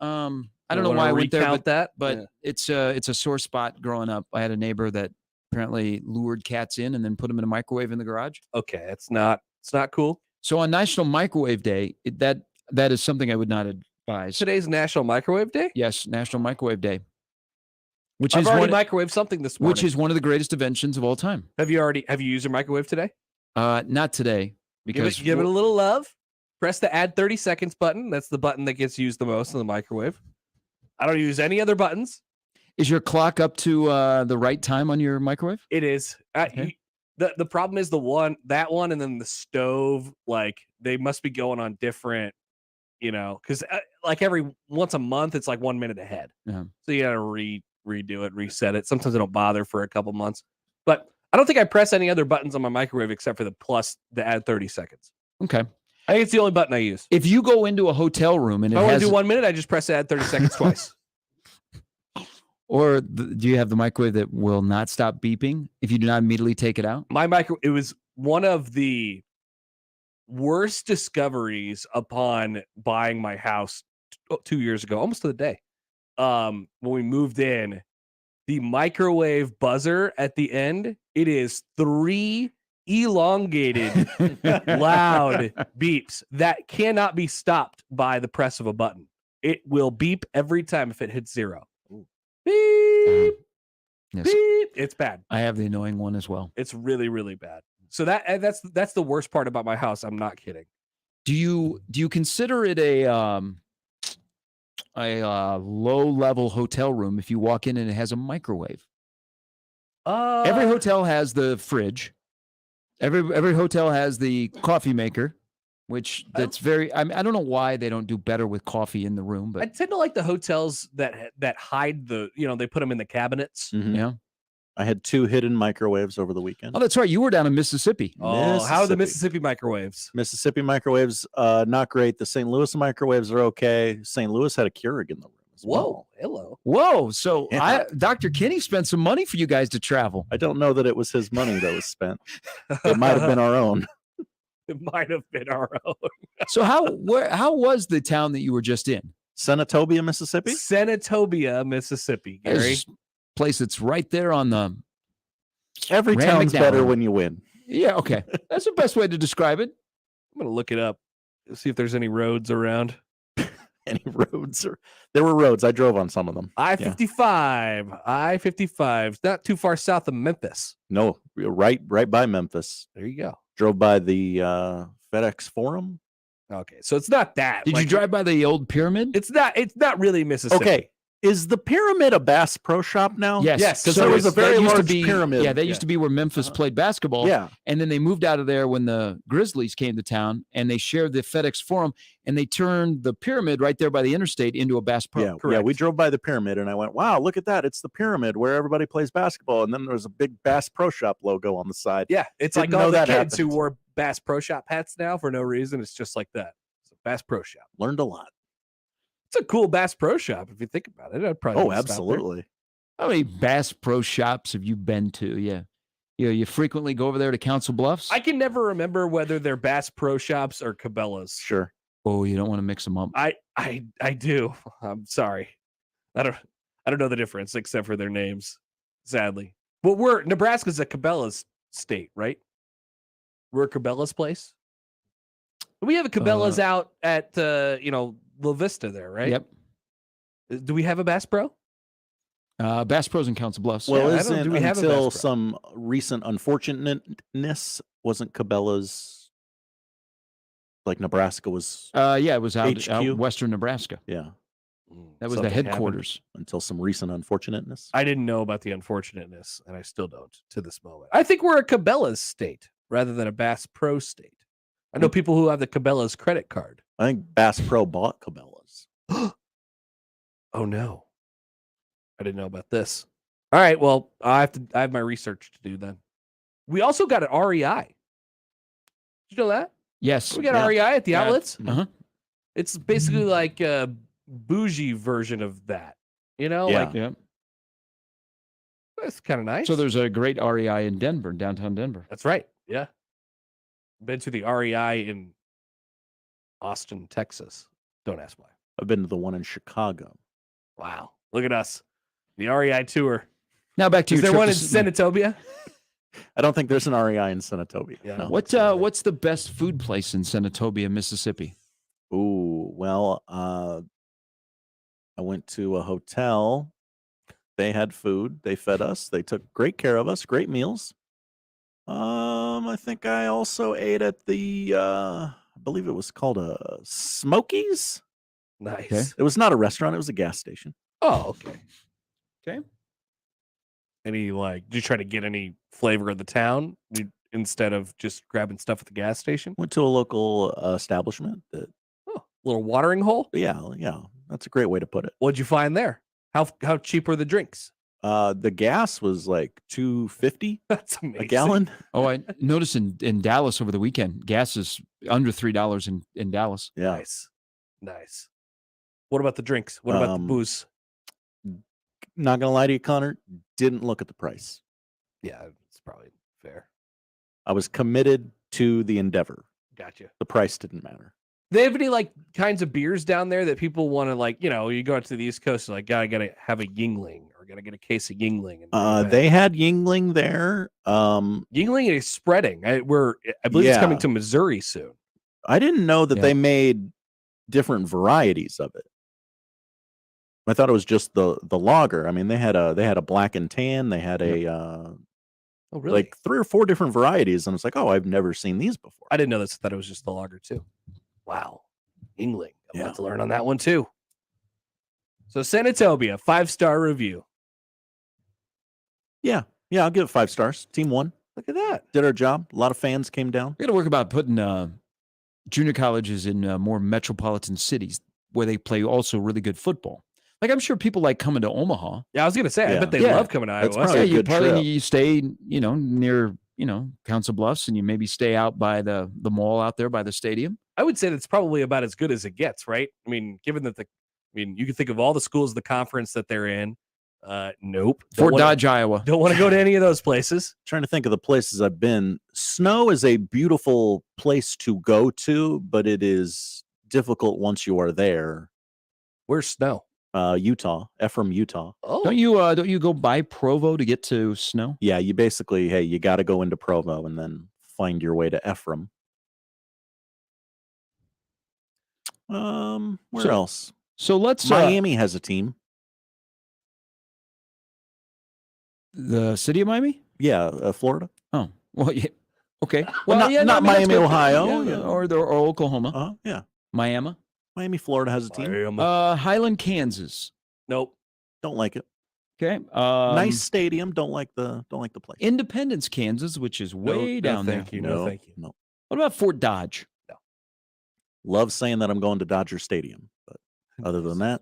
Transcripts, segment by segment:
I don't know why I went there, but it's a sore spot growing up. I had a neighbor that apparently lured cats in and then put them in a microwave in the garage. Okay, it's not cool. So on National Microwave Day, that is something I would not advise. Today's National Microwave Day? Yes, National Microwave Day. I've already microwaved something this morning. Which is one of the greatest inventions of all time. Have you used your microwave today? Not today. Because give it a little love. Press the add 30 seconds button. That's the button that gets used the most in the microwave. I don't use any other buttons. Is your clock up to the right time on your microwave? It is. Okay. The problem is that one and then the stove, like they must be going on different, because like every once a month, it's like 1 minute ahead. Yeah. So you got to redo it, reset it. Sometimes I don't bother for a couple months, but I don't think I press any other buttons on my microwave except for the add 30 seconds. Okay. I think it's the only button I use. If you go into a hotel room and if I want to do 1 minute, I just press add 30 seconds twice. Or do you have the microwave that will not stop beeping if you do not immediately take it out? It was one of the worst discoveries upon buying my house 2 years ago, almost to the day. When we moved in, the microwave buzzer at the end, it is 3 elongated, loud beeps that cannot be stopped by the press of a button. It will beep every time if it hits 0. Beep. Yes. Beep. It's bad. I have the annoying one as well. It's really, really bad. So that's the worst part about my house. I'm not kidding. Do you consider it a low-level hotel room if you walk in and it has a microwave? Every hotel has the fridge. Every hotel has the coffee maker, which that's very. I don't know why they don't do better with coffee in the room, but I tend to like the hotels that hide the. They put them in the cabinets. Mm-hmm. Yeah. I had 2 hidden microwaves over the weekend. Oh, that's right. You were down in Mississippi. Oh, how are the Mississippi microwaves? Mississippi microwaves, not great. The St. Louis microwaves are okay. St. Louis had a Keurig in the room as well. Hello. Whoa. So Yeah. Dr. Kinney spent some money for you guys to travel. I don't know that it was his money that was spent. It might have been our own. It might have been our own. So how was the town that you were just in? Senatobia, Mississippi? Senatobia, Mississippi, Gary. There's a place that's right there on the. Every Ram town's McDowell. better when you win. Yeah, okay. That's the best way to describe it. I'm going to look it up. See if there's any roads around. Any roads? There were roads. I drove on some of them. I-55. I-55. Not too far south of Memphis. No, right by Memphis. There you go. Drove by the FedEx Forum. Okay, so it's not that. Did you drive by the old pyramid? It's not really Mississippi. Okay. Is the pyramid a Bass Pro Shop now? Yes, because there was a very large pyramid. Yeah, that used to be where Memphis played basketball. Yeah. And then they moved out of there when the Grizzlies came to town, and they shared the FedEx Forum, and they turned the pyramid right there by the interstate into a Bass Pro. Yeah, correct. Yeah, we drove by the pyramid, and I went, wow, look at that. It's the pyramid where everybody plays basketball. And then there was a big Bass Pro Shop logo on the side. Yeah, it's Didn't like all know the that kids happened. who wore Bass Pro Shop hats now for no reason. It's just like that. It's a Bass Pro Shop. Learned a lot. It's a cool Bass Pro Shop if you think about it. I'd probably absolutely. How many Bass Pro Shops have you been to? Yeah. You frequently go over there to Council Bluffs? I can never remember whether they're Bass Pro Shops or Cabela's. Sure. Oh, you don't want to mix them up. I do. I'm sorry. I don't know the difference except for their names, sadly. But Nebraska's a Cabela's state, right? We're a Cabela's place. We have a Cabela's out at La Vista there, right? Yep. Do we have a Bass Pro? Bass Pro's in Council Bluffs. Well, Yeah, isn't do we have a until Bass Pro? some recent unfortunateness wasn't Cabela's, like Nebraska was, yeah, it was out HQ? western Nebraska. yeah, That was Something the happened. headquarters. until some recent unfortunateness. I didn't know about the unfortunateness, and I still don't to this moment. I think we're a Cabela's state rather than a Bass Pro state. I know people who have the Cabela's credit card. I think Bass Pro bought Cabela's. Oh no. I didn't know about this. All right, well, I have my research to do then. We also got an REI. Did you know that? Yes. We got REI at the Yeah. outlets. Uh-huh. It's basically like a bougie version of that. Yeah. Like Yeah. that's kind of nice. So there's a great REI in Denver, downtown Denver. That's right. Yeah. Been to the REI in Austin, Texas. Don't ask why. I've been to the one in Chicago. Wow. Look at us. The REI tour. Now back to Is your there trip one to in Sydney. Senatobia? I don't think there's an REI in Senatobia. Yeah. No. What's the best food place in Senatobia, Mississippi? Ooh, well, I went to a hotel. They had food. They fed us. They took great care of us. Great meals. I think I also ate at the, I believe it was called a Smokies. Nice. Okay. It was not a restaurant. It was a gas station. Oh, okay. Okay. Any did you try to get any flavor of the town instead of just grabbing stuff at the gas station? Went to a local establishment. Oh, little watering hole. Yeah, that's a great way to put it. What'd you find there? How cheap were the drinks? The gas was like $2.50 That's amazing. a gallon. Oh, I noticed in Dallas over the weekend, gas is under $3 in Dallas. Yeah. Nice. What about the drinks? What about the booze? Not gonna lie to you, Connor, didn't look at the price. Yeah, it's probably fair. I was committed to the endeavor. Gotcha. The price didn't matter. They have any kinds of beers down there that people want to you go out to the East Coast, gotta have a Yingling or gotta get a case of Yingling. They had Yingling there. Yingling is spreading. I believe it's coming to Missouri soon. I didn't know that they made different varieties of it. I thought it was just the lager. I mean, they had a black and tan. They had Oh, really? like 3 or 4 different varieties, and it's like, oh, I've never seen these before. I didn't know this. I thought it was just the lager too. Wow, Yingling. I'd Yeah. love to learn on that one too. So Senatobia, 5-star review. Yeah, I'll give it 5 stars. Team won. Look at that. Did our job. A lot of fans came down. We got to work about putting junior colleges in more metropolitan cities where they play also really good football. Like I'm sure people like coming to Omaha. Yeah, I was gonna say. I Yeah. bet they Yeah. love coming to Iowa. That's probably a you good probably trip. you stay near Council Bluffs, and you maybe stay out by the mall out there by the stadium. I would say that's probably about as good as it gets, right? I mean, given that you can think of all the schools of the conference that they're in. Nope. Fort Dodge, Iowa. Don't want to go to any of those places. Trying to think of the places I've been. Snow is a beautiful place to go to, but it is difficult once you are there. Where's Snow? Utah, Ephraim, Utah. Oh, Don't you go by Provo to get to Snow? Yeah, you basically, you got to go into Provo and then find your way to Ephraim. Where else? So let's Miami has a team. the city of Miami. Yeah, Florida. Oh, well, yeah. Okay. Well, not I mean, that's Miami, good. Ohio. Yeah, or Oklahoma. Yeah. Miami. Miami, Florida has a team. Highland, Kansas. Nope. Don't like it. Okay. Nice stadium. Don't like the place. Independence, Kansas, which is way down there. Thank you. No, thank you. No. What about Fort Dodge? Love saying that I'm going to Dodger Stadium, but other than that,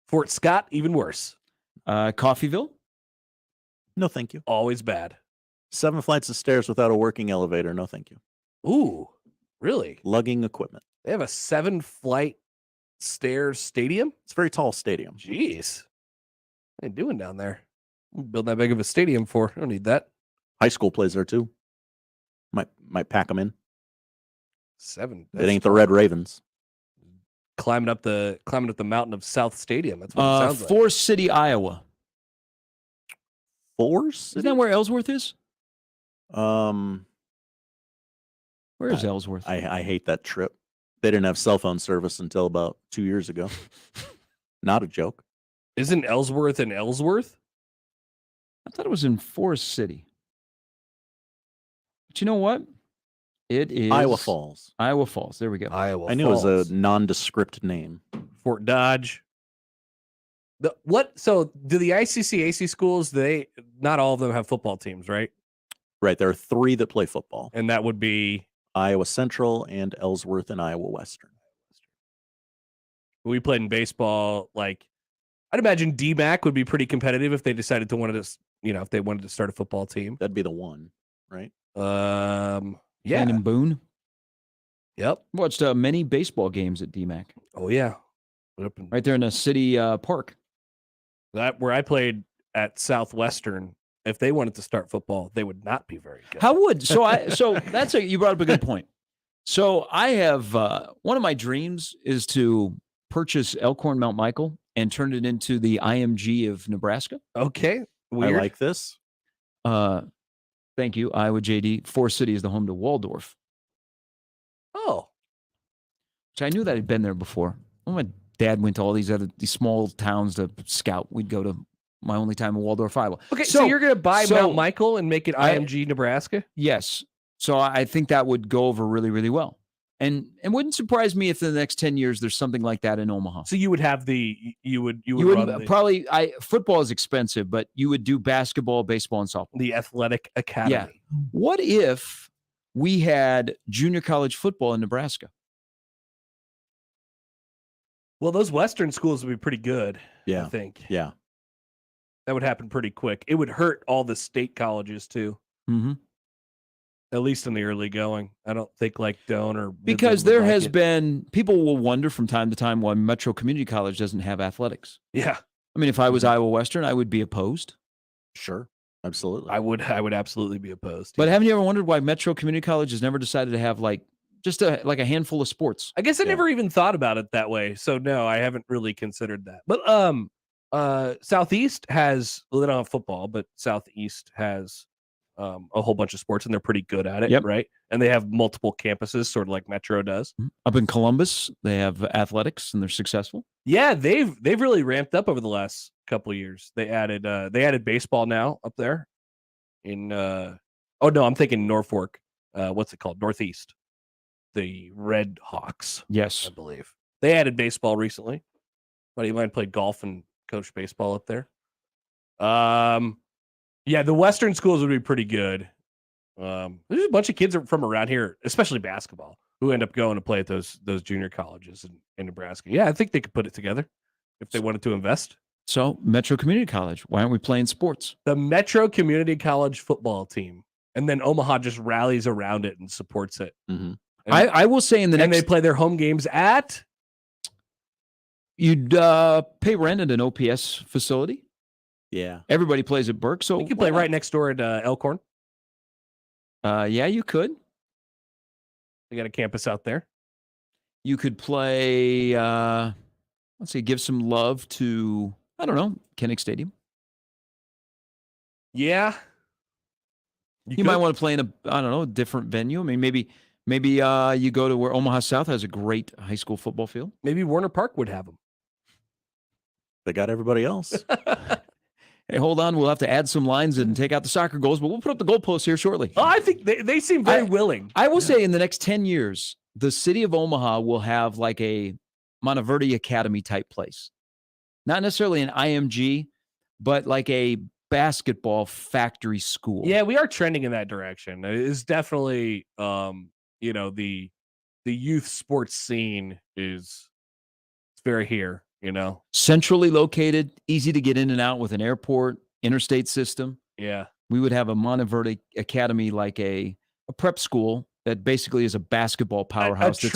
Fort Scott, even worse. Coffeyville. no, thank you. Always bad. 7 flights of stairs without a working elevator. No, thank you. Ooh, really? Lugging equipment. They have a 7-flight stairs stadium? It's a very tall stadium. Jeez. What are they doing down there? Build that big of a stadium for. I don't need that. High school plays there too. Might pack them in. 7. It ain't the Red Ravens. Climbing up the mountain of South Stadium. That's what it sounds like. Forest City, Iowa. Force? Isn't that where Ellsworth is? Um, Where is Ellsworth? I hate that trip. They didn't have cell phone service until about 2 years ago. Not a joke. Isn't Ellsworth in Ellsworth? I thought it was in Forest City. But you know what? It is Iowa Falls. Iowa Falls. There we go. Iowa I knew it was a nondescript name. Fort Dodge. So do the ICC-AC schools, not all of them have football teams, right? Right. There are 3 that play football. And that would be Iowa Central and Ellsworth and Iowa Western. we played in baseball. I'd imagine DMAC would be pretty competitive if they decided if they wanted to start a football team. That'd be the one, right? Yeah. And in Boone. Yep. Watched many baseball games at DMAC. Oh yeah. Right there in a city park. That where I played at Southwestern. If they wanted to start football, they would not be very good. How would so you brought up a good point. So I have one of my dreams is to purchase Elkhorn Mount Michael and turn it into the IMG of Nebraska. Okay. Weird. I like this. Thank you, Iowa JD. Forest City is the home to Waldorf, Oh. which I knew that I'd been there before. When my dad went to all these small towns to scout, we'd go to my only time in Waldorf, Iowa. Okay, so you're going to buy Mount Michael and make it I- IMG Nebraska? Yes. So I think that would go over really, really well. And it wouldn't surprise me if in the next 10 years there's something like that in Omaha. So you would have you would wouldn't probably football is expensive, but you would do basketball, baseball, and softball. the athletic academy. Yeah. What if we had junior college football in Nebraska? Well, those Western schools would be pretty good. Yeah. I think. Yeah. That would happen pretty quick. It would hurt all the state colleges too. Mm-hmm. At least in the early going. I don't think like Doane or Because Midland would there like has it. been, people will wonder from time to time why Metro Community College doesn't have athletics. Yeah, I mean, if I was Iowa Western, I would be opposed. Sure. Absolutely. I would absolutely be opposed. But yeah. haven't you ever wondered why Metro Community College has never decided to have just a handful of sports? I guess I Yeah. never even thought about it that way. So no, I haven't really considered that. But Southeast has, well, they don't have football, but Southeast has a whole bunch of sports and they're pretty good at it, Yep. right? And they have multiple campuses, sort of like Metro does. Up in Columbus, they have athletics and they're successful. Yeah, they've really ramped up over the last couple of years. They added baseball now up there in oh no, I'm thinking Norfolk. What's it called? Northeast. The Red Hawks, Yes. I believe. They added baseball recently. Buddy of mine played golf and coached baseball up there. Yeah, the Western schools would be pretty good. There's a bunch of kids from around here, especially basketball, who end up going to play at those junior colleges in Nebraska. Yeah, I think they could put it together if they wanted to invest. So Metro Community College, why aren't we playing sports? The Metro Community College football team, and then Omaha just rallies around it and supports it. Mm-hmm. And, I will say in the and next, they play their home games at. you'd pay rent at an OPS facility. Yeah. Everybody plays at Burke, so You could play right next door at Elkhorn. Yeah, you could. They got a campus out there. You could play. Let's see, give some love to, I don't know, Kinnick Stadium. Yeah. You might want to play in a different venue. I mean, maybe you go to where Omaha South has a great high school football field. Maybe Warner Park would have them. They got everybody else. Hey, hold on. We'll have to add some lines and take out the soccer goals, but we'll put up the goalposts here shortly. Oh, I think they seem very willing. I will say in the next 10 years, the city of Omaha will have like a Monteverde Academy type place. Not necessarily an IMG, but like a basketball factory school. Yeah, we are trending in that direction. It's definitely, the youth sports scene it's very here, Centrally located, easy to get in and out with an airport, interstate system. Yeah. We would have a Monteverde Academy like a prep school that basically is a basketball powerhouse. A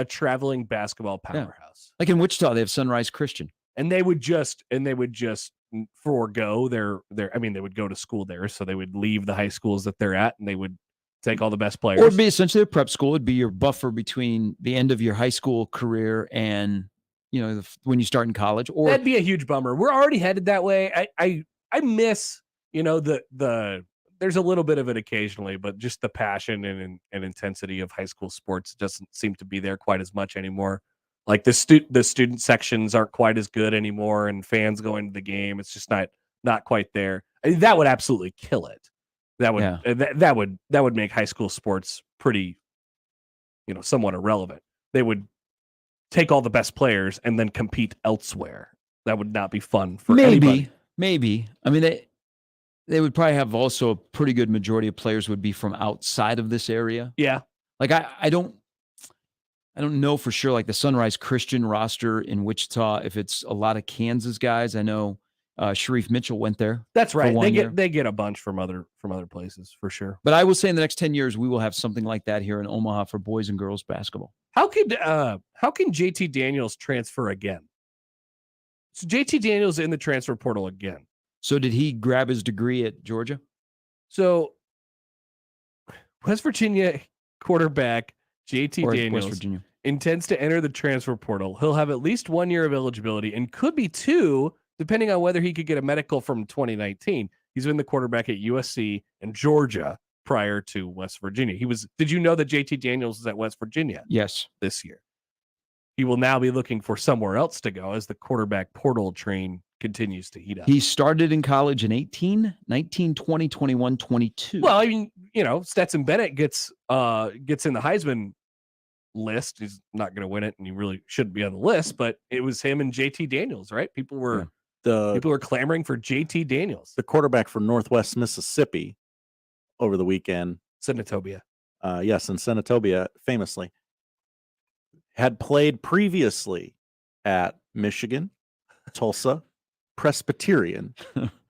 traveling basketball powerhouse. Like in Wichita, they have Sunrise Christian. And they would just forego their they would go to school there, so they would leave the high schools that they're at and they would take all the best players. Or it'd be essentially a prep school. It'd be your buffer between the end of your high school career and when you start in college. Or that'd be a huge bummer. We're already headed that way. I miss there's a little bit of it occasionally, but just the passion and intensity of high school sports doesn't seem to be there quite as much anymore. Like the student sections aren't quite as good anymore, and fans going to the game, it's just not quite there. I mean, that would absolutely kill it. That would that would make high school sports pretty, somewhat irrelevant. They would take all the best players and then compete elsewhere. That would not be fun for anybody. Maybe. I mean, they would probably have also a pretty good majority of players would be from outside of this area. Yeah. Like I don't know for sure, like the Sunrise Christian roster in Wichita, if it's a lot of Kansas guys. I know Sharif Mitchell went there. That's right. They get a bunch from other places for sure. But I will say in the next 10 years, we will have something like that here in Omaha for boys and girls basketball. How can JT Daniels transfer again? So JT Daniels in the transfer portal again. So did he grab his degree at Georgia? So West Virginia quarterback JT Daniels. West Virginia. intends to enter the transfer portal. He'll have at least 1 year of eligibility and could be 2, depending on whether he could get a medical from 2019. He's been the quarterback at USC and Georgia prior to West Virginia. Did you know that JT Daniels is at West Virginia Yes. this year? He will now be looking for somewhere else to go as the quarterback portal train continues to heat up. He started in college in 18, 19, 20, 21, 22. Well, I mean, Stetson Bennett gets in the Heisman list. He's not going to win it, and he really shouldn't be on the list. But it was him and JT Daniels, right? People were clamoring for JT Daniels, the quarterback for Northwest Mississippi, over the weekend. Senatobia. Yes, in Senatobia, famously, had played previously at Michigan, Tulsa, Presbyterian.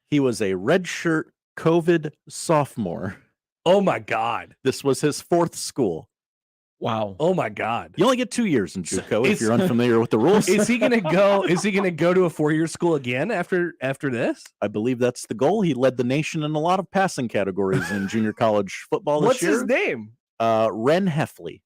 He was a redshirt COVID sophomore. Oh my God! This was his 4th school. Wow. Oh my God! You only get 2 years in Juco if you're unfamiliar with the rules. Is he gonna go? Is he gonna go to a 4-year school again after this? I believe that's the goal. He led the nation in a lot of passing categories in junior college football this year. What's his name? Ren Heffley.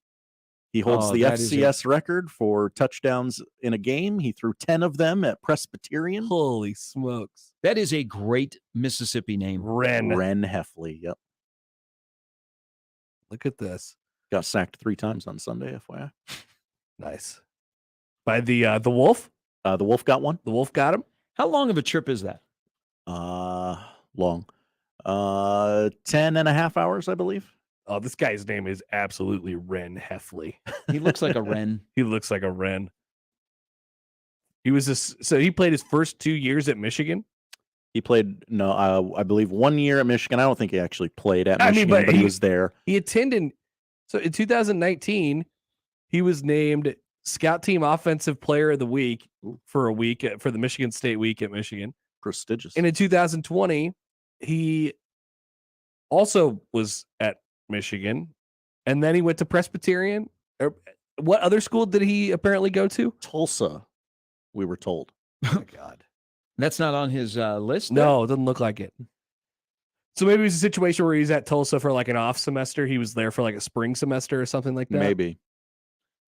He holds the that is FCS record for touchdowns in a game. He threw 10 of them at Presbyterian. Holy smokes! That is a great Mississippi name. Ren Heffley. Yep. Look at this. Got sacked 3 times on Sunday, FYI. Nice. By the Wolf? The Wolf got one. The Wolf got him? How long of a trip is that? Long. 10 and a half hours, I believe. Oh, this guy's name is absolutely Ren Heffley. He looks like a wren. He looks like a wren. So he played his first 2 years at Michigan? He played, I believe 1 year at Michigan. I don't think he actually played at Michigan, but he was there. He attended. So in 2019, he was named Scout Team Offensive Player of the Week for a week for the Michigan State Week at Michigan. Prestigious. And in 2020, he also was at Michigan, and then he went to Presbyterian. What other school did he apparently go to? Tulsa, we were told. Oh my God. That's not on his list? No, it doesn't look like it. So maybe it was a situation where he's at Tulsa for like an off semester. He was there for like a spring semester or something like that. Maybe.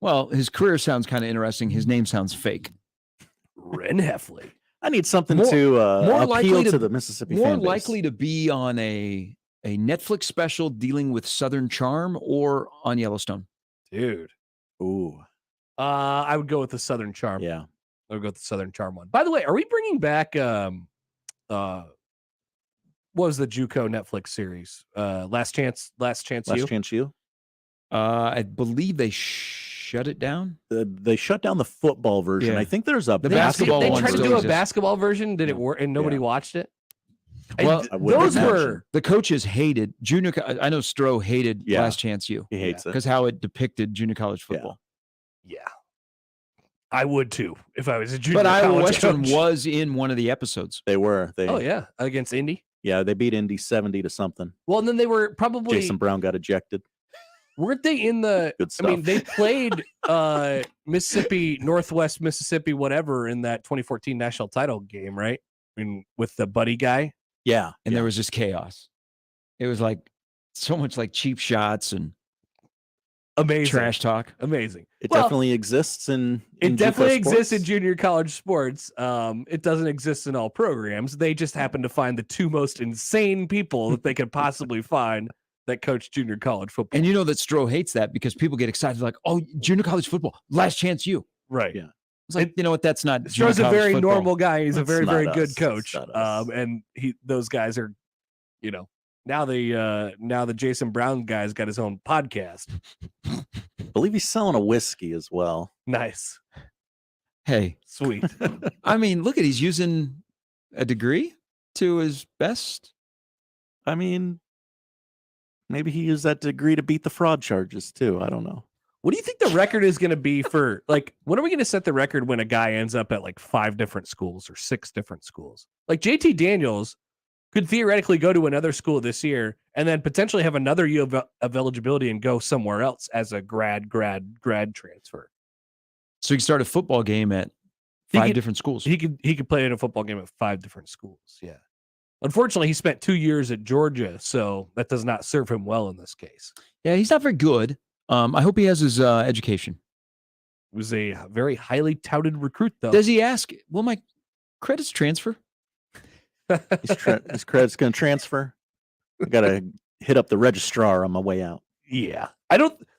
Well, his career sounds kind of interesting. His name sounds fake. Ren Heffley. I need something to appeal to the Mississippi fan More base. likely to be on a Netflix special dealing with Southern Charm or on Yellowstone. Dude. Ooh. I would go with the Southern Charm. Yeah. I would go with the Southern Charm one. By the way, are we bringing back what was the Juco Netflix series? Last Chance You? I believe they shut it down. They shut down the football version. Yeah. I think there's a The basketball They one tried to still do a exists. basketball version. Did it work? And nobody watched it? Well, I wouldn't those imagine. were The coaches hated junior. I know Stroh hated Yeah. Last Chance U He hates it. because how it depicted junior college football. yeah. I would too if I was a junior But Iowa college Western coach. was in one of the episodes. They were. Oh yeah, against Indy. Yeah, they beat Indy 70 to something. Well, and then they were probably Jason Brown got ejected. weren't they in the? Good I mean, stuff. they played Mississippi, Northwest Mississippi, whatever, in that 2014 national title game, right? I mean, with the buddy guy. Yeah. And there was just chaos. It was like so much like cheap shots and Amazing. trash talk. Amazing. It Well, definitely exists in It JUCO definitely exists in sports. junior college sports. It doesn't exist in all programs. They just happen to find the 2 most insane people that they could possibly find that coach junior college football. And you know that Stroh hates that because people get excited like, oh, junior college football, Last Chance U. right. Yeah. It's like, you know what? That's not. Stroh's a junior college very football. normal guy. He's a That's very, not very us. good That's coach. not us. And those guys are, now the Jason Brown guy's got his own podcast. I believe he's selling a whiskey as well. Nice. Hey, Sweet. I mean, look at he's using a degree to his best. I mean, maybe he used that degree to beat the fraud charges too. I don't know. What do you think the record is going to be for, like, when are we going to set the record when a guy ends up at like 5 different schools or 6 different schools? Like JT Daniels could theoretically go to another school this year and then potentially have another year of eligibility and go somewhere else as a grad transfer. So he can start a football game at He 5 could- different schools. He could play in a football game at 5 different schools. Yeah. Unfortunately, he spent 2 years at Georgia, so that does not serve him well in this case. Yeah, he's not very good. I hope he has his education. Was a very highly touted recruit, though. Does he ask, will my credits transfer? His credit's going to transfer. I got to hit up the registrar on my way out. Yeah.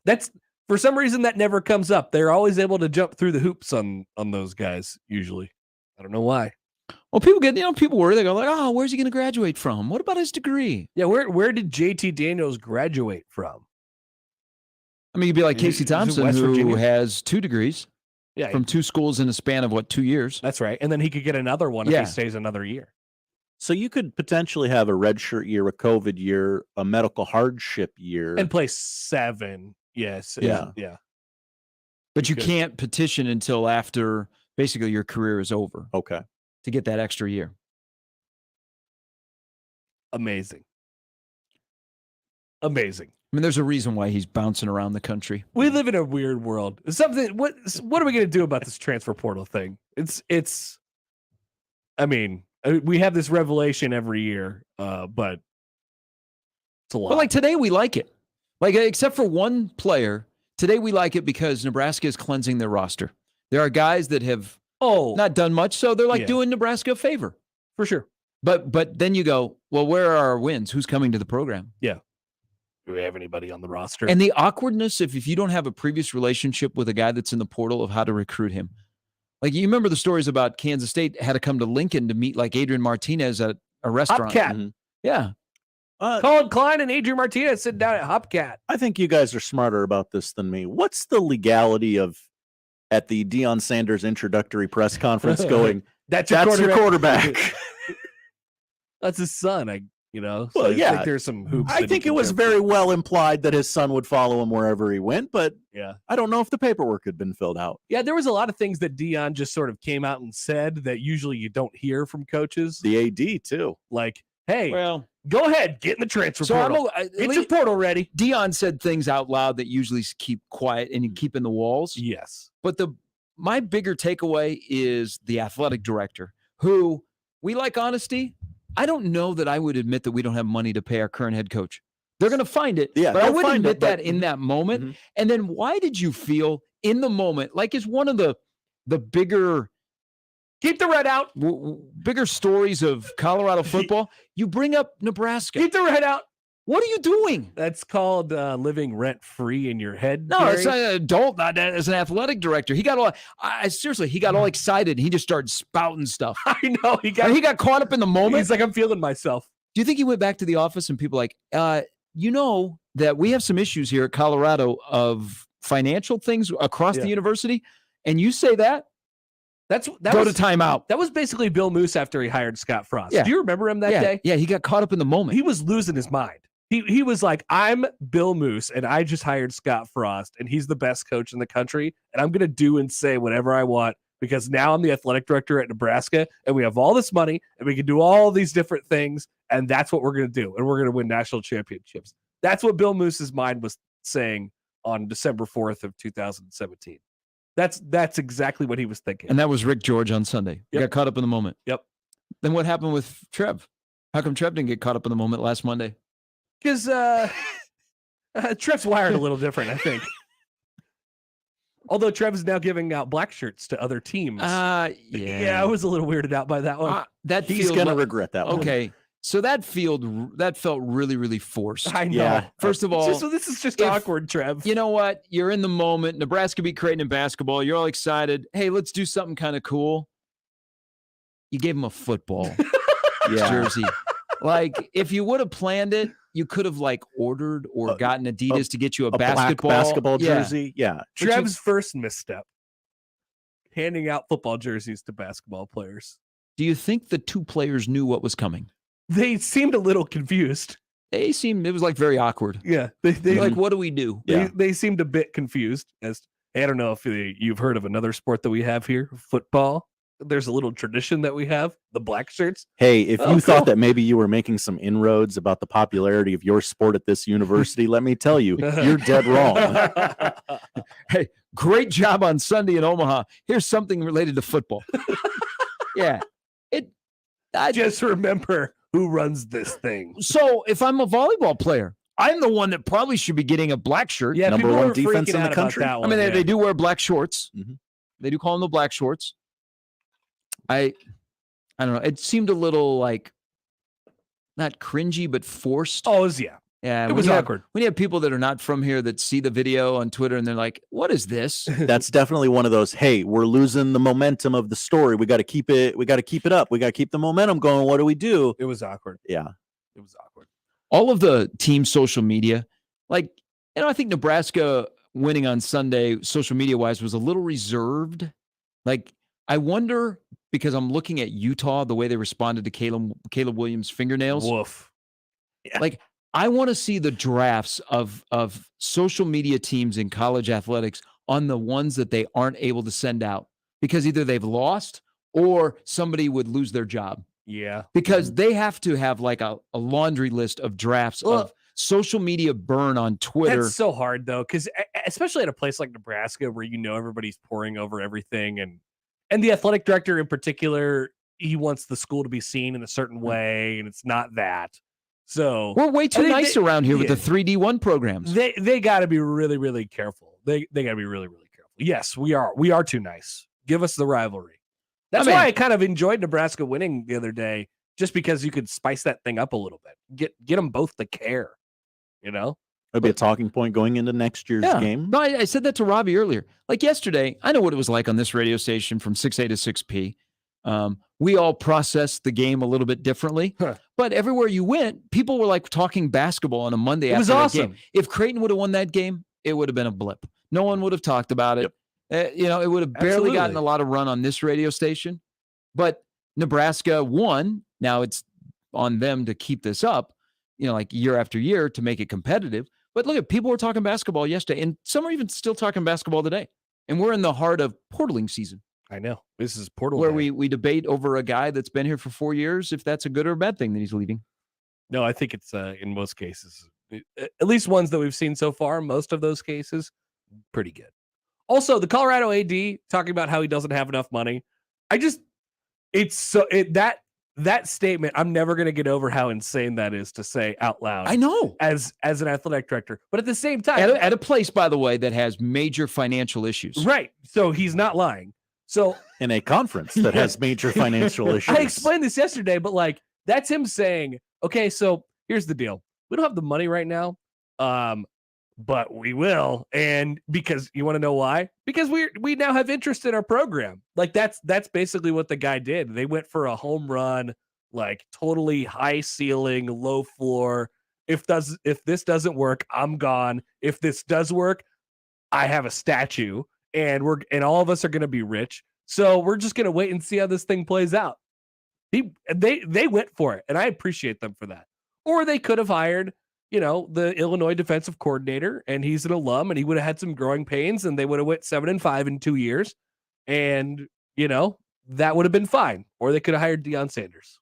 That's for some reason that never comes up. They're always able to jump through the hoops on those guys, usually. I don't know why. Well, people worry. They go like, oh, where's he going to graduate from? What about his degree? Yeah, where did JT Daniels graduate from? I mean, you'd be like Casey Thompson, West who Virginia? has 2 degrees from 2 schools in a span of, 2 years? That's right. And then he could get another one if he stays another year. So you could potentially have a redshirt year, a COVID year, a medical hardship year. And play 7. Yes. Yeah. Yeah. But you can't petition until after basically your career is over Okay. to get that extra year. Amazing. I mean, there's a reason why he's bouncing around the country. We live in a weird world. What are we going to do about this transfer portal thing? It's I mean, we have this revelation every year, but it's a lot. But like today, we like it. Like, except for one player, today we like it because Nebraska is cleansing their roster. There are guys that have not done much, so they're like doing Nebraska a favor. For sure. But then you go, well, where are our wins? Who's coming to the program? Yeah. Do we have anybody on the roster? And the awkwardness if you don't have a previous relationship with a guy that's in the portal of how to recruit him. Like, you remember the stories about Kansas State had to come to Lincoln to meet like Adrian Martinez at a restaurant. Hopcat. Mm-hmm. Yeah. Colin Klein and Adrian Martinez sit down at Hopcat. I think you guys are smarter about this than me. What's the legality of at the Deion Sanders introductory press conference going, That's your quarterback? That's his son. So Well, I yeah. think there's some hoops. I think it was very well implied that his son would follow him wherever he went, but Yeah. I don't know if the paperwork had been filled out. Yeah, there was a lot of things that Deion just sort of came out and said that usually you don't hear from coaches. The AD too. Like, hey, Well, go ahead, get in the transfer portal. Get your portal ready. Deion said things out loud that usually keep quiet and you keep in the walls. Yes. But my bigger takeaway is the athletic director, who we like honesty. I don't know that I would admit that we don't have money to pay our current head coach. They're going to find it. Yeah, but I they'll wouldn't find admit it, but- that in that moment. Mhm. And then why did you feel in the moment, like is one of the bigger Keep the red out. bigger stories of Colorado football, you bring up Nebraska. Keep the red out. What are you doing? That's called living rent free in your head. No, Gary. it's not an adult. Not as an athletic director. He got all. Seriously, he got all excited and he just started spouting stuff. I know he He got caught up in the moment. He's like, I'm feeling myself. Do you think he went back to the office and people like, you know that we have some issues here at Colorado of financial things across the university, and you say that? That Go was to timeout. That was basically Bill Moose after he hired Scott Frost. Yeah. Do you remember him that day? Yeah, he got caught up in the moment. He was losing his mind. He was like, I'm Bill Moose, and I just hired Scott Frost, and he's the best coach in the country, and I'm going to do and say whatever I want because now I'm the athletic director at Nebraska, and we have all this money, and we can do all these different things, and that's what we're going to do, and we're going to win national championships. That's what Bill Moose's mind was saying on December 4th of 2017. That's exactly what he was thinking. And that was Rick George on Sunday. He got caught up in the moment. Yep. Then what happened with Trev? How come Trev didn't get caught up in the moment last Monday? Because Trev's wired a little different, I think. Although Trev is now giving out black shirts to other teams. Yeah, I was a little weirded out by that one. He's going to regret that one. Okay. So that felt really, really forced. I know. Yeah. First of all, so this is just awkward, Trev. You know what? You're in the moment. Nebraska beat Creighton in basketball. You're all excited. Hey, let's do something kind of cool. You gave him a football jersey. Like, if you would have planned it, you could have like ordered or gotten Adidas to get you a basketball black basketball jersey. Yeah. Trev's first misstep. Handing out football jerseys to basketball players. Do you think the two players knew what was coming? They seemed a little confused. It was like very awkward. Yeah. They like, what do we do? They seemed a bit confused. I don't know if you've heard of another sport that we have here, football. There's a little tradition that we have, the black shirts. Hey, if you thought that maybe you were making some inroads about the popularity of your sport at this university, let me tell you, you're dead wrong. Hey, great job on Sunday in Omaha. Here's something related to football. Yeah. I just remember who runs this thing. So if I'm a volleyball player, I'm the one that probably should be getting a black shirt. Yeah, Number people one were defense freaking in the out about country. that I one, mean, yeah. they do wear black shorts. Mhm. They do call them the black shorts. I don't know. It seemed a little like not cringy, but forced. Oh, yeah. Yeah, It when was you have- awkward. when you have people that are not from here that see the video on Twitter and they're like, "What is this?" That's definitely one of those, hey, we're losing the momentum of the story. We got to keep it up. We got to keep the momentum going. What do we do? It was awkward. Yeah. It was awkward. All of the team social media, like, I think Nebraska winning on Sunday, social media wise, was a little reserved. Like, I wonder, because I'm looking at Utah, the way they responded to Caleb Williams' fingernails. Woof. Like, I want to see the drafts of social media teams in college athletics on the ones that they aren't able to send out because either they've lost or somebody would lose their job. Yeah. Because they have to have like a laundry list of drafts of social media burn on Twitter. That's so hard though, because especially at a place like Nebraska where everybody's pouring over everything, and the athletic director in particular, he wants the school to be seen in a certain way, and it's not that. So We're way too nice around here with yeah. the 3D1 programs. They got to be really, really careful. They got to be really, really careful. Yes, we are too nice. Give us the rivalry. That's why I kind of enjoyed Nebraska winning the other day, just because you could spice that thing up a little bit. Get them both to care. It'll be a talking point going into next year's game. No, I said that to Robbie earlier. Like yesterday, I know what it was like on this radio station from 6A to 6P. We all processed the game a little bit differently, but everywhere you went, people were like talking basketball on a Monday. It was after awesome. That game. If Creighton would have won that game, it would have been a blip. No one would have talked about it. It would have barely gotten a lot of run on this radio station, but Nebraska won. Now it's on them to keep this up, like year after year to make it competitive. But look at people were talking basketball yesterday, and some are even still talking basketball today. And we're in the heart of portaling season. I know. This is portal where day. we debate over a guy that's been here for 4 years, if that's a good or a bad thing that he's leaving. No, I think it's in most cases, at least ones that we've seen so far, most of those cases, pretty good. Also, the Colorado AD talking about how he doesn't have enough money. That statement, I'm never going to get over how insane that is to say out loud. I know. As an athletic director. But at the same time. At a place, by the way, that has major financial issues. Right. So he's not lying. So in a conference that has major financial issues. I explained this yesterday, but like, that's him saying, okay, so here's the deal. We don't have the money right now. But we will. And because you want to know why? Because we now have interest in our program. Like that's basically what the guy did. They went for a home run, like totally high ceiling, low floor. If this doesn't work, I'm gone. If this does work, I have a statue and all of us are going to be rich. So we're just going to wait and see how this thing plays out. They went for it, and I appreciate them for that. Or they could have hired the Illinois defensive coordinator, and he's an alum, and he would have had some growing pains, and they would have went 7-5 in 2 years, and that would have been fine. Or they could have hired Deion Sanders,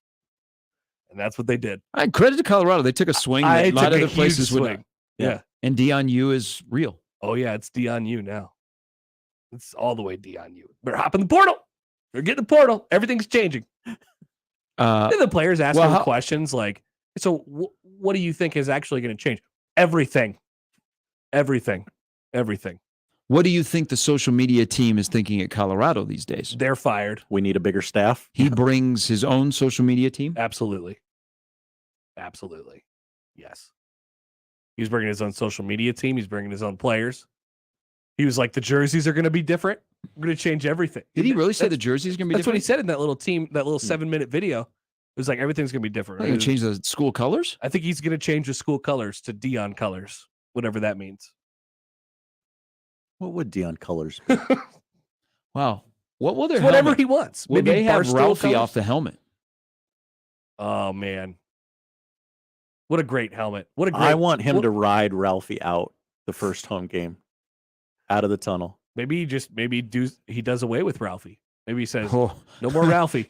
and that's what they did. Credit to Colorado; they took a swing that a lot of other places swing. would. Yeah, and Deion U is real. Oh yeah, it's Deion U now. It's all the way Deion U. Better hop in the portal. They're getting the portal. Everything's changing. The players asking questions like, so what do you think is actually going to change? Everything. What do you think the social media team is thinking at Colorado these days? They're fired. We need a bigger staff. He brings his own social media team? Absolutely. Yes. He's bringing his own social media team. He's bringing his own players. He was like, the jerseys are going to be different. I'm going to change everything. Did he really say the jerseys are going to be different? That's what he said in that little 7-minute video. It was like, everything's going to be different. Are you going to change the school colors? I think he's going to change the school colors to Deion colors, whatever that means. What would Deion colors be? Wow. What will their whatever he wants. Will they have Ralphie off the helmet? Oh, man. What a great helmet. I want him to ride Ralphie out the first home game. Out of the tunnel. Maybe he does away with Ralphie. Maybe he says, no more Ralphie.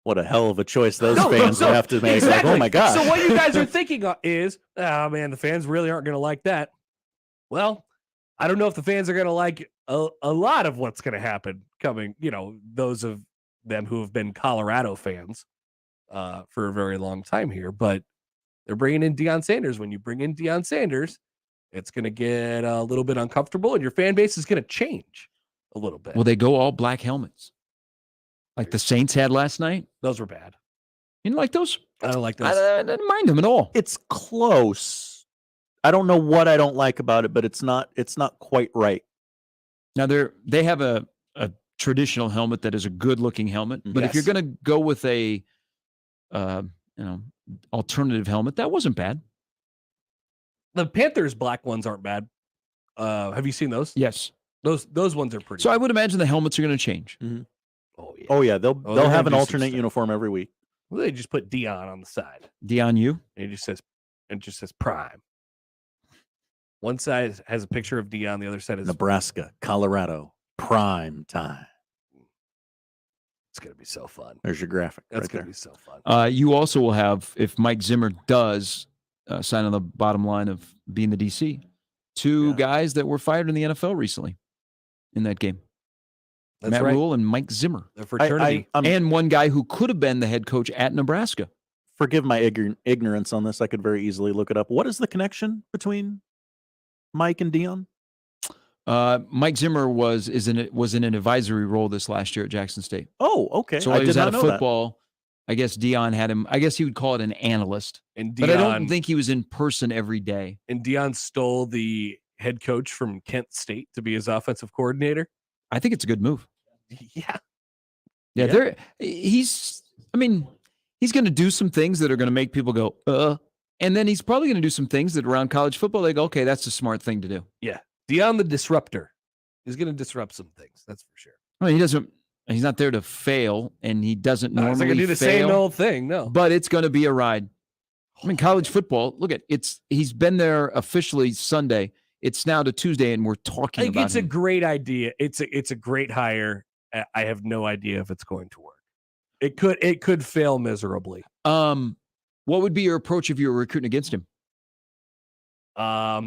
What a hell of a choice those fans would have to make. Exactly. Like, oh my God. So what you guys are thinking is, oh man, the fans really aren't going to like that. Well, I don't know if the fans are going to like a lot of what's going to happen coming, those of them who have been Colorado fans for a very long time here. But They're bringing in Deion Sanders. When you bring in Deion Sanders, it's going to get a little bit uncomfortable, and your fan base is going to change a little bit. Will they go all black helmets like the Saints had last night? Those were bad. You didn't like those? I don't like those. I didn't mind them at all. It's close. I don't know what I don't like about it, but it's not quite right. Now they have a traditional helmet that is a good looking helmet, but if you're Yes. going to go with a alternative helmet, that wasn't bad. The Panthers black ones aren't bad. Have you seen those? Yes. Those ones are pretty. So I would imagine the helmets are going to change. Oh yeah. Oh yeah, they'll they're have gonna an do some alternate stuff. uniform every week. Well, they just put Deion on the side. Deion, you? And it just says Prime. One side has a picture of Deion, the other side is Nebraska, Colorado, prime time. It's gonna be so fun. There's your graphic. That's right gonna there. be so fun. You also will have, if Mike Zimmer does sign on the bottom line of being the DC, two guys that were fired in the NFL recently in that game. That's Matt right. Rhule and Mike Zimmer. The fraternity. And one guy who could have been the head coach at Nebraska. Forgive my ignorance on this. I could very easily look it up. What is the connection between Mike and Deion? Mike Zimmer was in an advisory role this last year at Jackson State. Oh, okay. So I while he did was out not of know that. football, I guess Deion had him. I guess he would call it an analyst, And but I don't Deion think he was in person every day. and Deion stole the head coach from Kent State to be his offensive coordinator. I think it's a good move. Yeah. Yeah. He's going to do some things that are going to make people go, and then he's probably going to do some things that around college football, they go, okay, that's a smart thing to do. Yeah. Deion the disruptor. He's going to disrupt some things. That's for sure. I mean, he's not there to fail, and he doesn't No, he's not normally gonna do the fail, same old thing. No. but it's going to be a ride. I mean, college football, look at he's been there officially Sunday. It's now to Tuesday, and we're talking I think about it's a him. great idea. It's a great hire. I have no idea if it's going to work. It could fail miserably. What would be your approach if you were recruiting against him?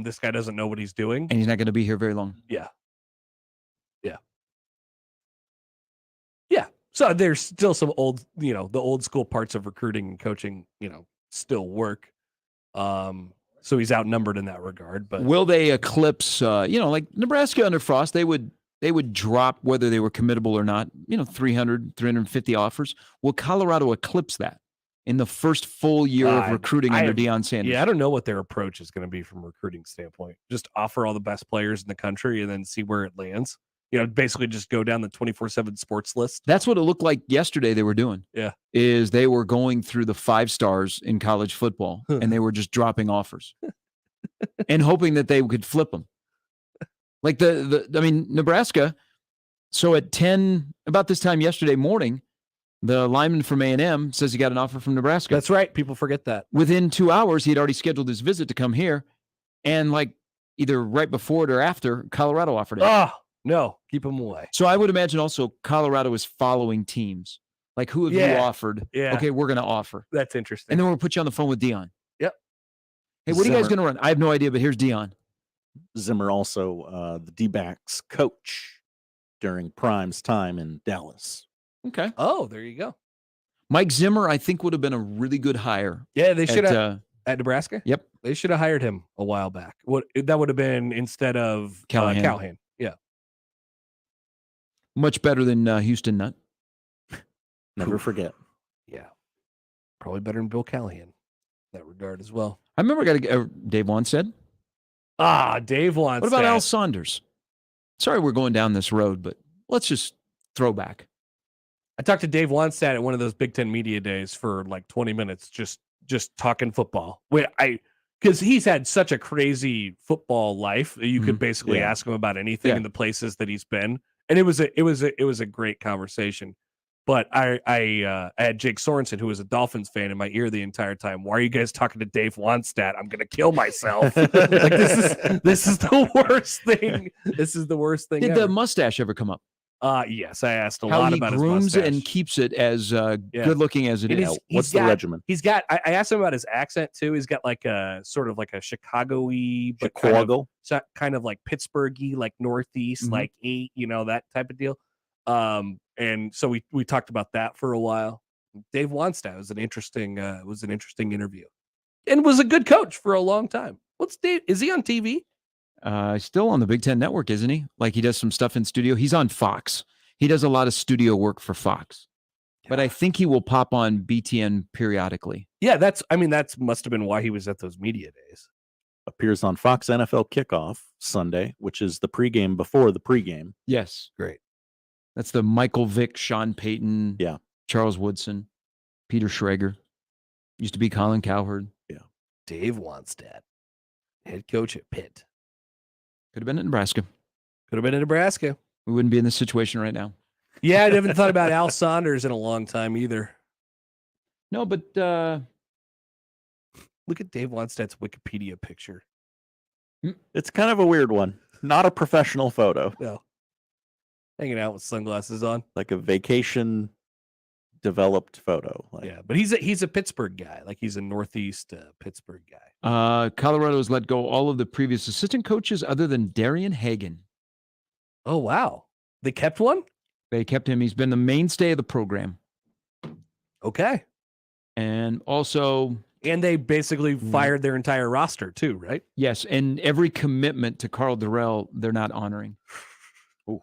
This guy doesn't know what he's doing. And he's not going to be here very long. Yeah. So there's still some old, the old school parts of recruiting and coaching, still work. So he's outnumbered in that regard. But will they eclipse? Like Nebraska under Frost, they would drop whether they were committable or not. 300, 350 offers. Will Colorado eclipse that in the first full year of recruiting under Deion Sanders? Yeah, I don't know what their approach is going to be from a recruiting standpoint. Just offer all the best players in the country and then see where it lands. Basically just go down the 24/7 sports list. That's what it looked like yesterday they were doing. Yeah. Is they were going through the 5 stars in college football and they were just dropping offers and hoping that they could flip them. Like Nebraska. So at 10, about this time yesterday morning, the lineman from A&M says he got an offer from Nebraska. That's right. People forget that. Within 2 hours, he had already scheduled his visit to come here. And either right before it or after, Colorado offered it. Oh, no, keep him away. So I would imagine also Colorado is following teams. Like, who have you offered? Yeah. Okay, we're going to offer. That's interesting. And then we'll put you on the phone with Deion. Yep. Hey, what are you guys Zimmer. going to run? I have no idea, but here's Deion. Zimmer also the D-backs coach during Prime's time in Dallas. Okay. Oh, there you go. Mike Zimmer, I think, would have been a really good hire. Yeah, they should have at, at Nebraska. Yep. They should have hired him a while back. That would have been instead of Callahan. Yeah. Much better than Houston Nutt. Never forget. Yeah. Probably better than Bill Callahan in that regard as well. I remember I got to Dave Wannstedt. Dave Wannstedt. What about Al Saunders? Sorry we're going down this road, but let's just throw back. I talked to Dave Wannstedt at one of those Big Ten media days for like 20 minutes, just talking football. Because he's had such a crazy football life that you could basically ask him about anything in the places that he's been, and it was a great conversation. But I had Jake Sorensen, who was a Dolphins fan, in my ear the entire time. Why are you guys talking to Dave Wannstedt? I'm gonna kill myself. This is the worst thing. This is the worst thing. Did ever. the mustache ever come up? Yes, I asked a How lot he about his grooms mustache. it and keeps it as good looking as it And is. What's the regimen? He's got. I asked him about his accent too. He's got like a sort of like a Chicago-y, but kind of like Pittsburgh-y, like Northeast, like 8, that type of deal. And so we talked about that for a while. Dave Wannstedt was an interesting interview. and was a good coach for a long time. What's Dave? Is he on TV? Still on the Big Ten Network, isn't he? Like he does some stuff in studio. He's on Fox. He does a lot of studio work for Fox. But I think he will pop on BTN periodically. Yeah, that must have been why he was at those media days. Appears on Fox NFL Kickoff Sunday, which is the pregame before the pregame. Yes. Great. That's the Michael Vick, Sean Payton, Yeah. Charles Woodson, Peter Schrager. Used to be Colin Cowherd. Yeah. Dave Wannstedt, head coach at Pitt. Could have been at Nebraska. Could have been in Nebraska. We wouldn't be in this situation right now. Yeah, I haven't thought about Al Saunders in a long time either. No, but Look at Dave Wannstedt's Wikipedia picture. It's kind of a weird one. Not a professional photo. No. Hanging out with sunglasses on. Like a vacation developed photo. Like, Yeah, but he's a Pittsburgh guy. Like he's a Northeast Pittsburgh guy. Colorado has let go all of the previous assistant coaches other than Darian Hagan. Oh, wow. They kept one? They kept him. He's been the mainstay of the program. Okay. And also, And they basically fired their entire roster too, right? yes, and every commitment to Carl Durrell, they're not honoring. Ooh.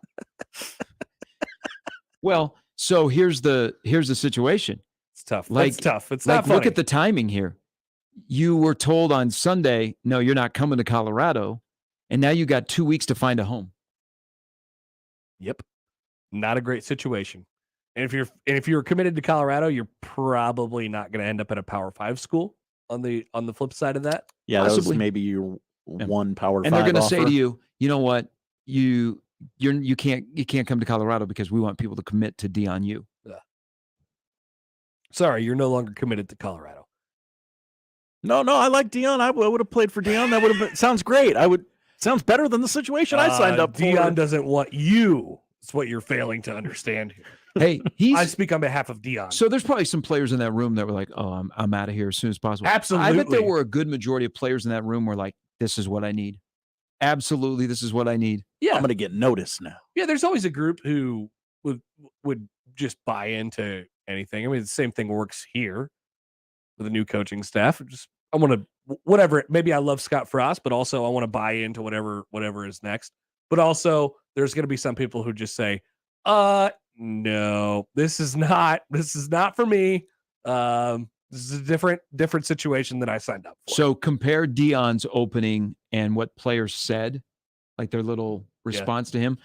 Well, so here's the situation. It's tough. Like- It's tough. It's Like, not funny. look at the timing here. You were told on Sunday, no, you're not coming to Colorado, and now you got 2 weeks to find a home. Yep. Not a great situation. And if you're committed to Colorado, you're probably not going to end up at a Power 5 school on the flip side of that. yeah, that was Possibly. maybe your one Power 5 And they're going to say offer. to you, you know what, you can't come to Colorado because we want people to commit to Deion U. Sorry, you're no longer committed to Colorado. No, I like Deion. I would have played for Deion. That would have been sounds great. Sounds better than the situation I signed up for. Deion doesn't want you. It's what you're failing to understand here. Hey, I speak on behalf of Deion. so there's probably some players in that room that were like, oh, I'm out of here as soon as possible. I bet Absolutely. there were a good majority of players in that room were like, this is what I need. Absolutely, this is what I need. yeah, I'm going to get noticed now. yeah. There's always a group who would just buy into anything. I mean, the same thing works here with the new coaching staff. I want to whatever. Maybe I love Scott Frost, but also I want to buy into whatever is next. But also, there's going to be some people who just say, no, this is not for me. This is a different situation than I signed up for. So compare Deion's opening and what players said, like their little response to him.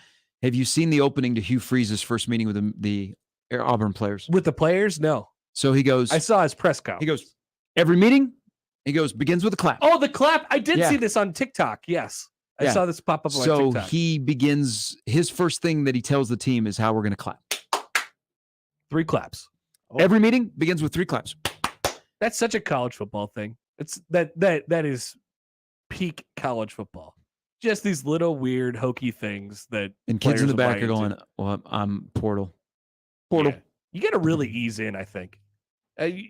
Have you seen the opening to Hugh Freeze's first meeting with the Auburn players? With the players, no. So he goes, I saw his press conference. he goes, every meeting, he goes, begins with a clap. Oh, the clap. I did Yeah. see this on TikTok. Yes. I Yeah. saw this pop up on So TikTok. he begins, his first thing that he tells the team is how we're going to clap. 3 claps. Every meeting begins with 3 claps. That's such a college football thing. It's that is peak college football. Just these little weird hokey things that And kids in players the will back buy are into. going, well, I'm portal. Yeah. You got to really ease in, I think. You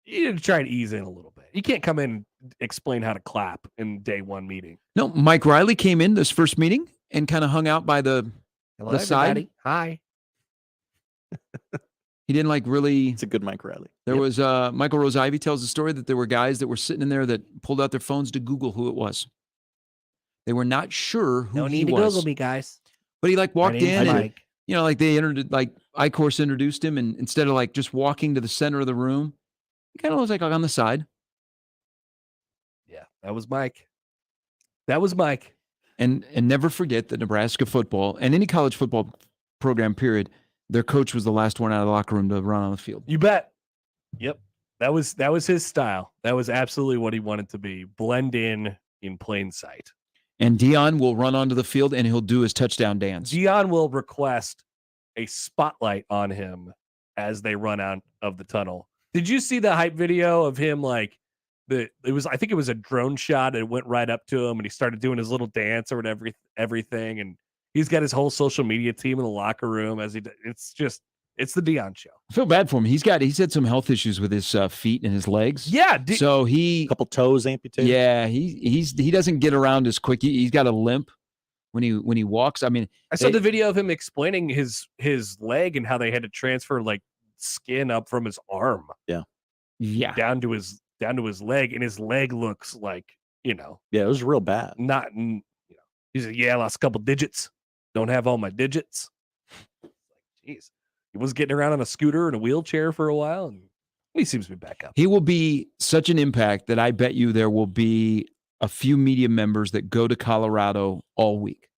need to try and ease in a little bit. You can't come in and explain how to clap in day 1 meeting. No, Mike Riley came in this first meeting and kind of hung out by the side. everybody. Hi. He didn't like really. It's a good Mike Riley. There Yep. was Michael Rose-Ivy tells the story that there were guys that were sitting in there that pulled out their phones to Google who it was. They were not sure who he was. me, guys. But he like walked in and Mike. like they iCourse introduced him, and instead of like just walking to the center of the room, he kind of was like on the side. Yeah, that was Mike. That was Mike. And never forget that Nebraska football and any college football program period, their coach was the last one out of the locker room to run on the field. You bet. Yep. That was his style. That was absolutely what he wanted to be. Blend in plain sight. And Deion will run onto the field and he'll do his touchdown dance. Deion will request a spotlight on him as they run out of the tunnel. Did you see the hype video of him I think it was a drone shot and it went right up to him and he started doing his little dance or whatever, everything, and he's got his whole social media team in the locker room it's the Deion show. I feel bad for him. He's had some health issues with his feet and his legs. Yeah, So A couple toes amputated. yeah, he doesn't get around as quick. He's got a limp when he walks. I mean, I saw the video of him explaining his leg and how they had to transfer like skin up from his arm yeah. down to his down to his leg, and his leg looks like, Yeah, it was real bad. He's like, I lost a couple digits. Don't have all my digits. Jeez. He was getting around on a scooter and a wheelchair for a while, and he seems to be back up. He will be such an impact that I bet you there will be a few media members that go to Colorado all week,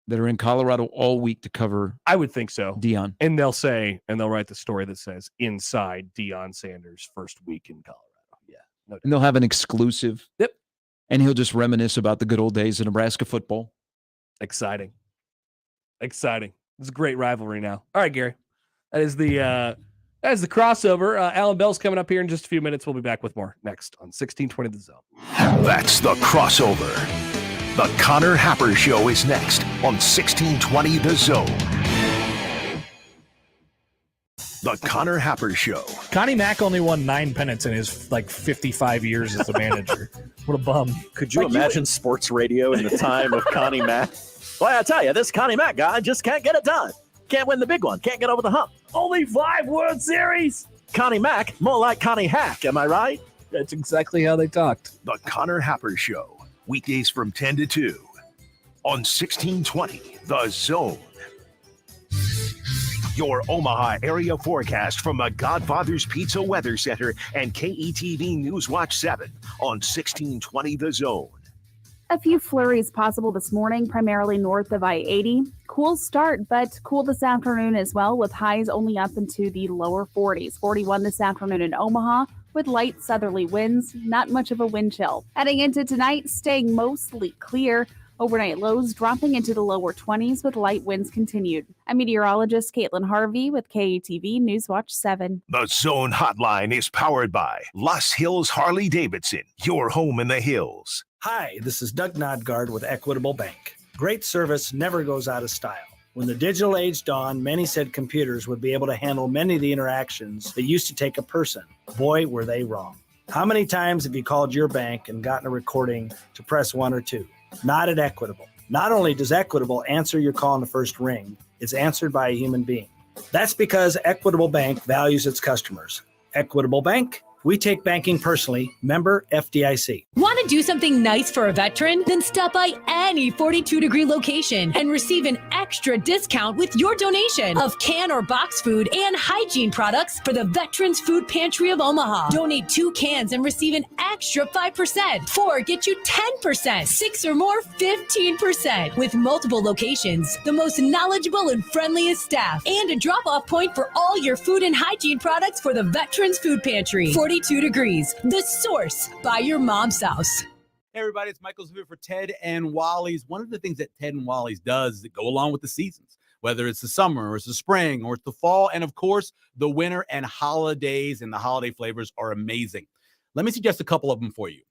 that are in Colorado all week to cover I would think so. Deion. And they'll write the story that says inside Deion Sanders' first week in Colorado. Yeah. No doubt. And they'll have an exclusive. Yep. And he'll just reminisce about the good old days of Nebraska football. Exciting. It's a great rivalry now. All right, Gary. That is the crossover. Allan Bell's coming up here in just a few minutes. We'll be back with more next on 1620 The Zone. That's the crossover. The Connor Happer Show is next on 1620 The Zone. The Connor Happer Show. Connie Mack only won 9 pennants in his 55 years as a manager. What a bum. Could you imagine sports radio in the time of Connie Mack? Well, I tell you, this Connie Mack guy just can't get it done. Can't win the big one. Can't get over the hump. Only 5 World Series. Connie Mack, more like Connie Hack, am I right? That's exactly how they talked. The Connor Happer Show. Weekdays from 10 to 2 on 1620 The Zone. Your Omaha area forecast from the Godfather's Pizza Weather Center and KETV News Watch 7 on 1620 The Zone. A few flurries possible this morning, primarily north of I-80. Cool start, but cool this afternoon as well, with highs only up into the lower 40s. 41 this afternoon in Omaha, with light southerly winds, not much of a wind chill. Heading into tonight, staying mostly clear. Overnight lows dropping into the lower 20s with light winds continued. I'm meteorologist Caitlin Harvey with KETV Newswatch 7. The Zone Hotline is powered by Los Hills Harley Davidson, your home in the hills. Hi, this is Doug Nodgard with Equitable Bank. Great service never goes out of style. When the digital age dawned, many said computers would be able to handle many of the interactions that used to take a person. Boy, were they wrong. How many times have you called your bank and gotten a recording to press 1 or 2? Not at Equitable. Not only does Equitable answer your call in the first ring, it's answered by a human being. That's because Equitable Bank values its customers. Equitable Bank, we take banking personally. Member FDIC. Want to do something nice for a veteran? Then stop by any 42 Degree location and receive an extra discount with your donation of can or box food and hygiene products for the Veterans Food Pantry of Omaha. Donate 2 cans and receive an extra 5%. 4 get you 10%. 6 or more, 15%. With multiple locations, the most knowledgeable and friendliest staff, and a drop-off point for all your food and hygiene products for the Veterans Food Pantry. 42 Degrees, the source by your mom's house. Hey everybody, it's Michael here for Ted and Wally's. One of the things that Ted and Wally's does is that go along with the seasons, whether it's the summer or it's the spring or it's the fall, and of course, the winter and holidays, and the holiday flavors are amazing. Let me suggest a couple of them for you.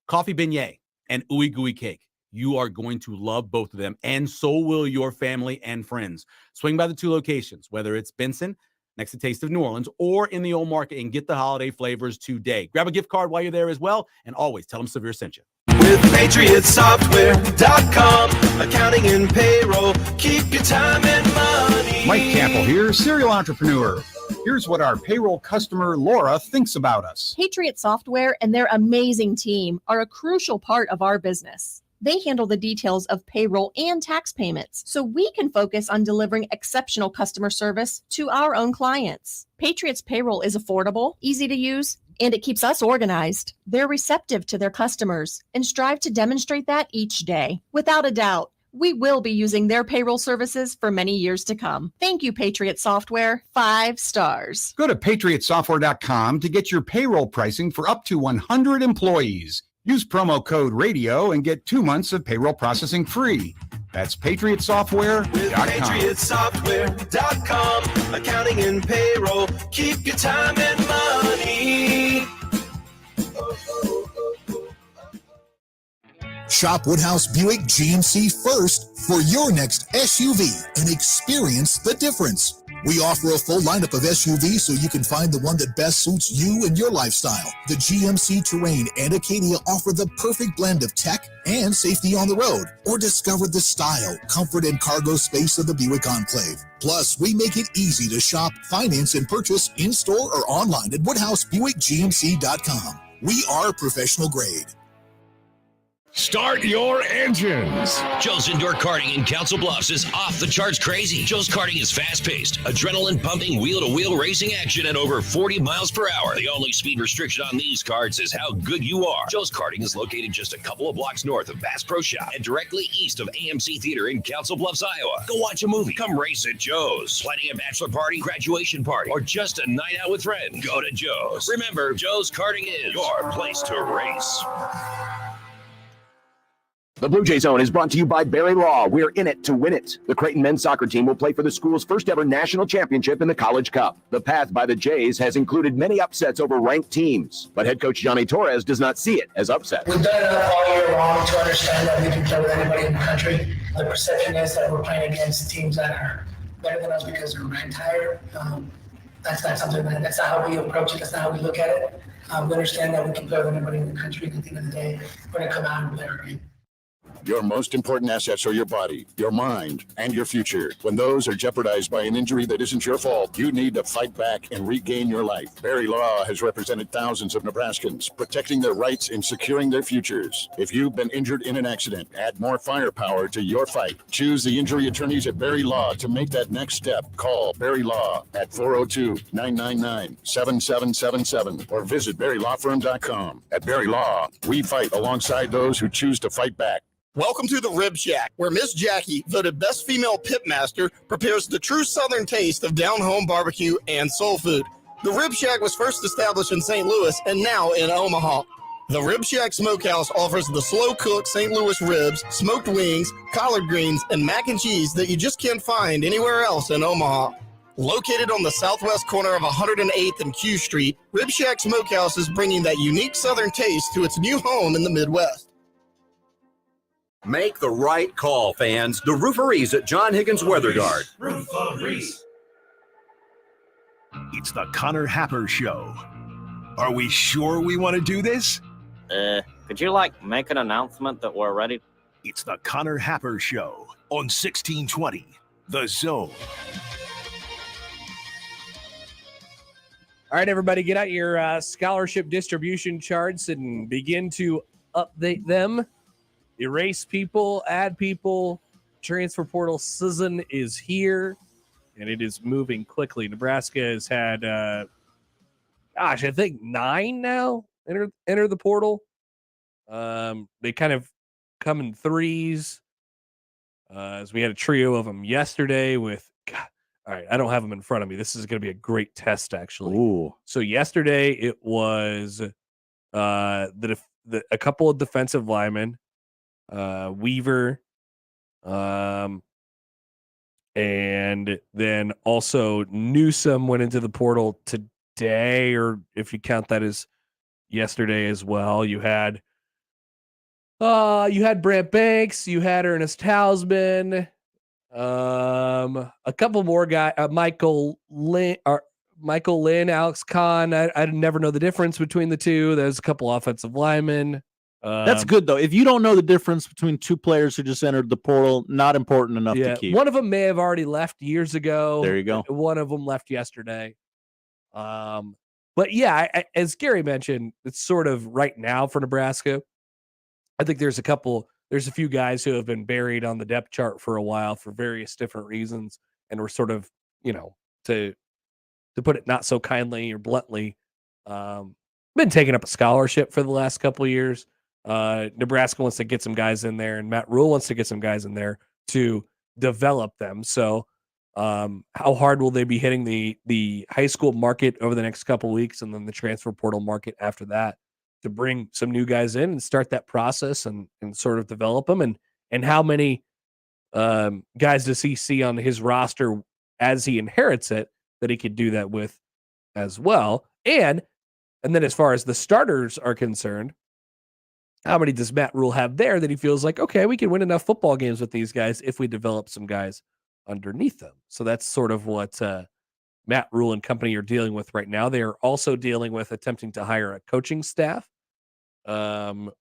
Coffee beignet and ooey gooey cake. You are going to love both of them, and so will your family and friends. Swing by the 2 locations, whether it's Benson, next to Taste of New Orleans, or in the Old Market, and get the holiday flavors today. Grab a gift card while you're there as well, and always tell them Severe sent you. With PatriotSoftware.com, accounting and payroll, keep your time and money. Mike Campbell here, serial entrepreneur. Here's what our payroll customer, Laura, thinks about us. Patriot Software and their amazing team are a crucial part of our business. They handle the details of payroll and tax payments, so we can focus on delivering exceptional customer service to our own clients. Patriot's payroll is affordable, easy to use, and it keeps us organized. They're receptive to their customers and strive to demonstrate that each day. Without a doubt, we will be using their payroll services for many years to come. Thank you, Patriot Software. 5 stars. Go to PatriotSoftware.com to get your payroll pricing for up to 100 employees. Use promo code RADIO and get 2 months of payroll processing free. That's PatriotSoftware.com. With PatriotSoftware.com, accounting and payroll, keep your time and money. Shop Woodhouse Buick GMC first for your next SUV and experience the difference. We offer a full lineup of SUVs so you can find the one that best suits you and your lifestyle. The GMC Terrain and Acadia offer the perfect blend of tech and safety on the road. Or discover the style, comfort, and cargo space of the Buick Enclave. Plus, we make it easy to shop, finance, and purchase in-store or online at WoodhouseBuickGMC.com. We are professional grade. Start your engines. Joe's Indoor Karting in Council Bluffs is off the charts crazy. Joe's Karting is fast-paced, adrenaline-pumping, wheel-to-wheel racing action at over 40 miles per hour. The only speed restriction on these karts is how good you are. Joe's Karting is located just a couple of blocks north of Bass Pro Shop and directly east of AMC Theater in Council Bluffs, Iowa. Go watch a movie. Come race at Joe's. Planning a bachelor party, graduation party, or just a night out with friends? Go to Joe's. Remember, Joe's Karting is your place to race. The Blue Jay Zone is brought to you by Barry Law. We're in it to win it. The Creighton men's soccer team will play for the school's first ever national championship in the College Cup. The path by the Jays has included many upsets over ranked teams, but head coach Johnny Torres does not see it as upsets. We've done enough all year long to understand that we can play with anybody in the country. The perception is that we're playing against teams that are better than us because they're ranked higher. That's not something that's not how we approach it. That's not how we look at it. We understand that we can play with anybody in the country. At the end of the day, we're going to come out and play our game. Your most important assets are your body, your mind, and your future. When those are jeopardized by an injury that isn't your fault, you need to fight back and regain your life. Barry Law has represented thousands of Nebraskans, protecting their rights and securing their futures. If you've been injured in an accident, add more firepower to your fight. Choose the injury attorneys at Barry Law to make that next step. Call Barry Law at 402-999-7777 or visit BarryLawFirm.com. At Barry Law, we fight alongside those who choose to fight back. Welcome to the Rib Shack, where Miss Jackie, voted best female pitmaster, prepares the true Southern taste of down-home barbecue and soul food. The Rib Shack was first established in St. Louis and now in Omaha. The Rib Shack Smokehouse offers the slow-cooked St. Louis ribs, smoked wings, collard greens, and mac and cheese that you just can't find anywhere else in Omaha. Located on the southwest corner of 108th and Q Street, Rib Shack Smokehouse is bringing that unique Southern taste to its new home in the Midwest. Make the right call, fans. The Rooferees at John Higgins Weather Guard. Rooferees. It's the Connor Happer Show. Are we sure we want to do this? Could you, make an announcement that we're ready? It's the Connor Happer Show on 1620, The Zone. All right, everybody, get out your scholarship distribution charts and begin to update them. Erase people, add people. Transfer portal season is here, and it is moving quickly. Nebraska has had, I think 9 now enter the portal. They kind of come in threes, as we had a trio of them yesterday with, God, all right, I don't have them in front of me. This is going to be a great test, actually. Ooh. So yesterday it was a couple of defensive linemen, Weaver, and then also Newsome went into the portal today, or if you count that as yesterday as well. You had Brant Banks, you had Ernest Hausman, a couple more guys, Michael Lynn, Alex Kahn. I never know the difference between the two. There's a couple offensive linemen. That's good, though. If you don't know the difference between two players who just entered the portal, not important enough to keep. One of them may have already left years ago. There you go. One of them left yesterday. But yeah, as Gary mentioned, it's sort of right now for Nebraska. I think there's a few guys who have been buried on the depth chart for a while for various different reasons. And we're sort of, to put it not so kindly or bluntly, been taking up a scholarship for the last couple of years. Nebraska wants to get some guys in there, and Matt Rhule wants to get some guys in there to develop them. So how hard will they be hitting the high school market over the next couple of weeks, and then the transfer portal market after that, to bring some new guys in and start that process and sort of develop them? And how many guys does he see on his roster as he inherits it that he could do that with as well? And then as far as the starters are concerned, how many does Matt Rhule have there that he feels like, okay, we can win enough football games with these guys if we develop some guys underneath them? So that's sort of what Matt Rhule and company are dealing with right now. They are also dealing with attempting to hire a coaching staff,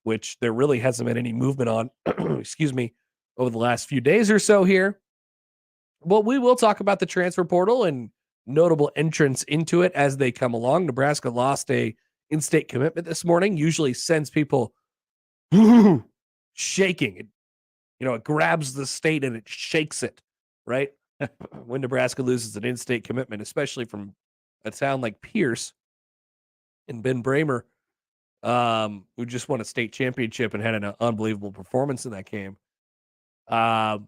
which there really hasn't been any movement on, excuse me, over the last few days or so here. Well, we will talk about the transfer portal and notable entrants into it as they come along. Nebraska lost a in-state commitment this morning usually sends people shaking. It grabs the state and it shakes it, right? When Nebraska loses an in-state commitment, especially from a town like Pierce and Ben Bramer, who just won a state championship and had an unbelievable performance in that game. And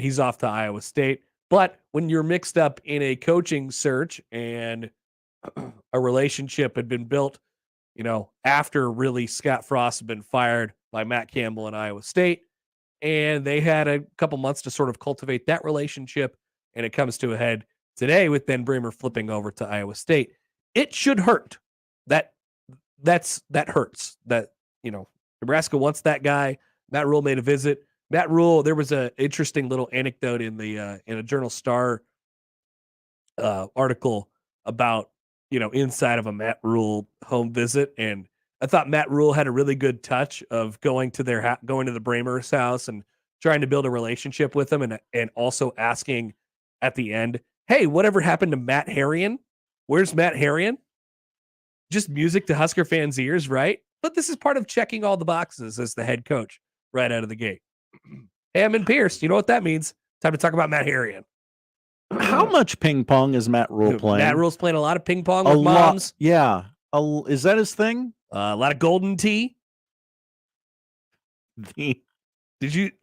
he's off to Iowa State. But when you're mixed up in a coaching search and a relationship had been built, after really Scott Frost had been fired by Matt Campbell in Iowa State, and they had a couple months to sort of cultivate that relationship, and it comes to a head today with Ben Bramer flipping over to Iowa State. It should hurt. That hurts. That Nebraska wants that guy. Matt Rhule made a visit. Matt Rhule, there was an interesting little anecdote in a Journal Star article about inside of a Matt Rhule home visit, and I thought Matt Rhule had a really good touch of going to the Bramer's house and trying to build a relationship with them, and also asking at the end, "Hey, whatever happened to Matt Harrion? Where's Matt Harrion?" Just music to Husker fans' ears, right? But this is part of checking all the boxes as the head coach right out of the gate. Hey, I'm in Pierce. You know what that means? Time to talk about Matt Harrion. How much ping pong is Matt Rhule playing? Matt Rhule's playing a lot of ping pong with moms. Yeah. Is that his thing? A lot of golden tea.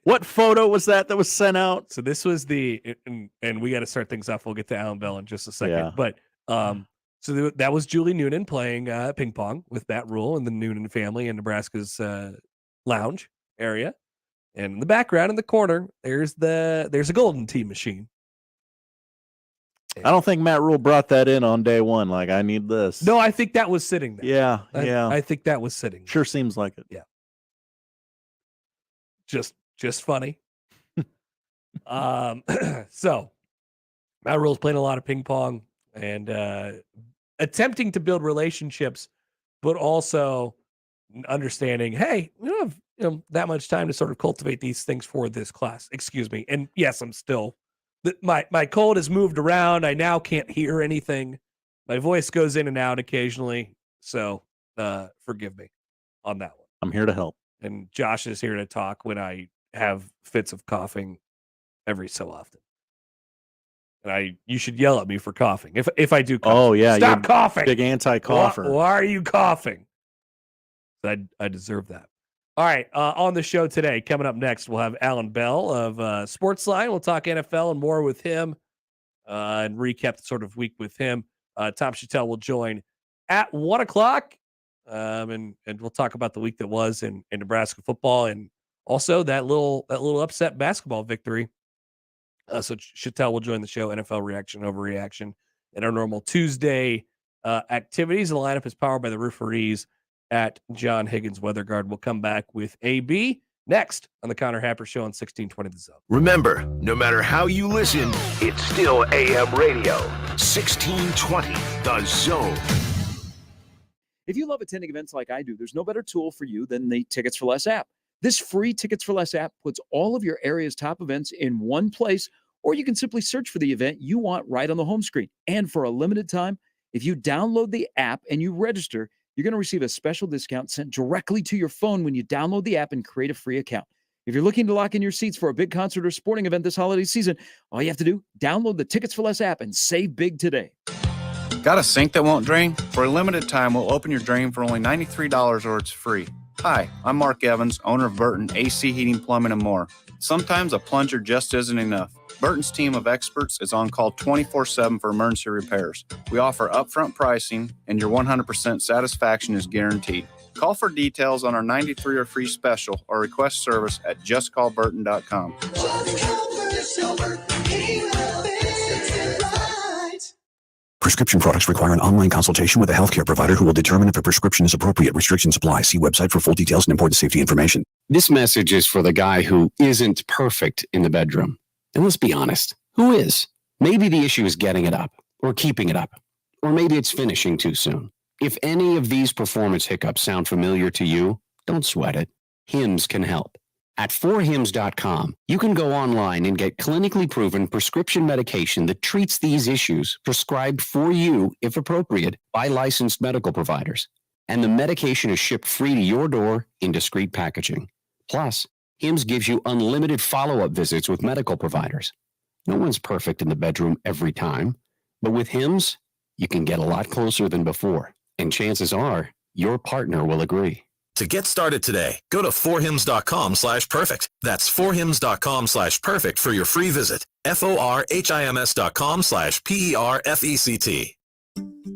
What photo was that was sent out? So this was and we got to start things off. We'll get to Allan Bell in just a second. Yeah. But so that was Julie Noonan playing ping pong with Matt Rhule and the Noonan family in Nebraska's lounge area. And in the background, in the corner, there's a golden tea machine. I don't think Matt Rhule brought that in on day one. Like, I need this. No, I think that was sitting there. Yeah, I think that was sitting there. Sure seems like it. Yeah. Just funny. So Matt Rhule's playing a lot of ping pong and attempting to build relationships, but also understanding, hey, we don't have that much time to sort of cultivate these things for this class. Excuse me. And yes, I'm still my cold has moved around. I now can't hear anything. My voice goes in and out occasionally. So forgive me on that one. I'm here to help. And Josh is here to talk when I have fits of coughing every so often. And you should yell at me for coughing. If I do cough. Oh, yeah. Stop coughing. Big anti-cougher. Why are you coughing? I deserve that. All right, on the show today, coming up next, we'll have Allan Bell of Sportsline. We'll talk NFL and more with him and recap the sort of week with him. Tom Shatel will join at 1 o'clock, and we'll talk about the week that was in Nebraska football and also that little upset basketball victory. So Shatel will join the show, NFL Reaction, Overreaction, and our normal Tuesday activities. The lineup is powered by the Rooferees at John Higgins Weather Guard. We'll come back with AB next on the Connor Happer Show on 1620 The Zone. Remember, no matter how you listen, it's still AM radio. 1620 The Zone. If you love attending events like I do, there's no better tool for you than the Tickets for Less app. This free Tickets for Less app puts all of your area's top events in one place, or you can simply search for the event you want right on the home screen. And for a limited time, if you download the app and you register, you're going to receive a special discount sent directly to your phone when you download the app and create a free account. If you're looking to lock in your seats for a big concert or sporting event this holiday season, all you have to do, download the Tickets for Less app and save big today. Got a sink that won't drain? For a limited time, we'll open your drain for only $93 or it's free. Hi, I'm Mark Evans, owner of Burton AC Heating, Plumbing, and more. Sometimes a plunger just isn't enough. Burton's team of experts is on call 24/7 for emergency repairs. We offer upfront pricing, and your 100% satisfaction is guaranteed. Call for details on our 93 or free special or request service at justcallburton.com. Prescription products require an online consultation with a healthcare provider who will determine if a prescription is appropriate. Restrictions apply. See website for full details and important safety information. This message is for the guy who isn't perfect in the bedroom. And let's be honest, who is? Maybe the issue is getting it up or keeping it up, or maybe it's finishing too soon. If any of these performance hiccups sound familiar to you, don't sweat it. Hims can help. At 4hims.com, you can go online and get clinically proven prescription medication that treats these issues prescribed for you, if appropriate, by licensed medical providers. And the medication is shipped free to your door in discreet packaging. Plus, Hims gives you unlimited follow-up visits with medical providers. No one's perfect in the bedroom every time, but with Hims, you can get a lot closer than before. And chances are, your partner will agree. To get started today, go to forhims.com/perfect. That's forhims.com/perfect for your free visit. forhims.com/perfect.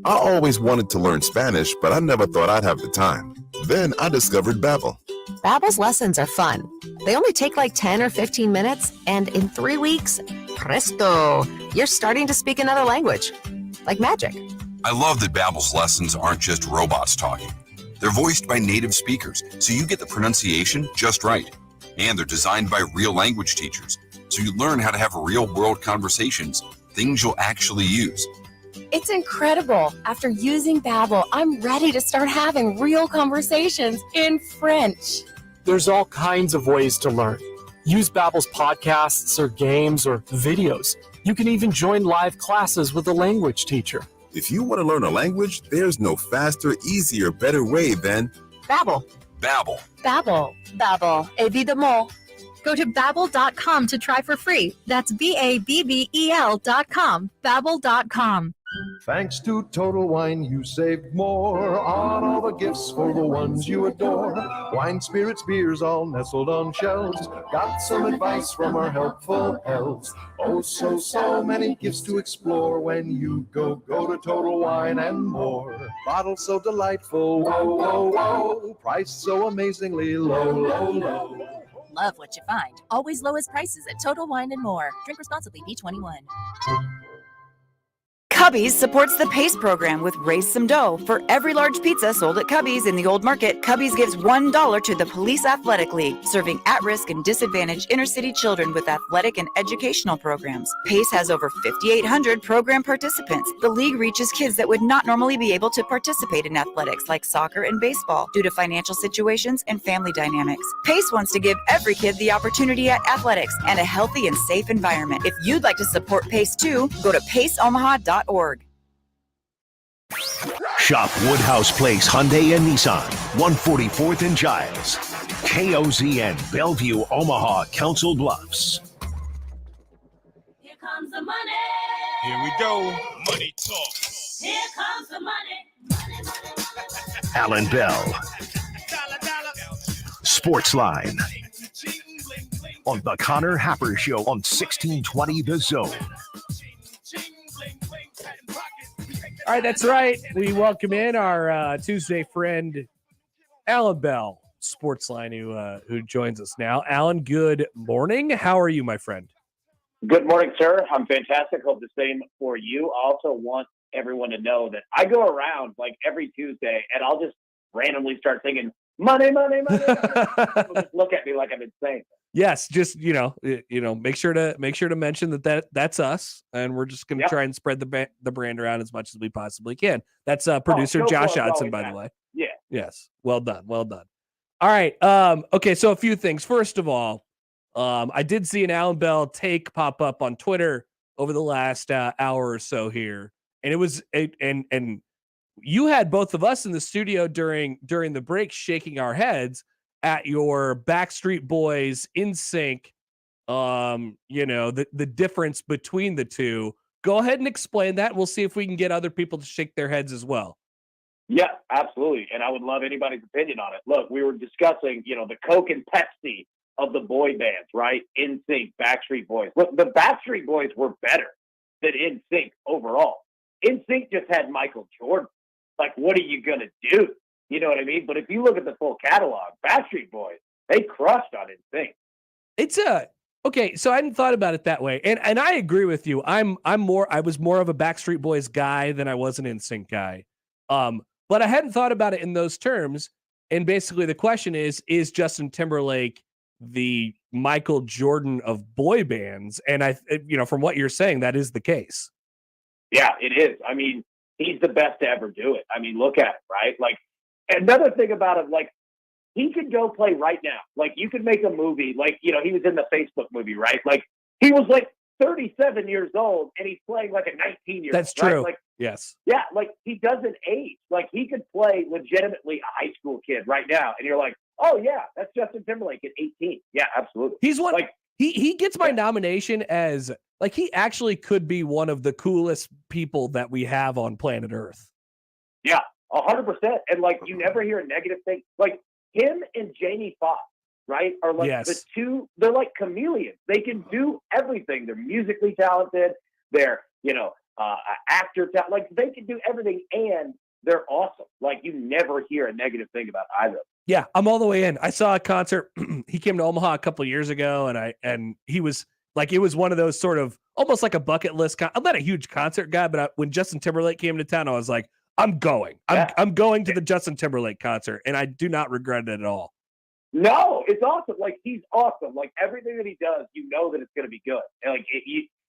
I always wanted to learn Spanish, but I never thought I'd have the time. Then I discovered Babbel. Babbel's lessons are fun. They only take like 10 or 15 minutes, and in 3 weeks, presto, you're starting to speak another language. Like magic. I love that Babbel's lessons aren't just robots talking. They're voiced by native speakers, so you get the pronunciation just right. And they're designed by real language teachers, so you learn how to have real-world conversations, things you'll actually use. It's incredible. After using Babbel, I'm ready to start having real conversations in French. There's all kinds of ways to learn. Use Babbel's podcasts or games or videos. You can even join live classes with a language teacher. If you want to learn a language, there's no faster, easier, better way than Babbel. Babbel. Babbel. Babbel. Évidemment. Go to Babbel.com to try for free. That's BABBEL.com. Babbel.com. Thanks to Total Wine, you saved more on all the gifts for the ones you adore. Wine, spirits, beers, all nestled on shelves. Got some advice from our helpful elves. Oh, so many gifts to explore when you go to Total Wine and More. Bottles so delightful, whoa. Price so amazingly low. Love what you find. Always lowest prices at Total Wine and More. Drink responsibly, B21. Cubby's supports the PACE program with Raise Some Dough. For every large pizza sold at Cubby's in the Old Market, Cubby's gives $1 to the Police Athletic League, serving at-risk and disadvantaged inner-city children with athletic and educational programs. PACE has over 5,800 program participants. The league reaches kids that would not normally be able to participate in athletics like soccer and baseball due to financial situations and family dynamics. PACE wants to give every kid the opportunity at athletics and a healthy and safe environment. If you'd like to support PACE too, go to paceomaha.org. Shop Woodhouse Place Hyundai and Nissan, 144th and Giles. KOZN, Bellevue, Omaha, Council Bluffs. Here comes the money. Here we go. Money talk. Here comes the money. Allan Bell. Sportsline. On the Connor Happer Show on 1620 The Zone. All right, that's right. We welcome in our Tuesday friend, Allan Bell, Sportsline, who joins us now. Allan, good morning. How are you, my friend? Good morning, sir. I'm fantastic. Hope the same for you. I also want everyone to know that I go around like every Tuesday, and I'll just randomly start singing money, money, money. People just look at me like I'm insane. Yes, just make sure to mention that's us, and we're just going to try and spread the brand around as much as we possibly can. That's producer Josh Hodson, by the way. Yeah. Yes. Well done. All right. Okay. So a few things. First of all, I did see an Allan Bell take pop up on Twitter over the last hour or so here, and it was and you had both of us in the studio during the break shaking our heads at your Backstreet Boys in sync, the difference between the two. Go ahead and explain that. We'll see if we can get other people to shake their heads as well. Yeah, absolutely. And I would love anybody's opinion on it. Look, we were discussing, the Coke and Pepsi of the boy bands, right? NSYNC, Backstreet Boys. Look, the Backstreet Boys were better than NSYNC overall. NSYNC just had Michael Jordan. Like, what are you going to do? You know what I mean? But if you look at the full catalog, Backstreet Boys, they crushed on NSYNC. Okay, so I hadn't thought about it that way. And I agree with you. I was more of a Backstreet Boys guy than I was an NSYNC guy. But I hadn't thought about it in those terms. And basically the question is Justin Timberlake the Michael Jordan of boy bands? And from what you're saying, that is the case. Yeah, it is. I mean, he's the best to ever do it. I mean, look at it, right? Like, another thing about him, like, he could go play right now. Like, you could make a movie, like, he was in the Facebook movie, right? Like, he was like 37 years old and he's playing like a 19-year-old. That's true. Right? Like, Yes. Yeah, like he doesn't age. Like he could play legitimately a high school kid right now, and you're like, oh yeah, that's Justin Timberlake at 18. Yeah, absolutely. He's one. Like he gets my nomination as like he actually could be one of the coolest people that we have on planet Earth. Yeah, 100%. And like you never hear a negative thing. Like him and Jamie Foxx, right, are like the two. They're like chameleons. They can do everything. They're musically talented. They're actor talent. Like they can do everything, and they're awesome. Like you never hear a negative thing about either. Yeah, I'm all the way in. I saw a concert. He came to Omaha a couple of years ago, and he was like, it was one of those sort of almost like a bucket list. I'm not a huge concert guy, but when Justin Timberlake came to town, I was like, I'm going. I'm going to the Justin Timberlake concert, and I do not regret it at all. No, it's awesome. Like he's awesome. Like everything that he does, you know that it's going to be good. And like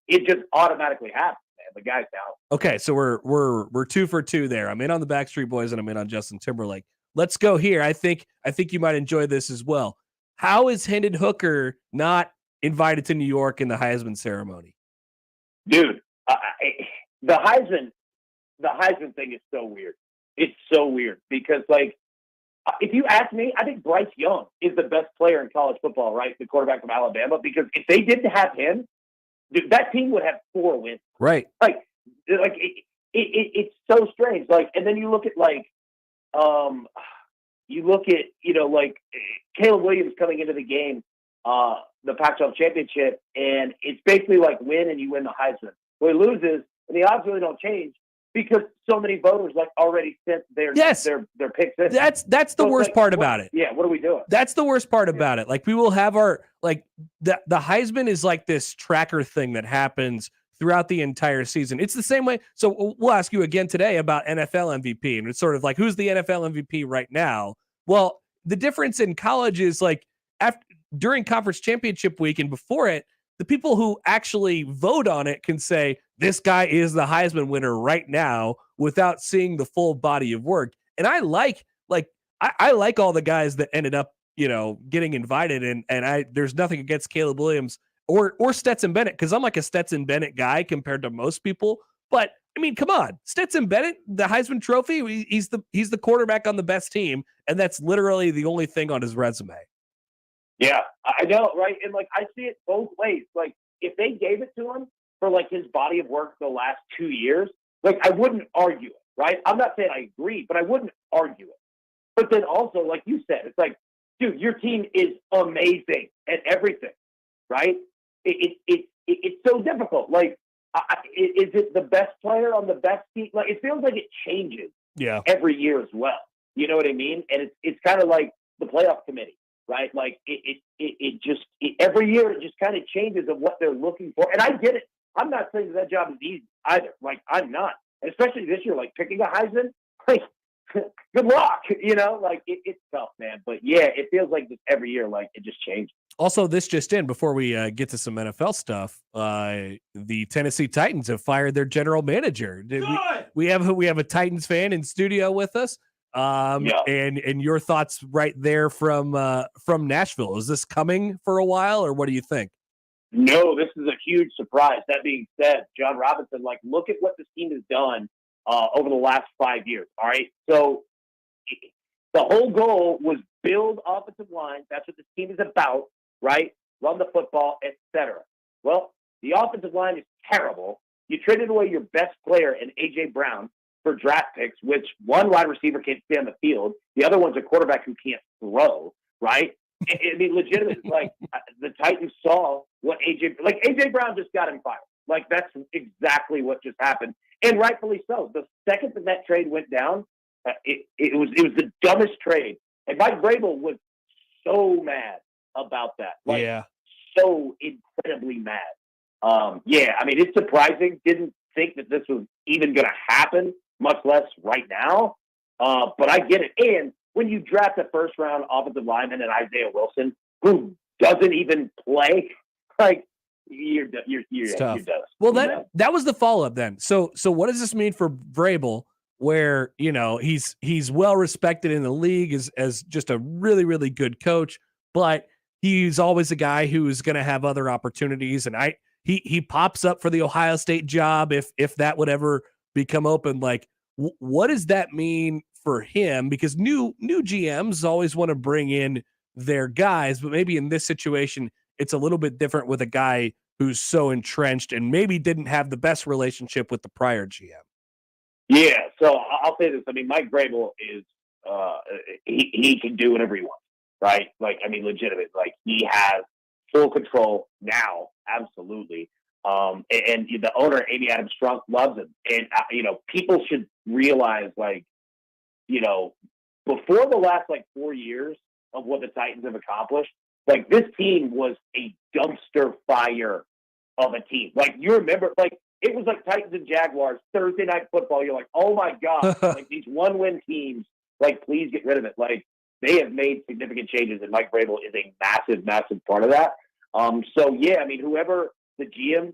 it just automatically happens. Man, the guy's down. Okay, so we're 2 for 2 there. I'm in on the Backstreet Boys, and I'm in on Justin Timberlake. Let's go here. I think you might enjoy this as well. How is Hendon Hooker not invited to New York in the Heisman ceremony? Dude, the Heisman thing is so weird. It's so weird because, like, if you ask me, I think Bryce Young is the best player in college football, right? The quarterback from Alabama, because if they didn't have him, dude, that team would have 4 wins. Right. Like it's so strange. Like, and then you look at Caleb Williams coming into the game, the Pac-12 championship, and it's basically like win and you win the Heisman. Well, he loses, and the odds really don't change because so many voters like already sent their picks in. That's the worst part about it. Yeah, what are we doing? That's the worst part about it. Like we will have our the Heisman is like this tracker thing that happens throughout the entire season. It's the same way. So we'll ask you again today about NFL MVP, and it's sort of like, who's the NFL MVP right now? Well, the difference in college is like during conference championship week and before it, the people who actually vote on it can say this guy is the Heisman winner right now without seeing the full body of work. And I like all the guys that ended up, getting invited, and there's nothing against Caleb Williams or Stetson Bennett, because I'm like a Stetson Bennett guy compared to most people. But I mean, come on, Stetson Bennett, the Heisman Trophy, he's the quarterback on the best team, and that's literally the only thing on his resume. Yeah, I know, right? And like I see it both ways. Like if they gave it to him for like his body of work the last 2 years, like I wouldn't argue it, right? I'm not saying I agree, but I wouldn't argue it. But then also, like you said, it's like, dude, your team is amazing at everything, right? It's so difficult. Like, is it the best player on the best team? Like, it feels like it changes every year as well. You know what I mean? And it's kind of like the playoff committee, right? Like it just every year it just kind of changes of what they're looking for. And I get it. I'm not saying that job is easy either. Like I'm not, and especially this year, like picking a Heisman. Like, good luck. Like it's tough, man. But yeah, it feels like just every year, like it just changes. Also, this just in, before we get to some NFL stuff, the Tennessee Titans have fired their general manager. We have a Titans fan in studio with us. And your thoughts right there from Nashville. Is this coming for a while, or what do you think? No, this is a huge surprise. That being said, John Robinson, like, look at what this team has done over the last 5 years. All right. So the whole goal was build offensive line. That's what this team is about, right? Run the football, etc. Well, the offensive line is terrible. You traded away your best player in A.J. Brown for draft picks, which one wide receiver can't stay on the field. The other one's a quarterback who can't throw, right? I mean, legitimately, like the Titans saw what A.J. Brown just got him fired. Like that's exactly what just happened. And rightfully so. The second that trade went down, it was the dumbest trade. And Mike Vrabel was so mad about that. Like, so incredibly mad. I mean, it's surprising. Didn't think that this was even going to happen, much less right now. But I get it. And when you draft a first-round offensive lineman and Isaiah Wilson, who doesn't even play, like, you're done. Well, that was the follow-up then. So what does this mean for Vrabel, where he's well respected in the league as just a really, really good coach, but he's always a guy who's going to have other opportunities, and he pops up for the Ohio State job if that would ever become open. Like, what does that mean for him? Because new GMs always want to bring in their guys, but maybe in this situation, it's a little bit different with a guy who's so entrenched and maybe didn't have the best relationship with the prior GM. Yeah, so I'll say this. I mean, Mike Vrabel is he can do whatever he wants, right? Like, I mean, legitimate. Like, he has full control now, absolutely. And the owner, Amy Adams Strunk, loves him. And people should realize, like, before the last 4 years of what the Titans have accomplished, like, this team was a dumpster fire of a team. Like, you remember, like, it was like Titans and Jaguars Thursday night football. You're like, oh my God, like, these 1-win teams, like, please get rid of it. Like, they have made significant changes, and Mike Vrabel is a massive, massive part of that. So yeah, I mean, whoever the GM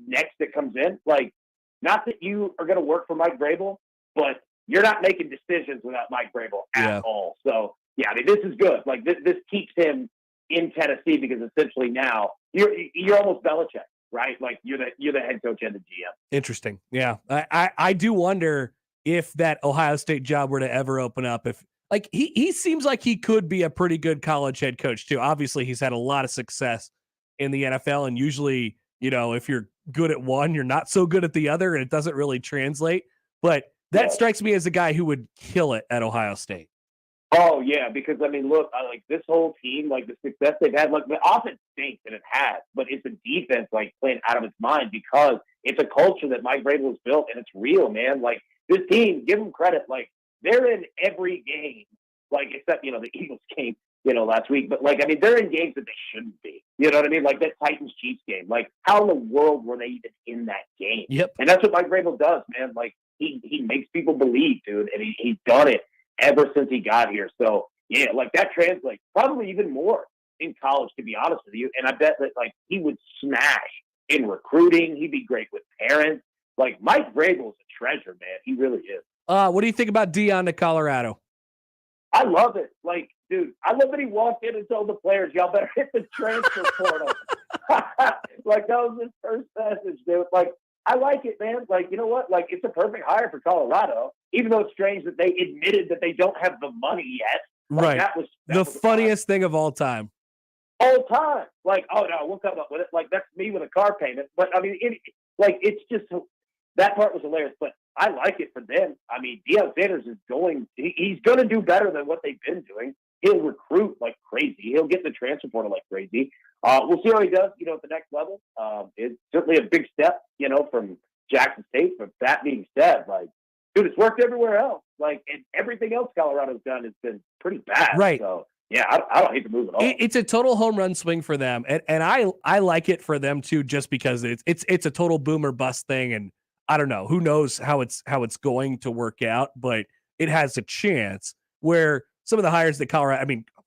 next that comes in, like, not that you are going to work for Mike Vrabel, but you're not making decisions without Mike Vrabel at all. So yeah, I mean, this is good. Like, this keeps him in Tennessee, because essentially now you're almost Belichick, right? Like, you're the head coach and the GM. Interesting. Yeah. I do wonder if that Ohio State job were to ever open up, if, like, he seems like he could be a pretty good college head coach too. Obviously, he's had a lot of success in the NFL, and usually, if you're good at one, you're not so good at the other, and it doesn't really translate. But that strikes me as a guy who would kill it at Ohio State. Oh yeah, because I mean, look, like, this whole team, like, the success they've had, like, the offense stinks, and it has, but it's a defense, like, playing out of its mind, because it's a culture that Mike Vrabel has built, and it's real, man. Like, this team, give them credit, like, they're in every game, like, except the Eagles game, last week. But, like, I mean, they're in games that they shouldn't be. You know what I mean? Like that Titans-Chiefs game. Like, how in the world were they even in that game? Yep. And that's what Mike Vrabel does, man. Like, he makes people believe, dude, and he's done it ever since he got here. So yeah, like, that translates probably even more in college, to be honest with you. And I bet that, like, he would smash in recruiting. He'd be great with parents. Like, Mike Vrabel's a treasure, man. He really is. What do you think about Deion to Colorado? I love it. Like, dude, I love that he walked in and told the players, y'all better hit the transfer portal. Like, that was his first message, dude. Like, I like it, man. Like, you know what? Like, it's a perfect hire for Colorado, even though it's strange that they admitted that they don't have the money yet. Like, Right. That was The funniest thing of all time. all time. Like, oh no, we'll come up with it. Like, that's me with a car payment. But I mean, it's just, that part was hilarious. But I like it for them. I mean, Deion Sanders is he's going to do better than what they've been doing. He'll recruit like crazy. He'll get the transfer portal like crazy. We'll see how he does, at the next level. It's certainly a big step, from Jackson State. But that being said, like, dude, it's worked everywhere else. Like, and everything else Colorado's done has been pretty bad. Right. So yeah, I don't hate the move at all. It's a total home run swing for them, and I like it for them too, just because it's a total boomer bust thing, and I don't know, who knows how it's going to work out, but it has a chance. Where some of the hires that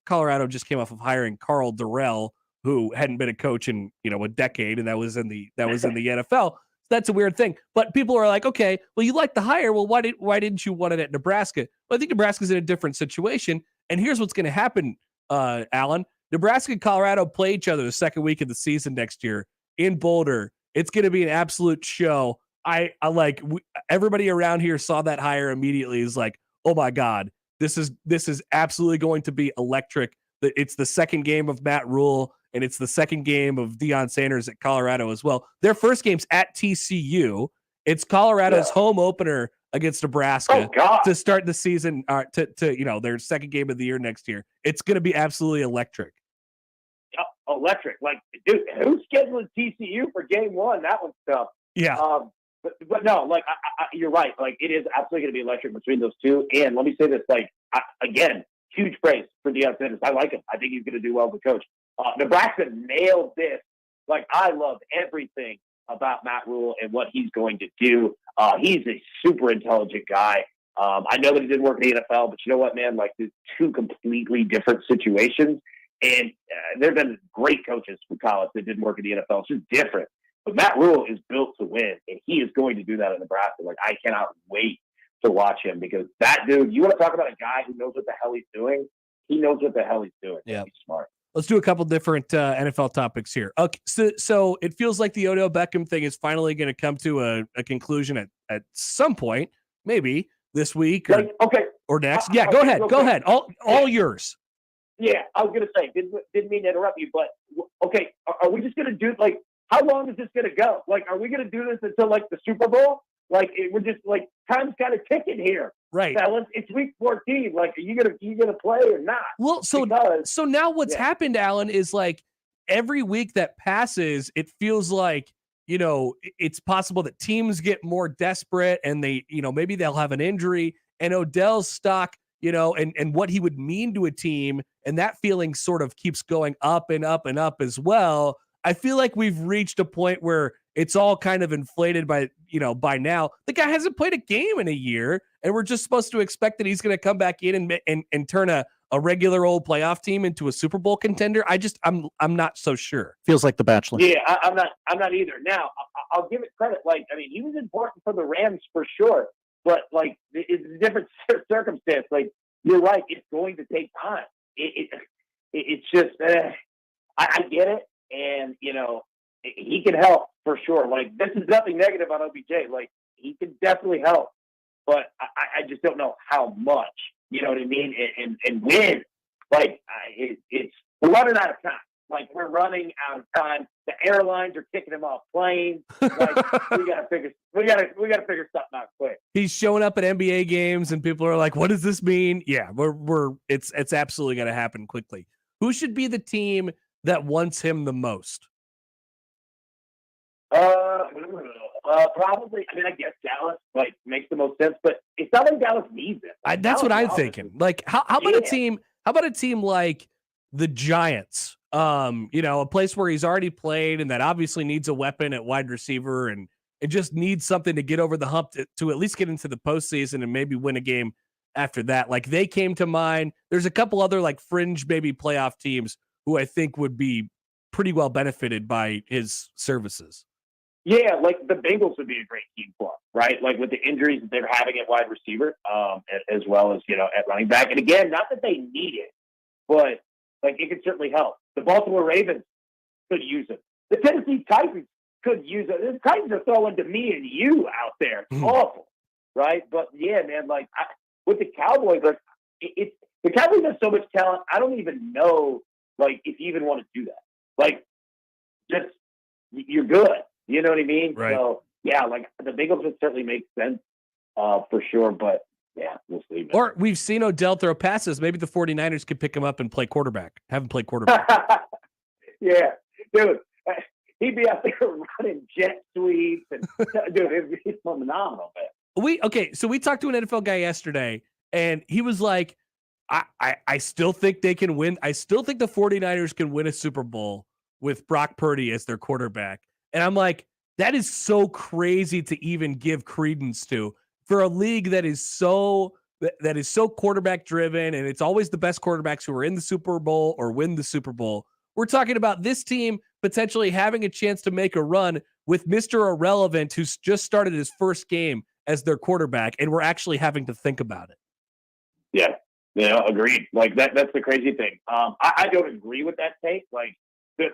Colorado just came off of hiring Carl Durrell, who hadn't been a coach in a decade, and that was in the NFL. That's a weird thing. But people are like, okay, well, you like the hire. Well, why didn't you want it at Nebraska? Well, I think Nebraska's in a different situation. And here's what's going to happen, Allan. Nebraska and Colorado play each other the second week of the season next year in Boulder. It's going to be an absolute show. Everybody around here saw that hire immediately. Is like, oh my God, this is absolutely going to be electric. It's the second game of Matt Rhule, and it's the second game of Deion Sanders at Colorado as well. Their first game's at TCU. It's Colorado's home opener against Nebraska to start the season, to their second game of the year next year. It's going to be absolutely electric. Electric. Like, dude, who's scheduling TCU for game one? That one's tough. Yeah. But no, like, you're right. Like, it is absolutely going to be electric between those two. And let me say this, like, again, huge praise for Deion Sanders. I like him. I think he's going to do well as a coach. Nebraska nailed this. Like, I love everything about Matt Rhule and what he's going to do. He's a super intelligent guy. I know that he didn't work in the NFL, but you know what, man? Like, there's two completely different situations. And there have been great coaches from college that didn't work in the NFL. It's just different. But Matt Rhule is built to win, and he is going to do that in Nebraska. Like, I cannot wait to watch him, because that dude, you want to talk about a guy who knows what the hell he's doing? He knows what the hell he's doing. Yeah. He's smart. Let's do a couple different NFL topics here. Okay, so it feels like the Odell Beckham thing is finally going to come to a conclusion at some point, maybe this week or next. Yeah, go ahead. Go ahead. All yours. Yeah, I was going to say, didn't mean to interrupt you, but okay, are we just going to do, like, how long is this going to go? Like, are we going to do this until, like, the Super Bowl? Like, we're just, like, time's kind of ticking here. Right. Fellas, it's week 14. Like, are you gonna play or not? Well, so now what's happened, Allan, is like every week that passes, it feels like, it's possible that teams get more desperate and they, maybe they'll have an injury, and Odell's stock, and what he would mean to a team, and that feeling sort of keeps going up and up and up as well. I feel like we've reached a point where it's all kind of inflated by now. The guy hasn't played a game in a year, and we're just supposed to expect that he's going to come back in and turn a regular old playoff team into a Super Bowl contender. I'm not so sure. Feels like The Bachelor. Yeah, I'm not either. Now, I'll give it credit. Like, I mean, he was important for the Rams for sure, but like, it's a different circumstance. Like, you're right. It's going to take time. It's just, I get it. And, he can help for sure. Like, this is nothing negative on OBJ. Like, he can definitely help, but I just don't know how much, you know what I mean? And when, like, we're running out of time. Like, we're running out of time. The airlines are kicking him off planes. Like, we gotta figure something out quick. He's showing up at NBA games and people are like, what does this mean? Yeah, it's absolutely going to happen quickly. Who should be the team that wants him the most? Probably. I mean, I guess Dallas makes the most sense, but it's not like Dallas needs it. That's Dallas what I'm thinking. Like, how about a team? How about a team like the Giants? A place where he's already played and that obviously needs a weapon at wide receiver, and it just needs something to get over the hump to at least get into the postseason and maybe win a game after that. Like, they came to mind. There's a couple other like fringe maybe playoff teams who I think would be pretty well benefited by his services. Yeah, like the Bengals would be a great team for him, right? Like with the injuries that they're having at wide receiver, as well as, at running back. And again, not that they need it, but like it could certainly help. The Baltimore Ravens could use it. The Tennessee Titans could use it. The Titans are throwing to me and you out there. It's awful, right? But yeah, man, like with the Cowboys, like the Cowboys have so much talent. I don't even know, like, if you even want to do that. Like, just you're good. You know what I mean? Right. So yeah, like the Bengals would certainly make sense for sure. But yeah, we'll see. Man. Or we've seen Odell throw passes. Maybe the 49ers could pick him up and play quarterback. Have him play quarterback. Yeah, dude. He'd be out there running jet sweeps and dude, he's phenomenal, man. So we talked to an NFL guy yesterday, and he was like, I still think they can win. I still think the 49ers can win a Super Bowl with Brock Purdy as their quarterback. And I'm like, that is so crazy to even give credence to for a league that is so quarterback driven, and it's always the best quarterbacks who are in the Super Bowl or win the Super Bowl. We're talking about this team potentially having a chance to make a run with Mr. Irrelevant, who's just started his first game as their quarterback, and we're actually having to think about it. Yeah, agreed. Like that's the crazy thing. I don't agree with that take. Like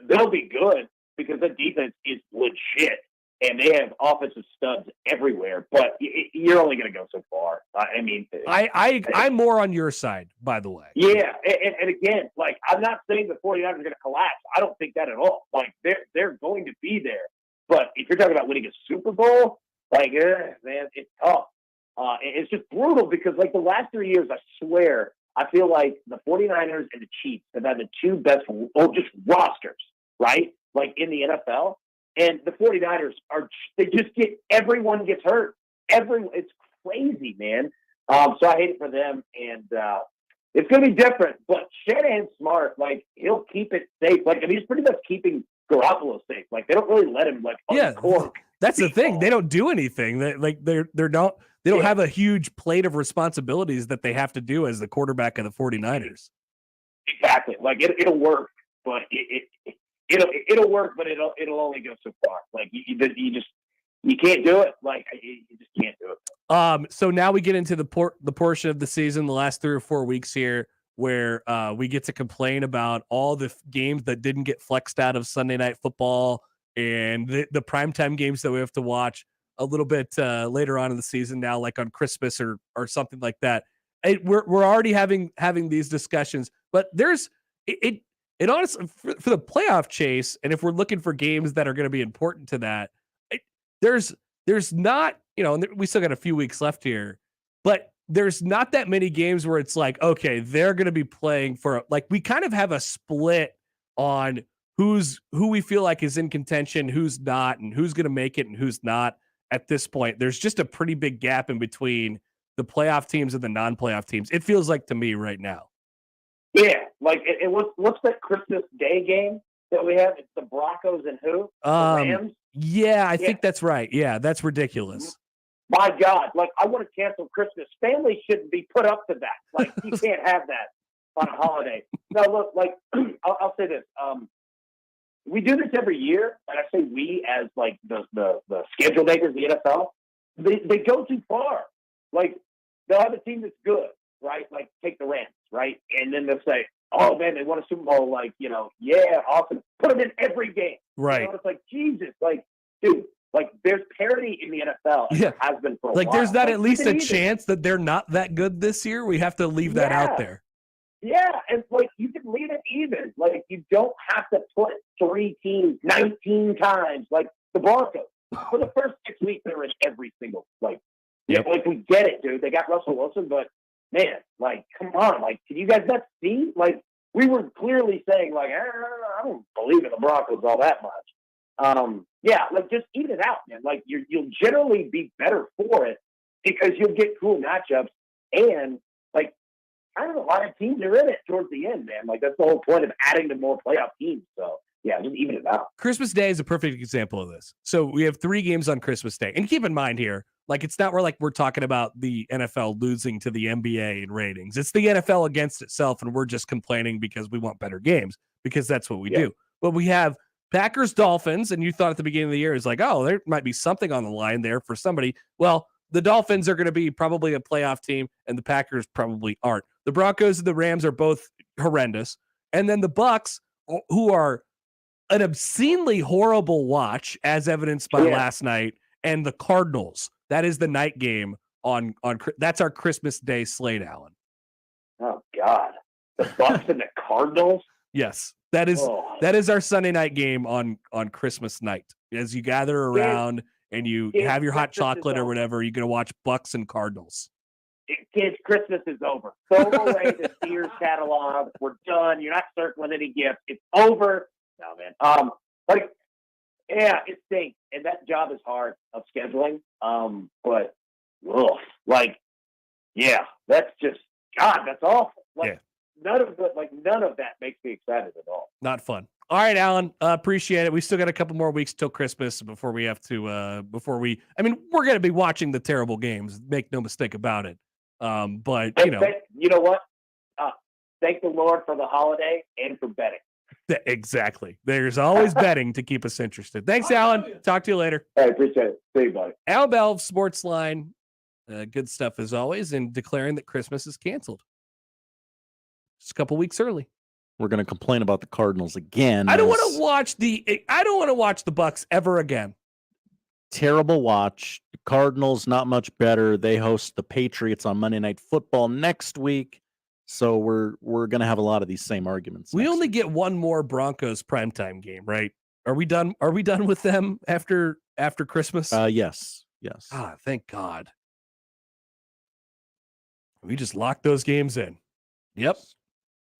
they'll be good because the defense is legit and they have offensive studs everywhere, but you're only going to go so far. I mean, I'm more on your side, by the way. Yeah. And again, like, I'm not saying the 49ers are going to collapse. I don't think that at all. Like they're going to be there, but if you're talking about winning a Super Bowl, like, man, it's tough. It's just brutal because like the last 3 years, I swear, I feel like the 49ers and the Chiefs have had the two best just rosters, right? Like in the NFL. And the 49ers everyone gets hurt. It's crazy, man. So I hate it for them. And it's going to be different. But Shanahan's smart. Like, he'll keep it safe. Like, I mean, he's pretty much keeping Garoppolo safe. Like, they don't really let him, like, uncork. That's the thing. They don't do anything. They don't have a huge plate of responsibilities that they have to do as the quarterback of the 49ers. Exactly. Like, it'll work, but it'll work, but it'll only go so far. Like you can't do it. Like you just can't do it. So now we get into the portion of the season, the last 3 or 4 weeks here, where we get to complain about all the games that didn't get flexed out of Sunday Night Football and the primetime games that we have to watch a little bit later on in the season now, like on Christmas or something like that. We're already having these discussions, but there's it honestly for the playoff chase, and if we're looking for games that are going to be important to that, there's not, and we still got a few weeks left here, but there's not that many games where it's like, okay, they're going to be playing for, like, we kind of have a split on who we feel like is in contention, who's not, and who's going to make it and who's not at this point. There's just a pretty big gap in between the playoff teams and the non-playoff teams. It feels like to me right now. Yeah, like what's that Christmas Day game that we have? It's the Broncos and who? The Rams? Yeah, I think that's right. Yeah, that's ridiculous. My God, like, I want to cancel Christmas. Families shouldn't be put up to that. Like, you can't have that on a holiday. No, look, like, I'll say this. We do this every year, and I say we as, like, the schedule makers, the NFL. They go too far. Like, they'll have a team that's good, right? Like, take the Rams, right? And then they'll say, oh, man, they won a Super Bowl. Like, yeah, awesome. Put them in every game. Right. It's like, Jesus, like, dude. Like, there's parity in the NFL. And there has been for a while. Like, there's not like, at least a even chance that they're not that good this year. We have to leave that out there. Yeah, and, like, you can leave it even. Like, you don't have to put 3 teams 19 times. Like, the Broncos, for the first 6 weeks, they were in every single, like, like, we get it, dude. They got Russell Wilson, but, man, like, come on. Like, can you guys not see? Like, we were clearly saying, like, I don't believe in the Broncos all that much. Yeah, like, just even it out, man. Like, you'll generally be better for it because you'll get cool matchups, and, like, kind of a lot of teams are in it towards the end, man. Like, that's the whole point of adding to more playoff teams. So, yeah, just even it out. Christmas Day is a perfect example of this. So we have 3 games on Christmas Day, and keep in mind here, like, it's not where, like, we're talking about the NFL losing to the NBA in ratings. It's the NFL against itself, and we're just complaining because we want better games, because that's what we do. But we have Packers Dolphins, and you thought at the beginning of the year is like, oh, there might be something on the line there for somebody. Well, the Dolphins are going to be probably a playoff team, and the Packers probably aren't. The Broncos and the Rams are both horrendous, and then the Bucks, who are an obscenely horrible watch, as evidenced by last night, and the Cardinals. That is the night game on that's our Christmas Day slate, Allan. Oh God, the Bucks and the Cardinals. Yes. That is our Sunday night game on Christmas night. As you gather around and you have your hot chocolate or whatever, you're going to watch Bucks and Cardinals. Kids, Christmas is over. Throw away the Sears catalog. We're done. You're not circling any gifts. It's over. No, man. Like, yeah, it stinks. And that job is hard of scheduling. But, like, yeah, that's just, God, that's awful. Like, none of that makes me excited at all. Not fun. All right, Allan, appreciate it. We still got a couple more weeks till Christmas before we have to, we're going to be watching the terrible games. Make no mistake about it. But, you know what? Thank the Lord for the holiday and for betting. Exactly. There's always betting to keep us interested. Thanks, Allan. Talk to you later. I appreciate it. See you, buddy. Allan Bell, Sportsline. Good stuff as always, and declaring that Christmas is canceled. Just a couple weeks early. We're going to complain about the Cardinals again. I don't want to watch the Bucks ever again. Terrible watch. The Cardinals not much better. They host the Patriots on Monday Night Football next week. So we're going to have a lot of these same arguments. We only get one more Broncos primetime game, right? Are we done? Are we done with them after Christmas? Yes. Ah, thank God. We just locked those games in. Yep.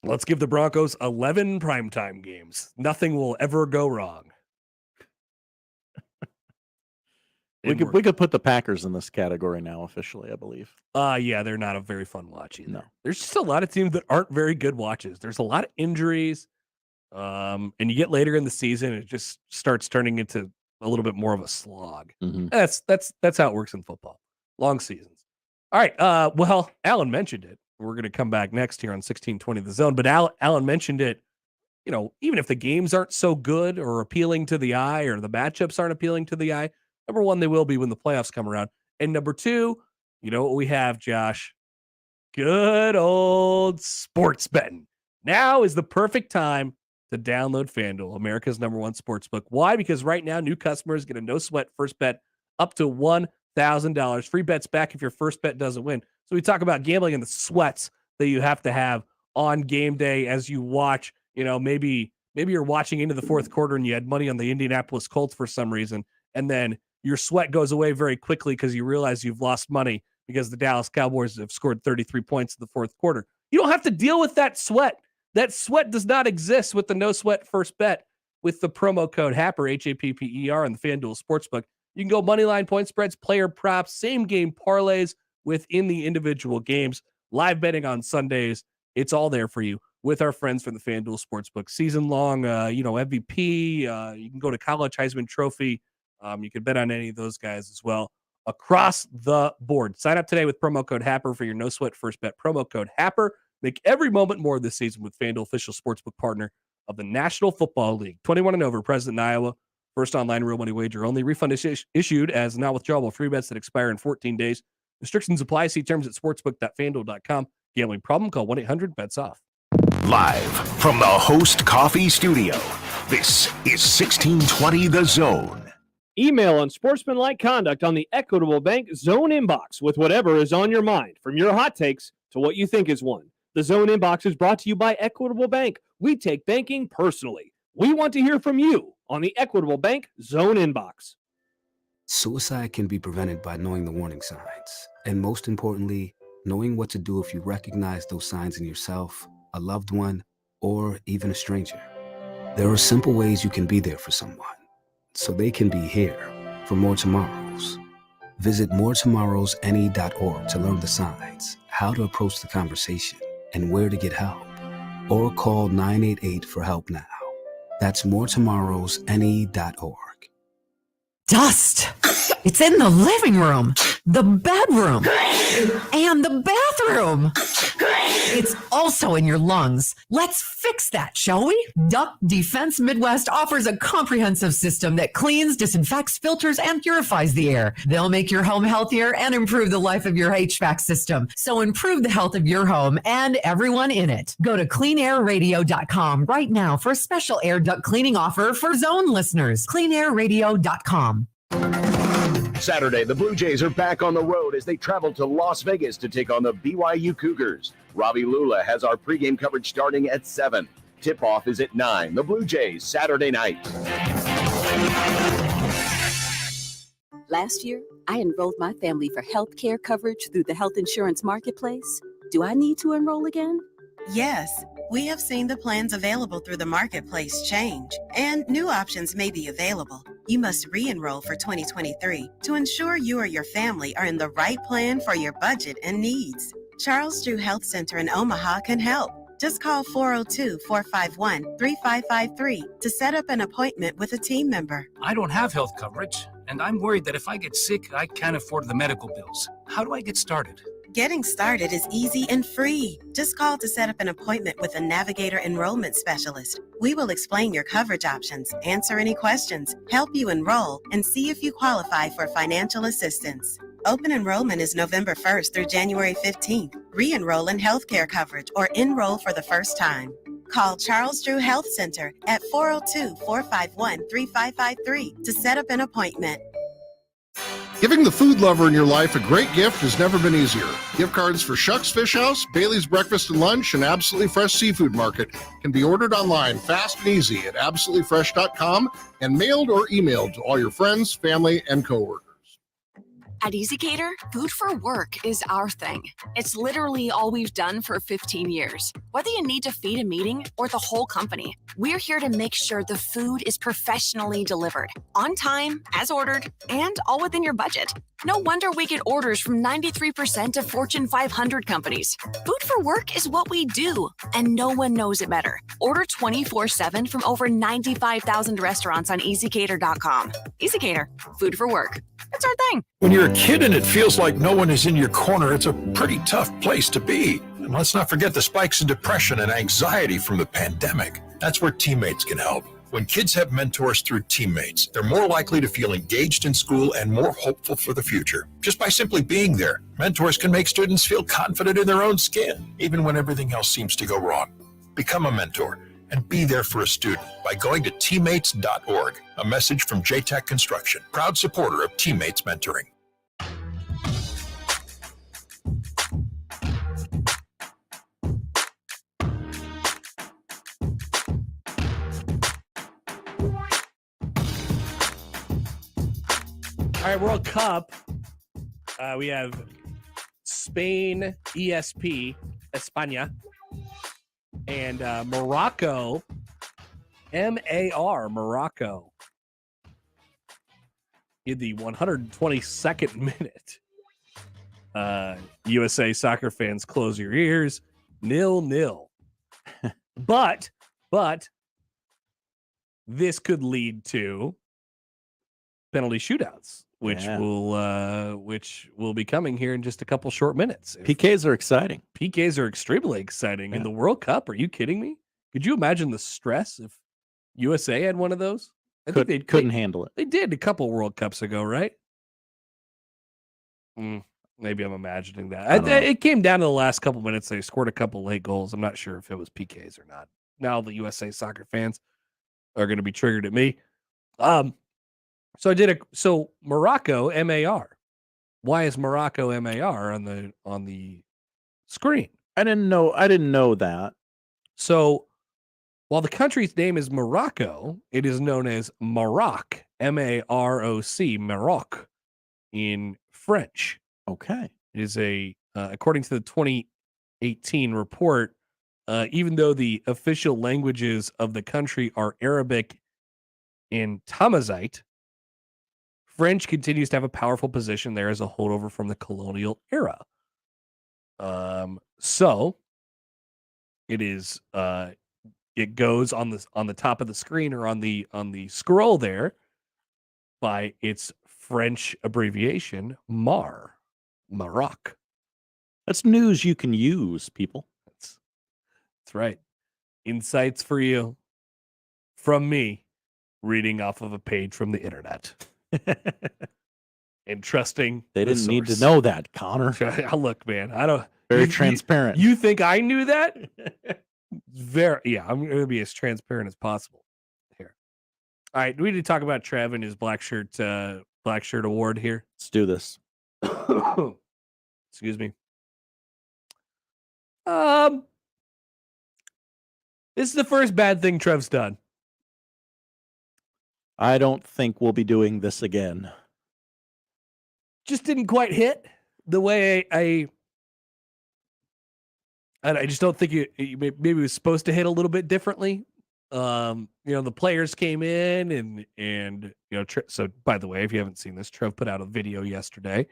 Let's give the Broncos 11 primetime games. Nothing will ever go wrong. We could put the Packers in this category now officially, I believe. Yeah, they're not a very fun watch either. No. There's just a lot of teams that aren't very good watches. There's a lot of injuries. And you get later in the season, it just starts turning into a little bit more of a slog. Mm-hmm. That's how it works in football. Long seasons. All right. Well, Allan mentioned it. We're going to come back next here on 1620 The Zone. But Allan mentioned it, even if the games aren't so good or appealing to the eye or the matchups aren't appealing to the eye, number one, they will be when the playoffs come around. And number two, you know what we have, Josh? Good old sports betting. Now is the perfect time to download FanDuel, America's #1 sportsbook. Why? Because right now, new customers get a no-sweat first bet up to $1,000. Free bets back if your first bet doesn't win. So we talk about gambling and the sweats that you have to have on game day as you watch. Maybe you're watching into the fourth quarter and you had money on the Indianapolis Colts for some reason, and then your sweat goes away very quickly because you realize you've lost money because the Dallas Cowboys have scored 33 points in the fourth quarter. You don't have to deal with that sweat. That sweat does not exist with the no sweat first bet with the promo code Happer, HAPPER, on the FanDuel Sportsbook. You can go moneyline, point spreads, player props, same game parlays within the individual games, live betting on Sundays. It's all there for you with our friends from the FanDuel Sportsbook. Season long, MVP. You can go to college Heisman Trophy. You can bet on any of those guys as well across the board. Sign up today with promo code Happer for your no sweat first bet. Promo code Happer. Make every moment more this season with FanDuel, official sportsbook partner of the National Football League. 21 and over, present in Iowa. First online real money wager only. Refund is issued as not withdrawable free bets that expire in 14 days. Restrictions apply. See terms at sportsbook.fanduel.com. Gambling problem? Call 1-800-BETS-OFF. Live from the Host Coffee Studio, this is 1620 The Zone. Email unsportsmanlike conduct on the Equitable Bank Zone inbox with whatever is on your mind, from your hot takes to what you think is one. The Zone inbox is brought to you by Equitable Bank. We take banking personally. We want to hear from you on the Equitable Bank Zone inbox. Suicide can be prevented by knowing the warning signs, and most importantly, knowing what to do if you recognize those signs in yourself, a loved one, or even a stranger. There are simple ways you can be there for someone, so they can be here for more tomorrows. Visit moretomorrowsne.org to learn the signs, how to approach the conversation, and where to get help. Or call 988 for help now. That's moretomorrowsne.org. Dust. It's in the living room, the bedroom, and the bathroom. It's also in your lungs. Let's fix that, shall we? Duck Defense Midwest offers a comprehensive system that cleans, disinfects, filters, and purifies the air. They'll make your home healthier and improve the life of your HVAC system. So improve the health of your home and everyone in it. Go to cleanairradio.com right now for a special air duct cleaning offer for Zone listeners. cleanairradio.com. Saturday, the Blue Jays are back on the road as they travel to Las Vegas to take on the BYU Cougars. Ravi Lula has our pregame coverage starting at 7. Tip-off is at 9. The Blue Jays, Saturday night. Last year, I enrolled my family for health care coverage through the health insurance marketplace. Do I need to enroll again? Yes, we have seen the plans available through the marketplace change, and new options may be available. You must re-enroll for 2023 to ensure you or your family are in the right plan for your budget and needs. Charles Drew Health Center in Omaha can help. Just call 402-451-3553 to set up an appointment with a team member. I don't have health coverage, and I'm worried that if I get sick, I can't afford the medical bills. How do I get started? Getting started is easy and free. Just call to set up an appointment with a Navigator enrollment specialist. We will explain your coverage options, answer any questions, help you enroll, and see if you qualify for financial assistance. Open enrollment is November 1st through January 15th. Re-enroll in healthcare coverage or enroll for the first time. Call Charles Drew Health Center at 402-451-3553 to set up an appointment. Giving the food lover in your life a great gift has never been easier. Gift cards for Shuck's Fish House, Bailey's Breakfast and Lunch, and Absolutely Fresh Seafood Market can be ordered online fast and easy at absolutelyfresh.com and mailed or emailed to all your friends, family, and coworkers. At EasyCater, food for work is our thing. It's literally all we've done for 15 years. Whether you need to feed a meeting or the whole company, we're here to make sure the food is professionally delivered, on time, as ordered, and all within your budget. No wonder we get orders from 93% of Fortune 500 companies. Food for work is what we do, and no one knows it better. Order 24/7 from over 95,000 restaurants on EasyCater.com. EasyCater, food for work. It's our thing. When you're a kid and it feels like no one is in your corner, it's a pretty tough place to be. And let's not forget the spikes in depression and anxiety from the pandemic. That's where teammates can help. When kids have mentors through teammates, they're more likely to feel engaged in school and more hopeful for the future. Just by simply being there, mentors can make students feel confident in their own skin, even when everything else seems to go wrong. Become a mentor and be there for a student by going to teammates.org. A message from JTech Construction, proud supporter of Teammates Mentoring. All right, World Cup. We have Spain, ESP, España, and Morocco, MAR, Morocco. In the 122nd minute, USA soccer fans, close your ears. 0-0. But this could lead to penalty shootouts, which will be coming here in just a couple short minutes. PKs are exciting. PKs are extremely exciting in the World Cup. Are you kidding me? Could you imagine the stress if USA had one of those? I think they couldn't handle it. They did a couple World Cups ago, right? Maybe I'm imagining that. It came down to the last couple minutes. They scored a couple late goals. I'm not sure if it was PKs or not. Now the USA soccer fans are going to be triggered at me. So Morocco MAR. Why is Morocco MAR on the screen? I didn't know that. So while the country's name is Morocco, it is known as Maroc, MAROC, Maroc in French. Okay. It is according to the 2018 report, even though the official languages of the country are Arabic and Tamazight, French continues to have a powerful position there as a holdover from the colonial era. So it is it goes on the top of the screen or on the scroll there by its French abbreviation MAR, Maroc. That's news you can use, people. That's right. Insights for you from me, reading off of a page from the internet. And trusting they didn't need to know that, Connor. Look, man, I don't. Very transparent. You think I knew that? I'm going to be as transparent as possible here. All right, do we need to talk about Trev and his black shirt award here? Let's do this. Excuse me. This is the first bad thing Trev's done. I don't think we'll be doing this again. Just didn't quite hit the way I just don't think it maybe it was supposed to hit a little bit differently. The players came in and so by the way, if you haven't seen this, Trev put out a video yesterday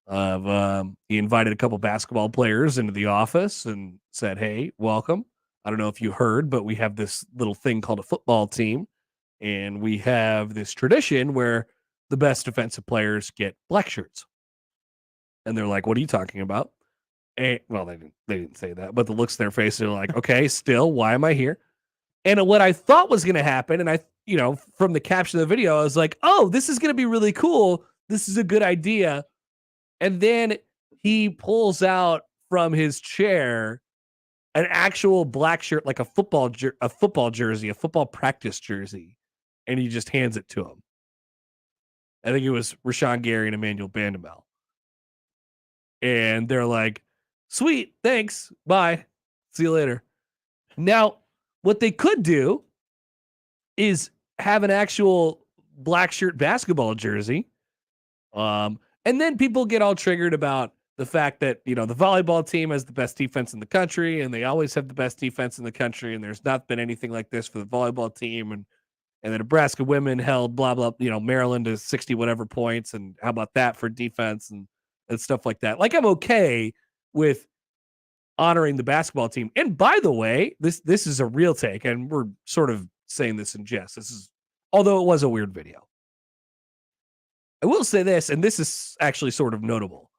of he invited a couple basketball players into the office and said, "Hey, welcome. I don't know if you heard, but we have this little thing called a football team, and we have this tradition where the best defensive players get black shirts." And they're like, "What are you talking about?" And, well, they didn't say that, but the looks on their face, they're like, "Okay, still, why am I here?" And what I thought was going to happen, and from the caption of the video, I was like, "Oh, this is going to be really cool. This is a good idea." And then he pulls out from his chair an actual black shirt, like a football jersey, a football practice jersey, and he just hands it to him. I think it was Rashawn Gary and Emmanuel Bandamel. And they're like, "Sweet, thanks, bye, see you later." Now, what they could do is have an actual black shirt basketball jersey. And then people get all triggered about the fact that, the volleyball team has the best defense in the country, and they always have the best defense in the country, and there's not been anything like this for the volleyball team, and the Nebraska women held blah, blah, Maryland to 60 whatever points, and how about that for defense and stuff like that. Like, I'm okay with honoring the basketball team. And by the way, this is a real take, and we're sort of saying this in jest. Although it was a weird video. I will say this, and this is actually sort of notable.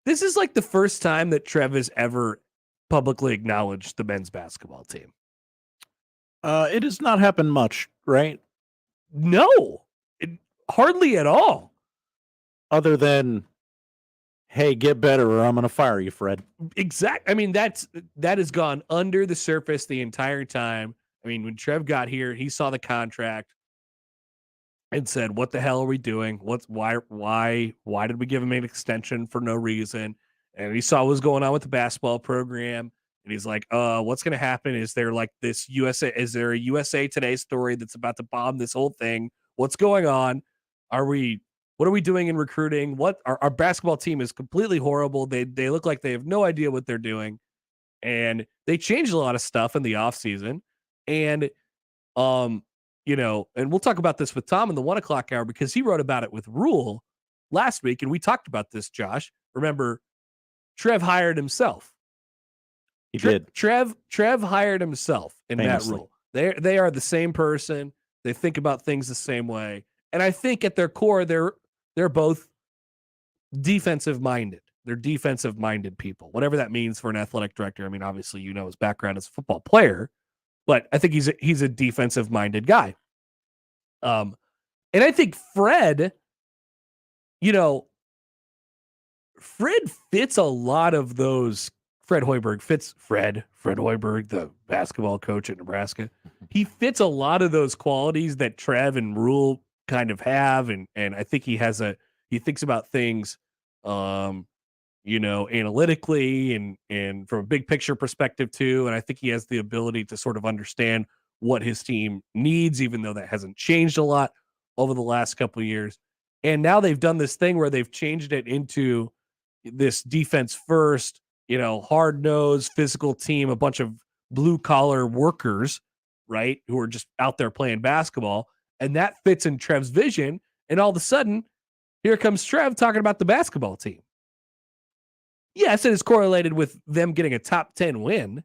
This is like the first time that Trev has ever publicly acknowledged the men's basketball team. It has not happened much, right? No, hardly at all. Other than, hey, get better or I'm going to fire you, Fred. Exactly. I mean, that has gone under the surface the entire time. I mean, when Trev got here, he saw the contract and said, "What the hell are we doing? Why did we give him an extension for no reason?" And he saw what was going on with the basketball program, and he's like, what's going to happen? Is there like this USA? Is there a USA Today story that's about to bomb this whole thing? What's going on? What are we doing in recruiting? What our basketball team is completely horrible. They look like they have no idea what they're doing, and they changed a lot of stuff in the offseason. And and we'll talk about this with Tom in the 1 o'clock hour because he wrote about it with Rhule last week, and we talked about this, Josh. Remember, Trev hired himself. He did. Trev hired himself in Matt Rhule. They are the same person. They think about things the same way. And I think at their core, they're both defensive minded. They're defensive minded people, whatever that means for an athletic director. I mean, obviously, his background as a football player, but I think he's a defensive minded guy. And I think Fred, Fred fits a lot of those. Fred Hoiberg, the basketball coach at Nebraska. He fits a lot of those qualities that Trev and Rhule kind of have. And I think he thinks about things, analytically and from a big picture perspective too. And I think he has the ability to sort of understand what his team needs, even though that hasn't changed a lot over the last couple of years. And now they've done this thing where they've changed it into this defense first, hard-nosed, physical team, a bunch of blue-collar workers, right, who are just out there playing basketball. And that fits in Trev's vision. And all of a sudden, here comes Trev talking about the basketball team. Yes, it is correlated with them getting a top 10 win.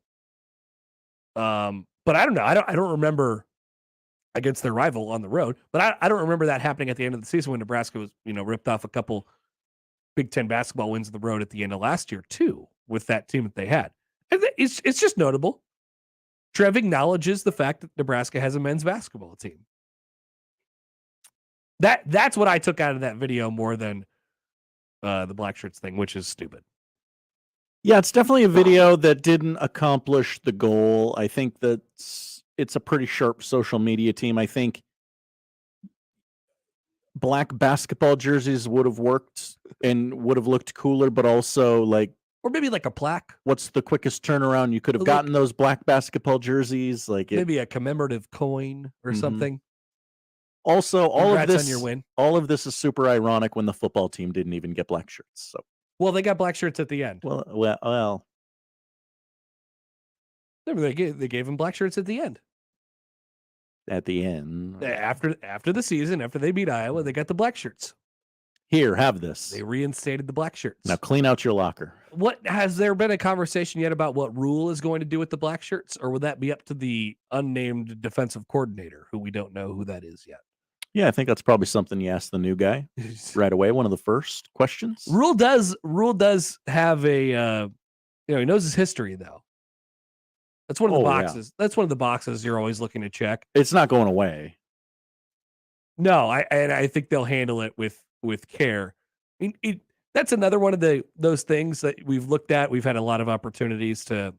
But I don't know. I don't remember against their rival on the road, but I don't remember that happening at the end of the season when Nebraska was, ripped off a couple Big Ten basketball wins on the road at the end of last year too, with that team that they had. And it's just notable. Trev acknowledges the fact that Nebraska has a men's basketball team. That's what I took out of that video more than the Blackshirts thing, which is stupid. Yeah, it's definitely a video that didn't accomplish the goal. I think that it's a pretty sharp social media team. I think black basketball jerseys would have worked and would have looked cooler, but also or maybe like a plaque. What's the quickest turnaround? You could have gotten those black basketball jerseys, maybe a commemorative coin or something. Also, Congrats on your win. All of this is super ironic when the football team didn't even get black shirts. So, well, they got black shirts at the end. Well. They gave him black shirts at the end. At the end, after the season, after they beat Iowa, they got the black shirts. Here, have this. They reinstated the black shirts. Now clean out your locker. What has there been a conversation yet about what Rhule is going to do with the black shirts, or will that be up to the unnamed defensive coordinator, who we don't know who that is yet? Yeah, I think that's probably something you ask the new guy right away. One of the first questions. Rhule does have a he knows his history though. That's one of the boxes. Yeah. That's one of the boxes you're always looking to check. It's not going away. No, I think they'll handle it with care. I mean, that's another one of those things that we've looked at. We've had a lot of opportunities to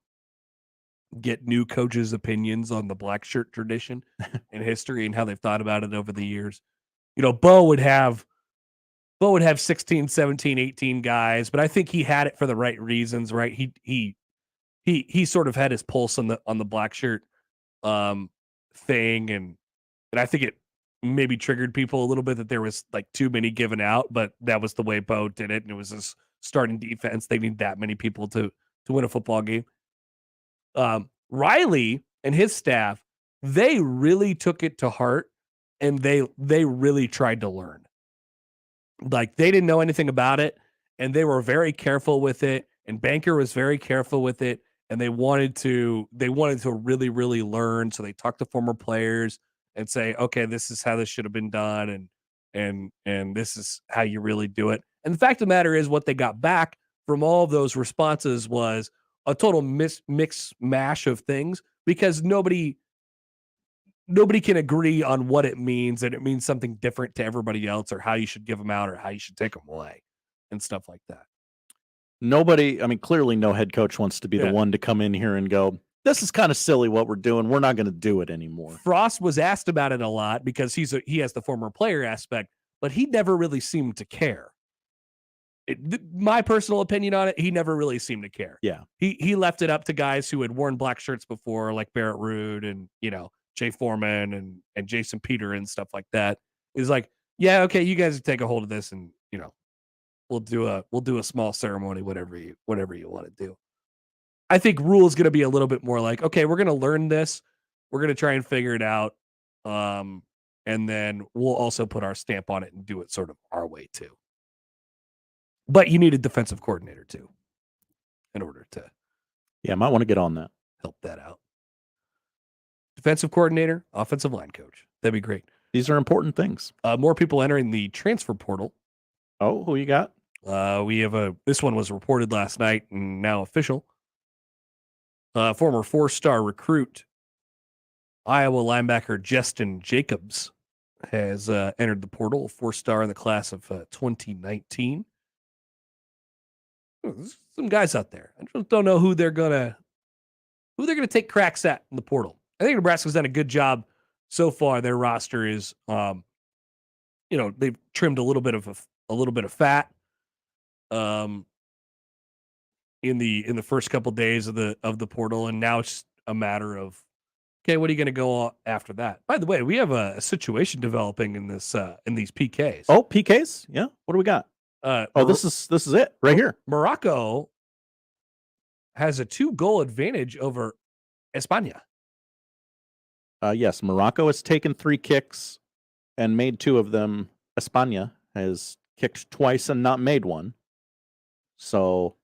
get new coaches' opinions on the black shirt tradition and history and how they've thought about it over the years. Bo would have 16, 17, 18 guys, but I think he had it for the right reasons, right? He sort of had his pulse on the black shirt thing, and I think it maybe triggered people a little bit that there was like too many given out, but that was the way Bo did it, and it was his starting defense. They need that many people to win a football game. Riley and his staff, they really took it to heart, and they really tried to learn. Like, they didn't know anything about it, and they were very careful with it, and Banker was very careful with it, and they wanted to really, really learn. So they talked to former players and say, okay, this is how this should have been done, and this is how you really do it. And the fact of the matter is, what they got back from all of those responses was a total mix mash of things, because nobody nobody can agree on what it means, and it means something different to everybody else, or how you should give them out, or how you should take them away, and stuff like that. Nobody, I mean, clearly no head coach wants to be the one to come in here and go, this is kind of silly what we're doing. We're not going to do it anymore. Frost was asked about it a lot because he has the former player aspect, but he never really seemed to care. My personal opinion on it, he never really seemed to care. Yeah. He left it up to guys who had worn black shirts before, like Barrett Rude and, Jay Foreman and Jason Peter and stuff like that. He's like, yeah, okay, you guys take a hold of this, and we'll do a small ceremony, whatever you want to do. I think Rhule is going to be a little bit more like, okay, we're going to learn this, we're going to try and figure it out, and then we'll also put our stamp on it and do it sort of our way too. But you need a defensive coordinator too, in order to. Yeah, might want to get on that. Help that out. Defensive coordinator, offensive line coach. That'd be great. These are important things. More people entering the transfer portal. Oh, who you got? We have this one was reported last night and now official. Former 4-star recruit, Iowa linebacker Justin Jacobs has entered the portal, 4-star in the class of 2019. There's some guys out there. I just don't know who they're gonna take cracks at in the portal. I think Nebraska's done a good job so far. Their roster is, they've trimmed a little bit of fat, in the first couple days of the portal, and now it's a matter of, okay, what are you going to go after that? By the way, we have a situation developing in this in these PKs. Oh, PKs? Yeah. What do we got? This is it right here. Morocco has a 2-goal advantage over España. Yes, Morocco has taken 3 kicks and made 2 of them. España has kicked twice and not made one. So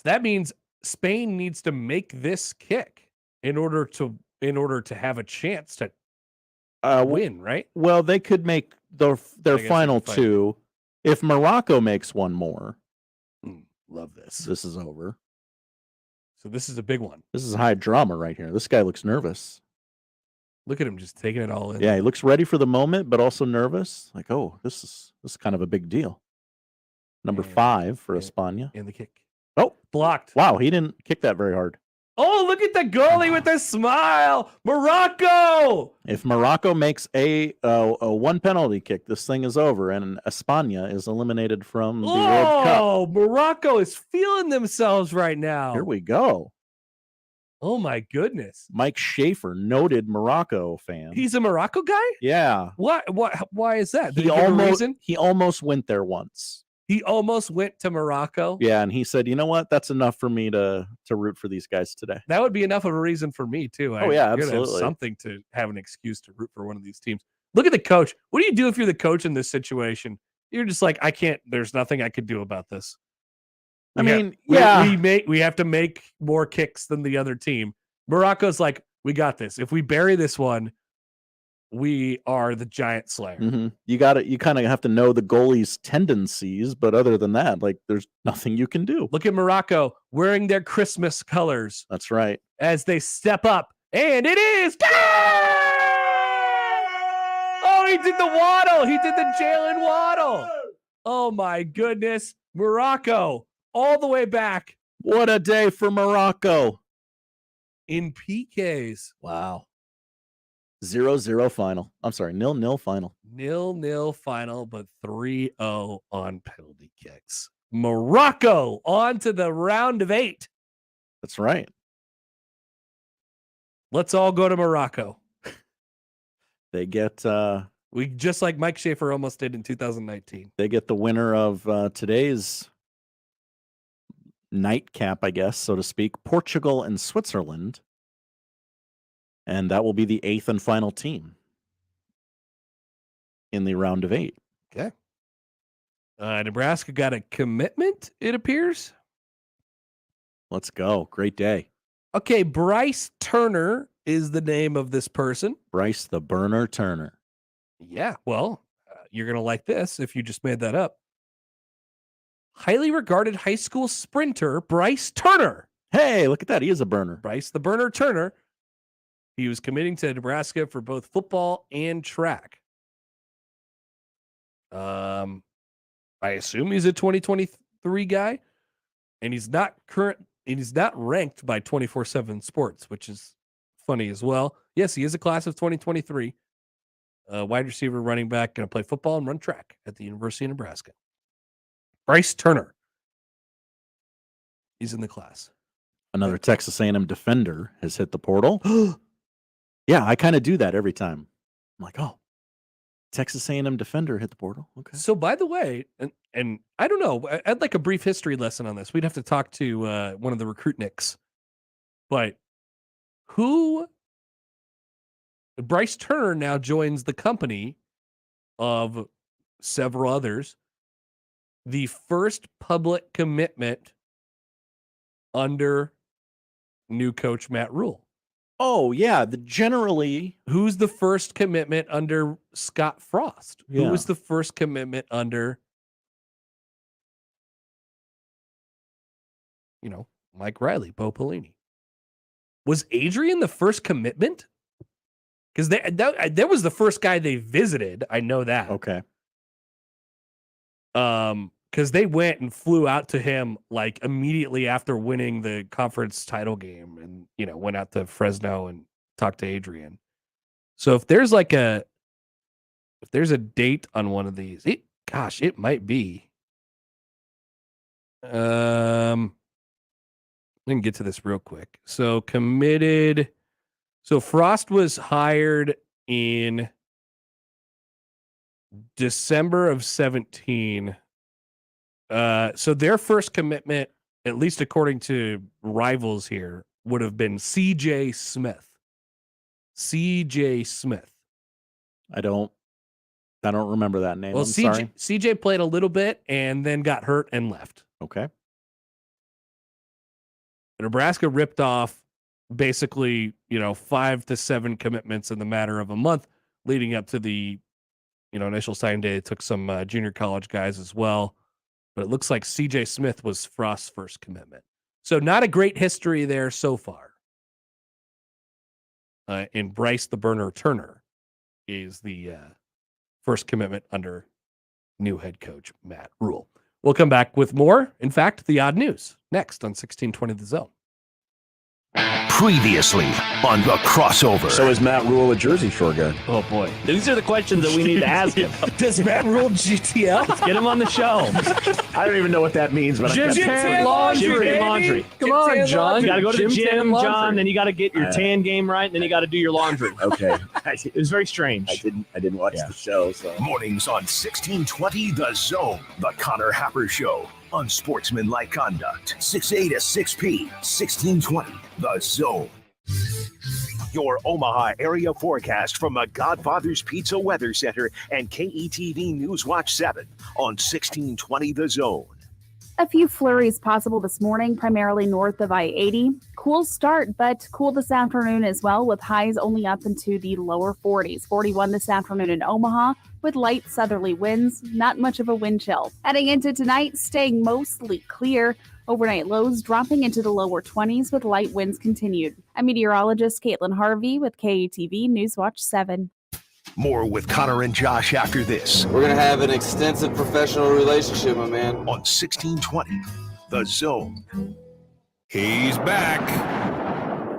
that means Spain needs to make this kick in order to have a chance to win, right? Well, they could make their final 2. If Morocco makes one more, love this. This is over. So this is a big one. This is high drama right here. This guy looks nervous. Look at him just taking it all in. Yeah, he looks ready for the moment, but also nervous. Like, oh, this is kind of a big deal. Number 5 for España. And the kick. Oh, blocked. Wow, he didn't kick that very hard. Oh, look at the goalie with the smile. Morocco! If Morocco makes a 1 penalty kick, this thing is over, and España is eliminated from the World Cup. Oh, Morocco is feeling themselves right now. Here we go. Oh, my goodness. Mike Schaefer, noted Morocco fan. He's a Morocco guy? Yeah. Why is that? Did He almost went there once. He almost went to Morocco? Yeah, and he said, you know what? That's enough for me to root for these guys today. That would be enough of a reason for me, too. Oh, yeah, absolutely. Have something to have an excuse to root for one of these teams. Look at the coach. What do you do if you're the coach in this situation? You're just like, there's nothing I could do about this. We have to make more kicks than the other team. Morocco's like, we got this. If we bury this one, we are the giant slayer. Mm-hmm. You kind of have to know the goalie's tendencies, but other than that, like, there's nothing you can do. Look at Morocco wearing their Christmas colors. That's right. As they step up, and it is. Oh, he did the waddle. He did the Jalen Waddle. Oh my goodness, Morocco all the way back. What a day for Morocco in PKs. Wow. 0-0 final. I'm sorry, 0-0 final. 0-0 final, but 3-0 on penalty kicks. Morocco on to the round of 8. That's right. Let's all go to Morocco. They get we just like Mike Schaefer almost did in 2019. They get the winner of today's nightcap, I guess, so to speak, Portugal and Switzerland. And that will be the 8th and final team in the round of 8. Okay. Nebraska got a commitment, it appears. Let's go. Great day. Okay, Bryce Turner is the name of this person. Bryce the Burner Turner. Yeah, well, you're going to like this if you just made that up. Highly regarded high school sprinter, Bryce Turner. Hey, look at that. He is a burner. Bryce the Burner Turner. He was committing to Nebraska for both football and track. I assume he's a 2023 guy, and he's not ranked by 24/7 Sports, which is funny as well. Yes, he is a class of 2023. Wide receiver, running back, going to play football and run track at the University of Nebraska. Bryce Turner. He's in the class. Another Texas A&M defender has hit the portal. Yeah, I kind of do that every time. I'm like, oh, Texas A&M defender hit the portal. Okay. So, by the way, and I don't know, I'd like a brief history lesson on this. We'd have to talk to one of the recruitniks. But Bryce Turner now joins the company of several others. The first public commitment under new coach Matt Rhule. Oh, yeah. Who's the first commitment under Scott Frost? Yeah. Who was the first commitment under, Mike Riley, Bo Pelini? Was Adrian the first commitment? Because that was the first guy they visited. I know that. Okay. Because they went and flew out to him like immediately after winning the conference title game, and went out to Fresno and talked to Adrian. So if there's a date on one of these, it might be. Let me get to this real quick. So committed. So Frost was hired in December of 17. So their first commitment, at least according to Rivals here, would have been CJ Smith. CJ Smith. I don't remember that name. Well, I'm sorry. CJ played a little bit and then got hurt and left. Okay. Nebraska ripped off basically, 5 to 7 commitments in the matter of a month leading up to the, initial signing day. It took some junior college guys as well. But it looks like CJ Smith was Frost's first commitment. So not a great history there so far. And Bryce the Burner Turner is the first commitment under new head coach Matt Rhule. We'll come back with more. In fact, the odd news next on 1620 The Zone. Previously on the crossover. So is Matt Rhule a Jersey Shore guy? Oh boy, these are the questions that we need to ask him. Does Matt Rhule GTL? Let's get him on the show. I don't even know what that means, but Gym tan laundry. Come on, John. You got to go to the gym, John. Then you got to get your tan game right. Then you got to do your laundry. Okay. It was very strange. I didn't watch the show. So Mornings on 1620 The Zone, the Connor Happer Show. Unsportsmanlike conduct. 6A to 6P. 1620 The Zone. Your Omaha area forecast from the Godfather's Pizza Weather Center and KETV News Watch 7 on 1620 The Zone. A few flurries possible this morning, primarily north of I-80. Cool start, but cool this afternoon as well, with highs only up into the lower 40s. 41 this afternoon in Omaha, with light southerly winds, not much of a wind chill. Heading into tonight, staying mostly clear. Overnight lows dropping into the lower 20s with light winds continued. I'm meteorologist Caitlin Harvey with KETV Newswatch 7. More with Connor and Josh after this. We're going to have an extensive professional relationship, my man. On 1620, The Zone. He's back.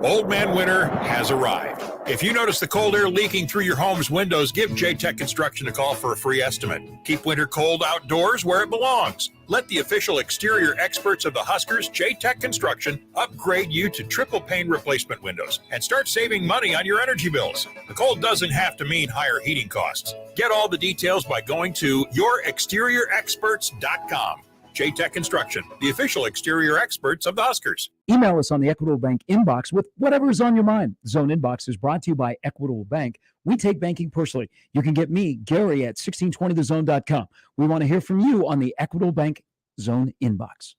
Old Man Winter has arrived. If you notice the cold air leaking through your home's windows, give J-Tech Construction a call for a free estimate. Keep winter cold outdoors where it belongs. Let the official exterior experts of the Huskers, J-Tech Construction, upgrade you to triple pane replacement windows and start saving money on your energy bills. The cold doesn't have to mean higher heating costs. Get all the details by going to yourexteriorexperts.com. J-Tech Construction, the official exterior experts of the Huskers. Email us on the Equitable Bank inbox with whatever is on your mind. Zone Inbox is brought to you by Equitable Bank. We take banking personally. You can get me, Gary, at 1620thezone.com. We want to hear from you on the Equitable Bank Zone Inbox.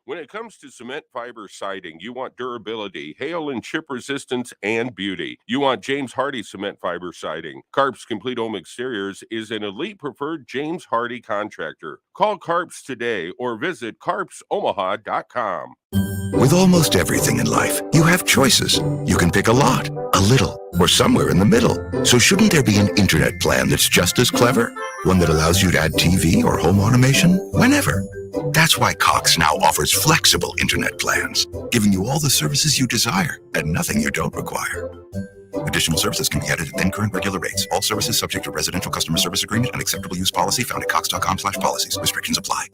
When it comes to cement fiber siding, you want durability, hail and chip resistance, and beauty. You want James Hardy cement fiber siding. Carp's Complete Home Exteriors is an elite preferred James Hardy contractor. Call Carp's today or visit carpsomaha.com. With almost everything in life, you have choices. You can pick a lot, a little, or somewhere in the middle. So shouldn't there be an internet plan that's just as clever? One that allows you to add TV or home automation whenever. That's why Cox now offers flexible internet plans, giving you all the services you desire and nothing you don't require. Additional services can be added at then current regular rates. All services subject to residential customer service agreement and acceptable use policy found at cox.com/policies. Restrictions apply.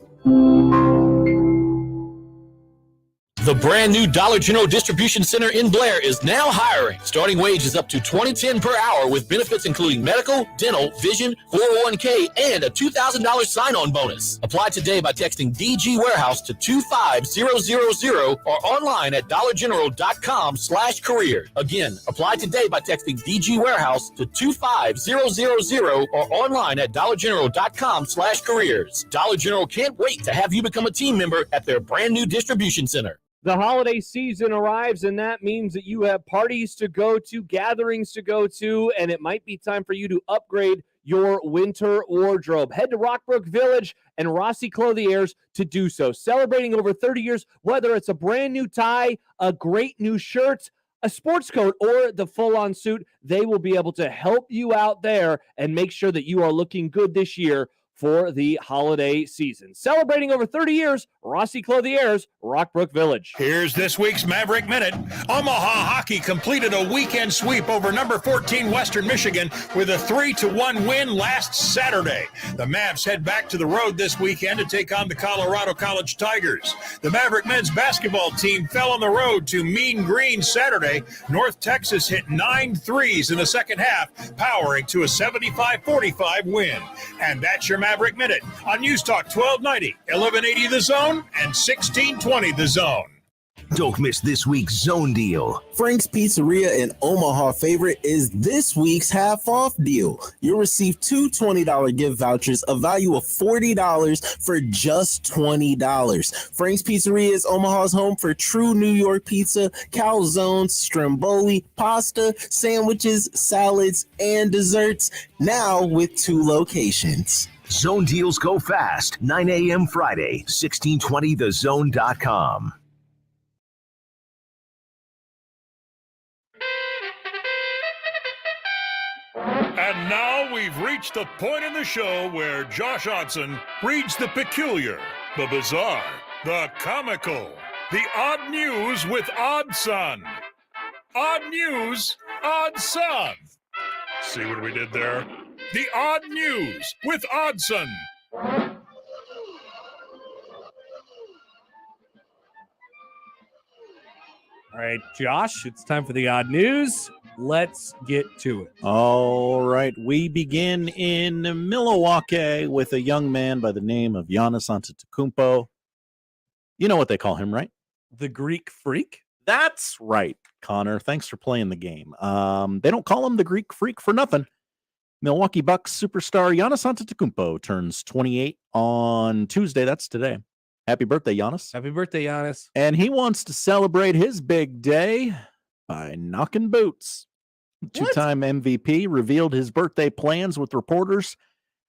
The brand new Dollar General Distribution Center in Blair is now hiring. Starting wage is up to $20.10 per hour with benefits including medical, dental, vision, 401k, and a $2,000 sign-on bonus. Apply today by texting DG Warehouse to 25000 or online at dollargeneral.com/career. Again, apply today by texting DG Warehouse to 25000 or online at dollargeneral.com/careers. Dollar General can't wait to have you become a team member at their brand new distribution center. The holiday season arrives, and that means that you have parties to go to, gatherings to go to, and it might be time for you to upgrade your winter wardrobe. Head to Rockbrook Village and Rossi Clothiers to do so. Celebrating over 30 years, whether it's a brand new tie, a great new shirt, a sports coat, or the full-on suit, they will be able to help you out there and make sure that you are looking good this year for the holiday season. Celebrating over 30 years, Rossi Clothiers, Rockbrook Village. Here's this week's Maverick Minute. Omaha Hockey completed a weekend sweep over number 14 Western Michigan with a 3-1 win last Saturday. The Mavs head back to the road this weekend to take on the Colorado College Tigers. The Maverick men's basketball team fell on the road to Mean Green Saturday. North Texas hit 9 threes in the second half, powering to a 75-45 win. And that's your Maverick Minute on News Talk 1290, 1180 The Zone, and 1620 The Zone. Don't miss this week's Zone Deal. Frank's Pizzeria in Omaha favorite is this week's half-off deal. You'll receive two $20 gift vouchers, a value of $40 for just $20. Frank's Pizzeria is Omaha's home for true New York pizza, calzones, stromboli, pasta, sandwiches, salads, and desserts, now with 2 locations. Zone deals go fast. 9 a.m. Friday, 1620thezone.com. And now we've reached the point in the show where Josh Odson reads the peculiar, the bizarre, the comical, the odd news with Odd Son. Odd news, Odd Son. See what we did there? The odd news with Oddson. All right, Josh, it's time for the odd news. Let's get to it. All right, we begin in Milwaukee with a young man by the name of Giannis Antetokounmpo. You know what they call him, right? The Greek Freak? That's right, Connor. Thanks for playing the game. They don't call him the Greek Freak for nothing. Milwaukee Bucks superstar Giannis Antetokounmpo turns 28 on Tuesday. That's today. Happy birthday, Giannis. Happy birthday, Giannis. And he wants to celebrate his big day by knocking boots. Two-time MVP revealed his birthday plans with reporters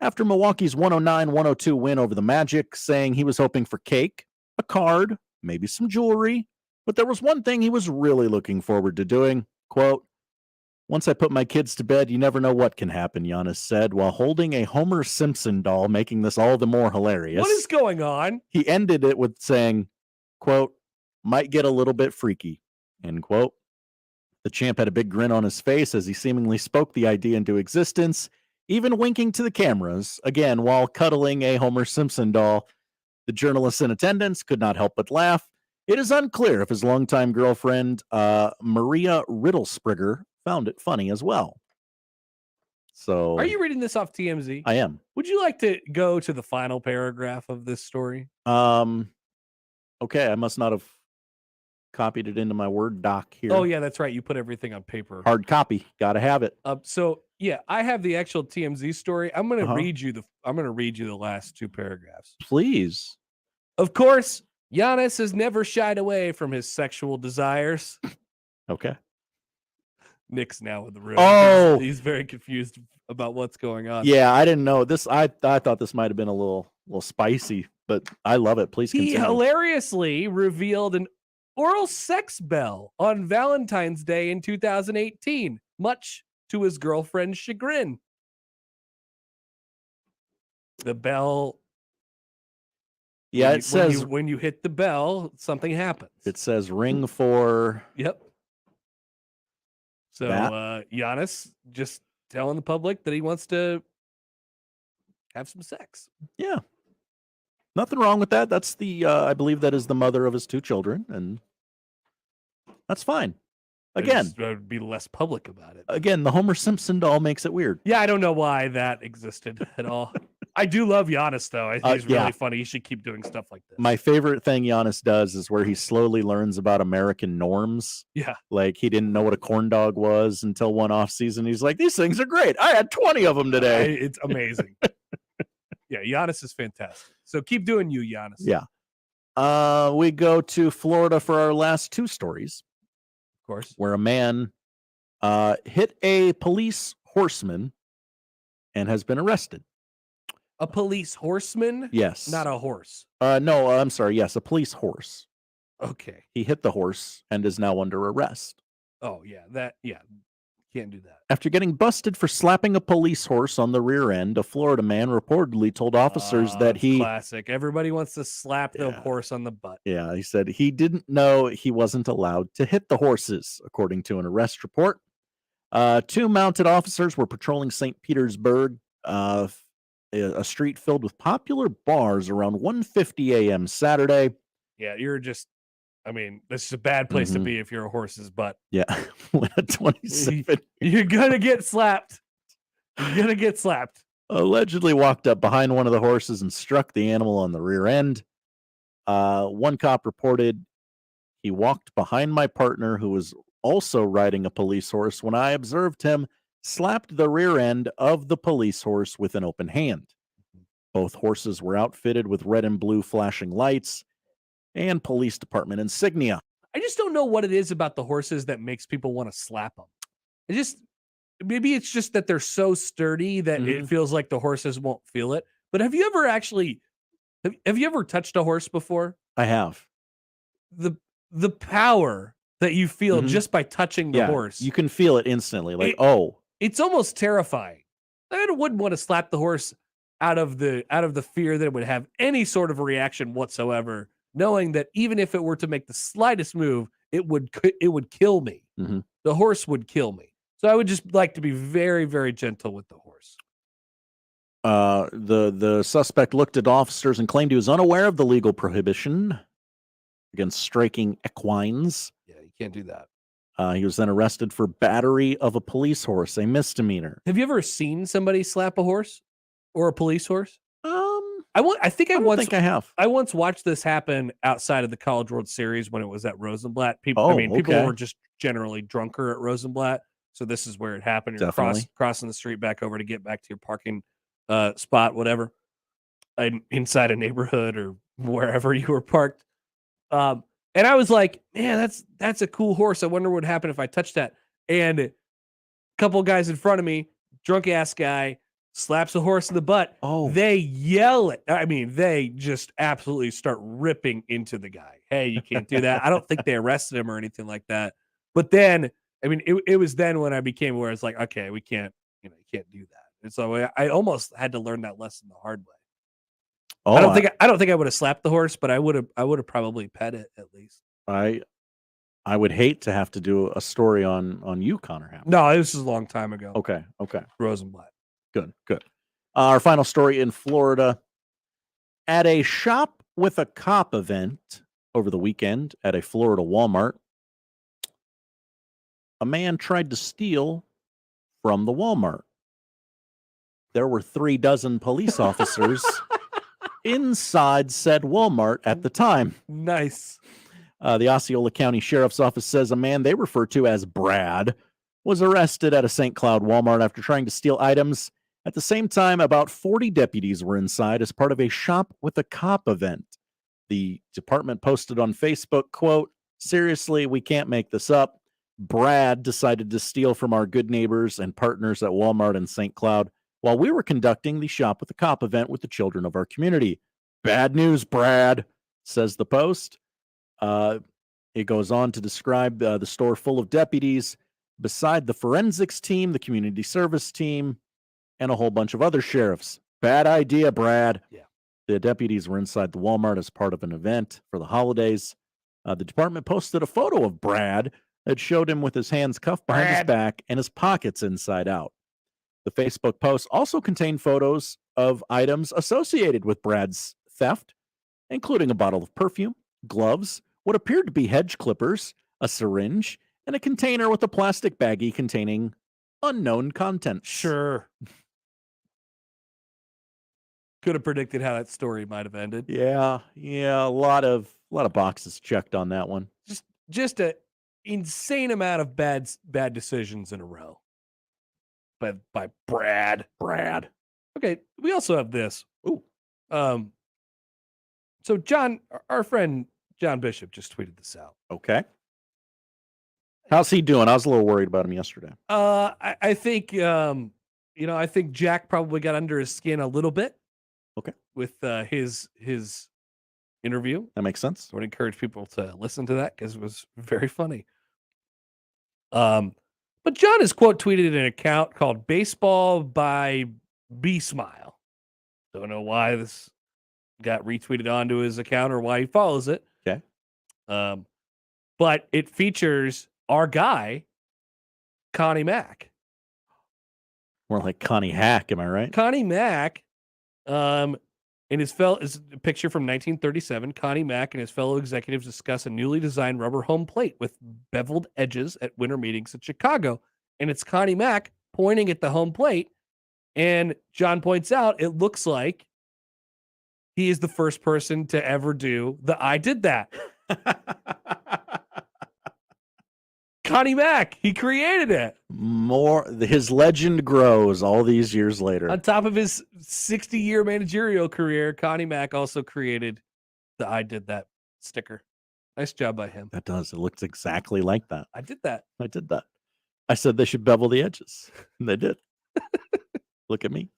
after Milwaukee's 109-102 win over the Magic, saying he was hoping for cake, a card, maybe some jewelry, but there was one thing he was really looking forward to doing. Quote, "Once I put my kids to bed, you never know what can happen," Giannis said, while holding a Homer Simpson doll, making this all the more hilarious. What is going on? He ended it with saying, quote, "Might get a little bit freaky," end quote. The champ had a big grin on his face as he seemingly spoke the idea into existence, even winking to the cameras, again, while cuddling a Homer Simpson doll. The journalists in attendance could not help but laugh. It is unclear if his longtime girlfriend, Maria Riddlespringer, found it funny as well. So, are you reading this off TMZ? I am. Would you like to go to the final paragraph of this story? Okay, I must not have copied it into my Word doc here. Oh yeah, that's right. You put everything on paper. Hard copy. Got to have it. So yeah, I have the actual TMZ story. I'm going to read you the last 2 paragraphs. Please. Of course, Giannis has never shied away from his sexual desires. Okay. Nick's now in the room. Oh, he's very confused about what's going on. Yeah, I didn't know this. I thought this might have been a little spicy, but I love it. Please continue. He hilariously revealed an oral sex Bell on Valentine's Day in 2018, much to his girlfriend's chagrin. The bell. Yeah, it says when you hit the bell, something happens. It says ring for. Yep. So Giannis just telling the public that he wants to have some sex. Yeah. Nothing wrong with that. That's the I believe that is the mother of his 2 children, and that's fine. Again, I would be less public about it. Again, the Homer Simpson doll makes it weird. Yeah, I don't know why that existed at all. I do love Giannis, though. I think he's really funny. He should keep doing stuff like this. My favorite thing Giannis does is where he slowly learns about American norms. Yeah. Like he didn't know what a corn dog was until one off season. He's like, these things are great. I had 20 of them today. It's amazing. Yeah, Giannis is fantastic. So keep doing you, Giannis. Yeah. We go to Florida for our last 2 stories. Of course. Where a man hit a police horseman and has been arrested. A police horseman? Yes. Not a horse. No, I'm sorry. Yes, a police horse. Okay. He hit the horse and is now under arrest. Oh, yeah. Can't do that. After getting busted for slapping a police horse on the rear end, a Florida man reportedly told officers that he... Classic. Everybody wants to slap the horse on the butt. Yeah, he said he didn't know he wasn't allowed to hit the horses, according to an arrest report. 2 mounted officers were patrolling St. Petersburg, a street filled with popular bars around 1:50 a.m. Saturday. Yeah, this is a bad place to be if you're a horse's butt. Yeah, when a 27 You're going to get slapped. You're going to get slapped. Allegedly walked up behind one of the horses and struck the animal on the rear end. One cop reported, he walked behind my partner who was also riding a police horse when I observed him slapped the rear end of the police horse with an open hand. Both horses were outfitted with red and blue flashing lights and police department insignia. I just don't know what it is about the horses that makes people want to slap them. Maybe it's just that they're so sturdy that it feels like the horses won't feel it. But have you ever have you ever touched a horse before? I have. The power that you feel just by touching the horse. You can feel it instantly. Like, it's almost terrifying. I wouldn't want to slap the horse out of the fear that it would have any sort of reaction whatsoever, knowing that even if it were to make the slightest move, it would kill me. The horse would kill me. So I would just like to be very, very gentle with the horse. The suspect looked at officers and claimed he was unaware of the legal prohibition against striking equines. Yeah, you can't do that. He was then arrested for battery of a police horse, a misdemeanor. Have you ever seen somebody slap a horse or a police horse? I think I have. I once watched this happen outside of the College World Series when it was at Rosenblatt. People were just generally drunker at Rosenblatt, so this is where it happened. You're crossing the street back over to get back to your parking spot, whatever, inside a neighborhood or wherever you were parked. And I was like, man, that's a cool horse. I wonder what would happen if I touched that. And a couple guys in front of me, drunk ass guy, slaps a horse in the butt. They yell it. They just absolutely start ripping into the guy. Hey, you can't do that. I don't think they arrested him or anything like that. But then, it was then when I became aware. It's like, okay, we can't, you can't do that. And so I almost had to learn that lesson the hard way. I don't think I would have slapped the horse, but I would have probably pet it at least. I would hate to have to do a story on you, Connor Happer. No, this is a long time ago. Okay. Rosenblatt. Good. Our final story in Florida. At a shop with a cop event over the weekend at a Florida Walmart, a man tried to steal from the Walmart. There were 36 police officers inside said Walmart at the time. Nice. The Osceola County Sheriff's Office says a man they refer to as Brad was arrested at a St. Cloud Walmart after trying to steal items. At the same time, about 40 deputies were inside as part of a shop with a cop event. The department posted on Facebook, quote, "Seriously, we can't make this up. Brad decided to steal from our good neighbors and partners at Walmart in St. Cloud while we were conducting the shop with a cop event with the children of our community. Bad news, Brad," says the post. It goes on to describe the store full of deputies beside the forensics team, the community service team, and a whole bunch of other sheriffs. Bad idea, Brad. Yeah. The deputies were inside the Walmart as part of an event for the holidays. The department posted a photo of Brad that showed him with his hands cuffed behind his back and his pockets inside out. The Facebook post also contained photos of items associated with Brad's theft, including a bottle of perfume, gloves, what appeared to be hedge clippers, a syringe, and a container with a plastic baggie containing unknown contents. Sure. Could have predicted how that story might have ended. Yeah, a lot of boxes checked on that one. Just a insane amount of bad decisions in a row. By Brad. Okay, we also have this. Ooh. So John, our friend John Bishop just tweeted this out. Okay. How's he doing? I was a little worried about him yesterday. I think I think Jack probably got under his skin a little bit. Okay. With his interview. That makes sense. I would encourage people to listen to that because it was very funny. But John has quote tweeted an account called Baseball by B Smile. Don't know why this got retweeted onto his account or why he follows it. Okay. But it features our guy, Connie Mack. More like Connie Hack, am I right? Connie Mack, and is a picture from 1937. Connie Mack and his fellow executives discuss a newly designed rubber home plate with beveled edges at winter meetings in Chicago. And it's Connie Mack pointing at the home plate. And John points out it looks like he is the first person to ever do the I did that. Connie Mack, he created it. His legend grows all these years later. On top of his 60-year managerial career, Connie Mack also created the I did that sticker. Nice job by him. That does. It looks exactly like that. I did that. I said they should bevel the edges. And they did. Look at me.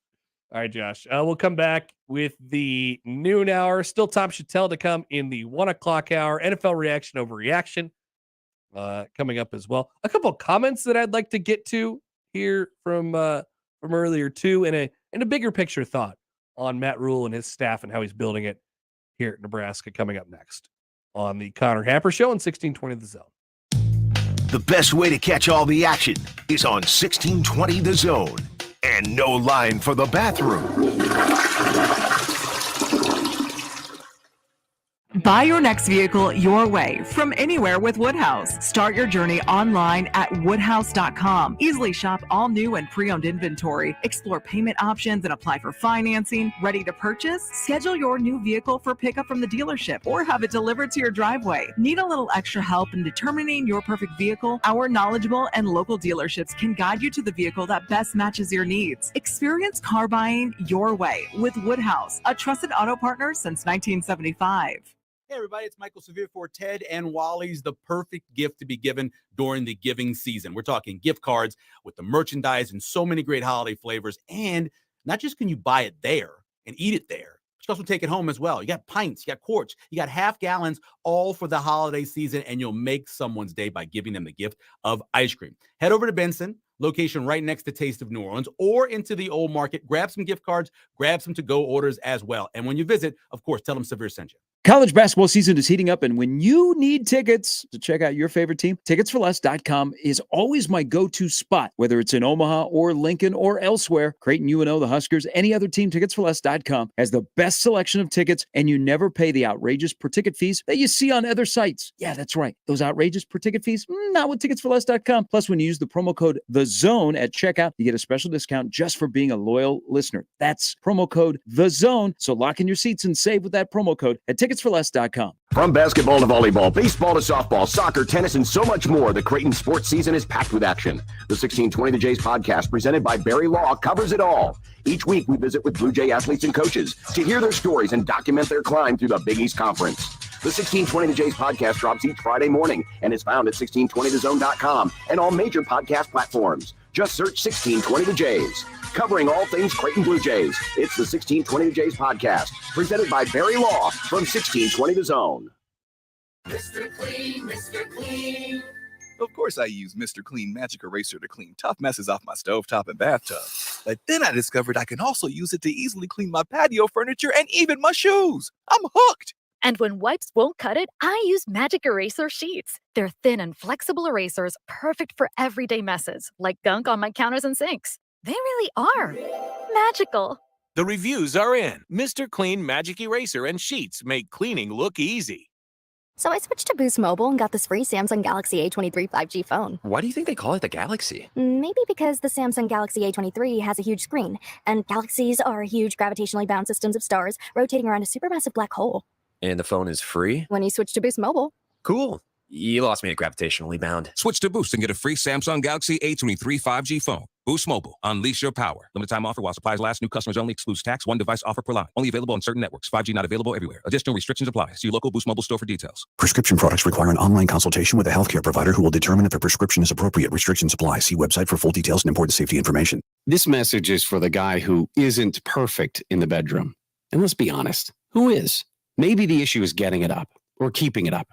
All right, Josh. We'll come back with the noon hour. Still Tom Shatel to come in the 1 o'clock hour. NFL reaction over reaction coming up as well. A couple of comments that I'd like to get to here from earlier too, and a bigger picture thought on Matt Rhule and his staff and how he's building it here at Nebraska coming up next on the Connor Happer Show on 1620 The Zone. The best way to catch all the action is on 1620 The Zone. And no line for the bathroom. Buy your next vehicle your way from anywhere with Woodhouse. Start your journey online at woodhouse.com. Easily shop all new and pre-owned inventory. Explore payment options and apply for financing. Ready to purchase? Schedule your new vehicle for pickup from the dealership or have it delivered to your driveway. Need a little extra help in determining your perfect vehicle? Our knowledgeable and local dealerships can guide you to the vehicle that best matches your needs. Experience car buying your way with Woodhouse, a trusted auto partner since 1975. Hey everybody, it's Michael Severe for Ted and Wally's, the perfect gift to be given during the giving season. We're talking gift cards with the merchandise and so many great holiday flavors. And not just can you buy it there and eat it there, but you can also take it home as well. You got pints, you got quarts, you got half gallons, all for the holiday season, and you'll make someone's day by giving them the gift of ice cream. Head over to Benson, location right next to Taste of New Orleans, or into the Old Market. Grab some gift cards, grab some to-go orders as well. And when you visit, of course, tell them Severe sent you. College basketball season is heating up, and when you need tickets to check out your favorite team, ticketsforless.com is always my go-to spot. Whether it's in Omaha or Lincoln or elsewhere, Creighton, UNO, the Huskers, any other team, ticketsforless.com has the best selection of tickets, and you never pay the outrageous per-ticket fees that you see on other sites. Yeah, that's right. Those outrageous per-ticket fees? Not with ticketsforless.com. Plus, when you use the promo code THEZONE at checkout, you get a special discount just for being a loyal listener. That's promo code THEZONE. So lock in your seats and save with that promo code at ticketsforless.com. From basketball to volleyball, baseball to softball, soccer, tennis, and so much more, the Creighton sports season is packed with action. The 1620 The Jays podcast, presented by Barry Law, covers it all. Each week, we visit with Blue Jay athletes and coaches to hear their stories and document their climb through the Big East Conference. The 1620 The Jays podcast drops each Friday morning and is found at 1620thezone.com and all major podcast platforms. Just search 1620 The Jays. Covering all things Creighton Blue Jays, it's the 1620 The Jays podcast, presented by Barry Law from 1620 The Zone. Mr. Clean, Mr. Clean. Of course, I use Mr. Clean Magic Eraser to clean tough messes off my stovetop and bathtub. But then I discovered I can also use it to easily clean my patio furniture and even my shoes. I'm hooked. And when wipes won't cut it, I use Magic Eraser Sheets. They're thin and flexible erasers, perfect for everyday messes, like gunk on my counters and sinks. They really are magical. The reviews are in. Mr. Clean Magic Eraser and Sheets make cleaning look easy. So I switched to Boost Mobile and got this free Samsung Galaxy A23 5G phone. Why do you think they call it the Galaxy? Maybe because the Samsung Galaxy A23 has a huge screen, and galaxies are huge gravitationally bound systems of stars rotating around a supermassive black hole. And the phone is free? When you switch to Boost Mobile. Cool. You lost me at gravitationally bound. Switch to Boost and get a free Samsung Galaxy A23 5G phone. Boost Mobile. Unleash your power. Limited time offer while supplies last. New customers only. Excludes tax. One device offer per line. Only available on certain networks. 5G not available everywhere. Additional restrictions apply. See your local Boost Mobile store for details. Prescription products require an online consultation with a healthcare provider who will determine if a prescription is appropriate. Restrictions apply. See website for full details and important safety information. This message is for the guy who isn't perfect in the bedroom. And let's be honest, who is? Maybe the issue is getting it up or keeping it up.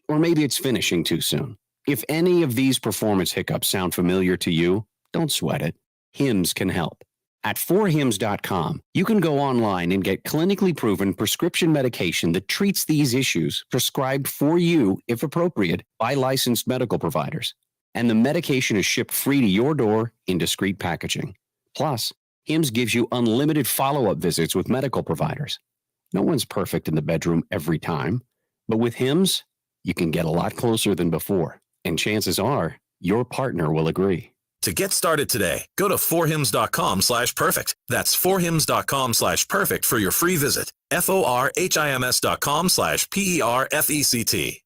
Or maybe it's finishing too soon. If any of these performance hiccups sound familiar to you, don't sweat it. Hims can help. At 4hims.com, you can go online and get clinically proven prescription medication that treats these issues prescribed for you, if appropriate, by licensed medical providers. And the medication is shipped free to your door in discreet packaging. Plus, Hims gives you unlimited follow-up visits with medical providers. No one's perfect in the bedroom every time, but with Hims, you can get a lot closer than before. And chances are, your partner will agree. To get started today, go to 4hims.com/perfect. That's 4hims.com/perfect for your free visit. FORHIMS.com/PERFECT.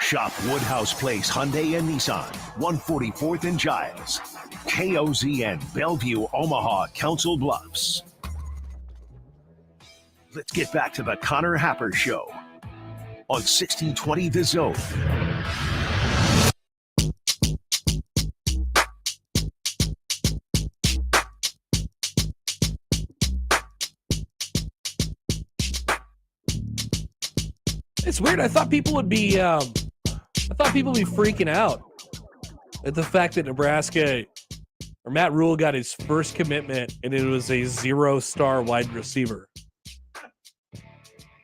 Shop Woodhouse Place Hyundai and Nissan, 144th and Giles. KOZN, Bellevue, Omaha, Council Bluffs. Let's get back to the Connor Happer Show on 1620 The Zone. It's weird. I thought people would be freaking out at the fact that Nebraska or Matt Rhule got his first commitment and it was a 0-star wide receiver.